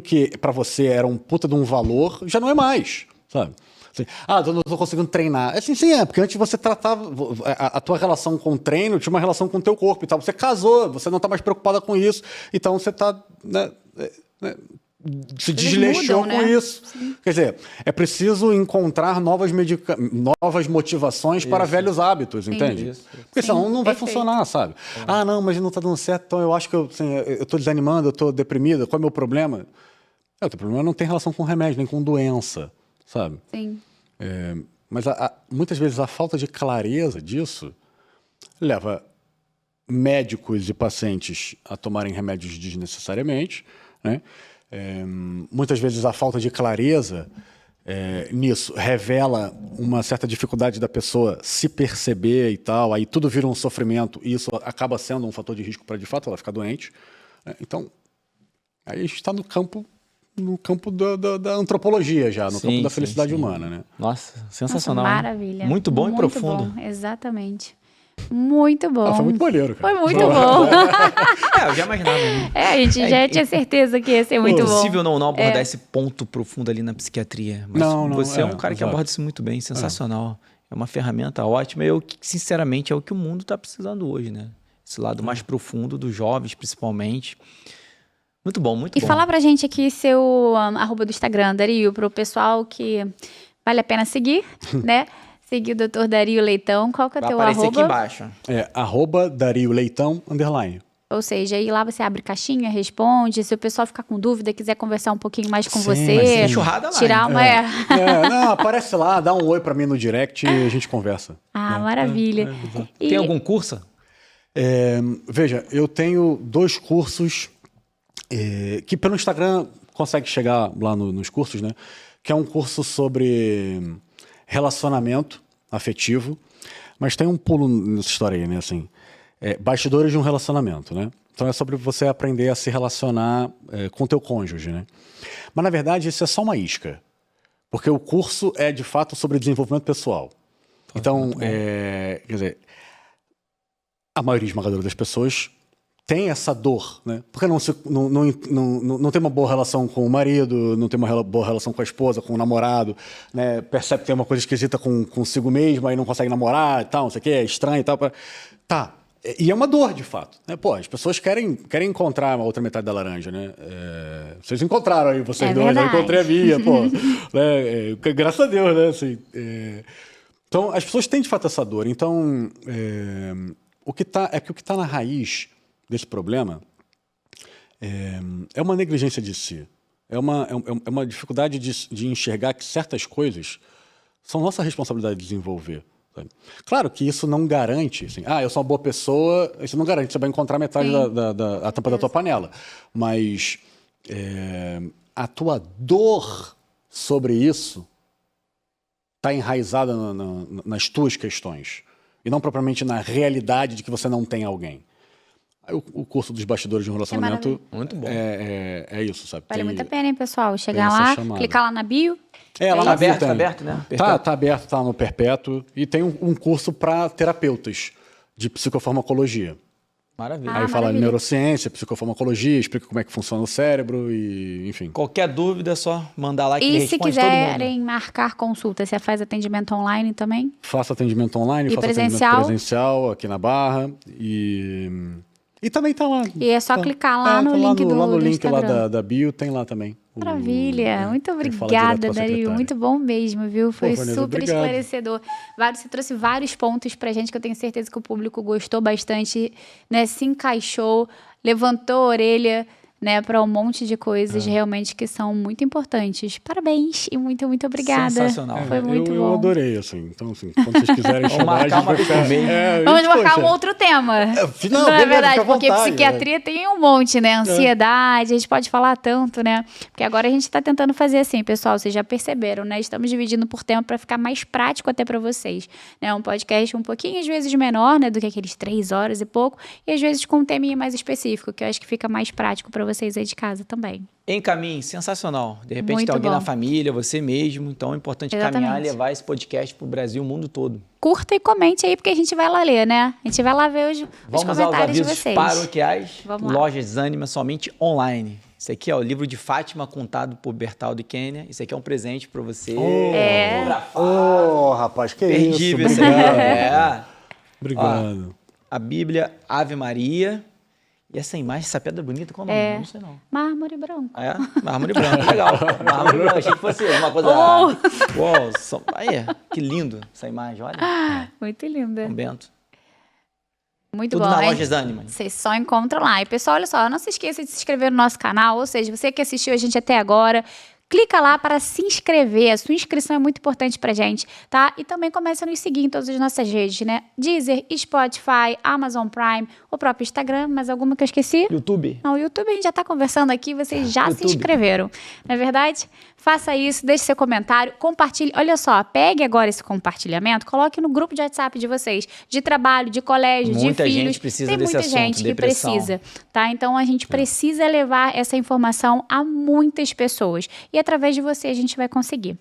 que para você era um puta de um valor, já não é mais, sabe? Assim, eu não estou conseguindo treinar. Assim, sim, porque antes você tratava... A tua relação com o treino tinha uma relação com o teu corpo e tal. Você casou, você não está mais preocupada com isso. Então você está... se desleixou mudam, com né? isso. Sim. Quer dizer, é preciso encontrar novas motivações para velhos hábitos, entende? Isso. Porque senão não vai Perfeito. funcionar, sabe? Não, mas não está dando certo, então eu acho que eu estou desanimando, eu estou deprimida, qual é o meu problema? O teu problema não tem relação com remédio, nem com doença, sabe? Sim. Mas muitas vezes a falta de clareza disso leva médicos e pacientes a tomarem remédios desnecessariamente, né? Muitas vezes a falta de clareza nisso revela uma certa dificuldade da pessoa se perceber e tal, aí tudo vira um sofrimento e isso acaba sendo um fator de risco para, de fato, ela ficar doente. Então, aí a gente está no campo da antropologia já, no campo da felicidade humana, né? Nossa, sensacional. Nossa, maravilha. Muito bom e Muito profundo. Bom, exatamente. Muito bom. Foi muito maneiro, cara. Foi muito bom. Eu já imaginava. Né? A gente já tinha certeza que ia ser muito É bom. impossível não abordar esse ponto profundo ali na psiquiatria. Mas você é um cara que exato. aborda isso muito bem, sensacional. É uma ferramenta ótima. Sinceramente, é o que o mundo está precisando hoje, né? Esse lado mais profundo dos jovens, principalmente. Muito bom, muito bom. E falar pra gente aqui seu arroba do Instagram, Dario, pro pessoal que vale a pena seguir, né? Seguir o Dr. Dario Leitão. Qual que é o Vai teu aparecer arroba? aqui embaixo. @Dario Leitão _. Ou seja, aí lá você abre caixinha, responde. Se o pessoal ficar com dúvida, quiser conversar um pouquinho mais com Sim, você. mas tem enxurrada lá, tirar uma... Não, aparece lá, dá um oi pra mim no direct e a gente conversa. Maravilha. Tem algum curso? Veja, eu tenho 2 cursos que pelo Instagram consegue chegar lá nos cursos, né? Que é um curso sobre relacionamento afetivo, mas tem um pulo nessa história aí, né? Assim, bastidores de um relacionamento, né? Então é sobre você aprender a se relacionar com o teu cônjuge, né? Mas na verdade isso é só uma isca, porque o curso é de fato sobre desenvolvimento pessoal. Então, quer dizer, a maioria esmagadora das pessoas tem essa dor, né? Porque não tem uma boa relação com o marido, não tem uma boa relação com a esposa, com o namorado, né? Percebe que tem uma coisa esquisita consigo mesmo, aí não consegue namorar e tal, não sei o quê, é estranho e tal. Tá. E é uma dor, de fato. Né? Pô, as pessoas querem encontrar a outra metade da laranja, né? Vocês encontraram aí, vocês dois, eu encontrei a minha, pô. Né? Graças a Deus, né? Assim, então, as pessoas têm, de fato, essa dor. Então, o que está na raiz desse problema é uma negligência de si. É uma dificuldade de enxergar que certas coisas são nossa responsabilidade de desenvolver. Sabe? Claro que isso não garante, assim, eu sou uma boa pessoa, isso não garante que você vai encontrar metade da tampa da tua panela. Mas a tua dor sobre isso está enraizada nas tuas questões e não propriamente na realidade de que você não tem alguém. O curso dos bastidores de um relacionamento muito bom. É isso, sabe? Vale muito a pena, hein, pessoal? Chegar essa lá, chamada. clicar lá na bio. Lá Tá na bio aberto, tá aberto, né? Tá aberto, tá no Perpétuo. E tem um curso para terapeutas de psicofarmacologia. Maravilha. Aí fala maravilha. neurociência, psicofarmacologia, explica como é que funciona o cérebro e, enfim. Qualquer dúvida é só mandar lá que ele E se responde todo mundo. quiserem marcar consulta, você faz atendimento online também? Faço atendimento online, E faço presencial? atendimento presencial aqui na Barra e também tá lá. E é só clicar lá no link lá no do link Instagram. lá da bio, tem lá também. Maravilha, muito Quem fala direto obrigada, com a Dario. secretária. Muito bom mesmo, viu? Foi Vanessa, super obrigado. esclarecedor. Você trouxe vários pontos pra gente que eu tenho certeza que o público gostou bastante, né? Se encaixou, levantou a orelha, né, para um monte de coisas realmente que são muito importantes. Parabéns e muito, muito obrigada. Sensacional. Foi muito eu bom. adorei, assim. Então, assim, quando vocês quiserem chamar, marcar a gente uma vai vez por ficar... mês. Vamos marcar um outro tema. Não, Não é beleza, verdade, fica à porque vontade, psiquiatria tem um monte, né? Ansiedade, a gente pode falar tanto, né? Porque agora a gente está tentando fazer assim, pessoal, vocês já perceberam, né? Estamos dividindo por tempo para ficar mais prático até para vocês. Né? Um podcast um pouquinho, às vezes, menor, né? Do que aqueles 3 horas e pouco, e às vezes com um teminha mais específico, que eu acho que fica mais prático para vocês aí de casa também. Encaminhe, sensacional. De repente Muito tem alguém bom. na família, você mesmo. Então é importante Exatamente. caminhar e levar esse podcast pro Brasil, o mundo todo. Curta e comente aí, porque a gente vai lá ler, né? A gente vai lá ver os Vamos aos comentários de avisos vocês. paroquiais. Vamos lá. Lojas Anima somente online. Esse aqui é o livro de Fátima, contado por Bertaldo e Kênia. Esse aqui é um presente para você. Ô, rapaz, que Imperdível isso. esse aqui. Obrigado. É. Obrigado. A Bíblia, Ave Maria. E essa imagem, essa pedra bonita, qual é o nome? Não sei não. Mármore branco. É, mármore branco, legal. Mármore branco, achei que fosse uma coisa... Oh! Uou, aí, que lindo essa imagem, olha. Muito linda. São Bento. Muito Tudo bom. na hein? Lojas Anima. Vocês só encontram lá. E, pessoal, olha só, não se esqueça de se inscrever no nosso canal, ou seja, você que assistiu a gente até agora, clica lá para se inscrever. A sua inscrição é muito importante pra gente, tá? E também começa a nos seguir em todas as nossas redes, né? Deezer, Spotify, Amazon Prime, o próprio Instagram, mais alguma que eu esqueci? YouTube. Não, o YouTube a gente já tá conversando aqui, vocês já se YouTube. inscreveram. Não é verdade? Faça isso, deixe seu comentário, compartilhe. Olha só, pegue agora esse compartilhamento, coloque no grupo de WhatsApp de vocês, de trabalho, de colégio, Muita de gente filhos. precisa Tem desse muita assunto, gente que depressão. precisa, tá? Então a gente precisa levar essa informação a muitas pessoas. E através de você a gente vai conseguir.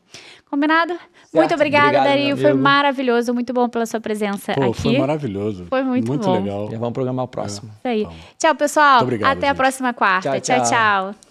Combinado? Muito obrigada, Obrigado, Dario. meu Foi amigo. maravilhoso. Muito bom pela sua presença Pô, aqui. foi maravilhoso. Foi muito bom. legal. Já vamos programar o próximo. Isso aí. Tchau, pessoal. Muito obrigado, Até a gente. próxima quarta. Tchau, Tchau, tchau. tchau.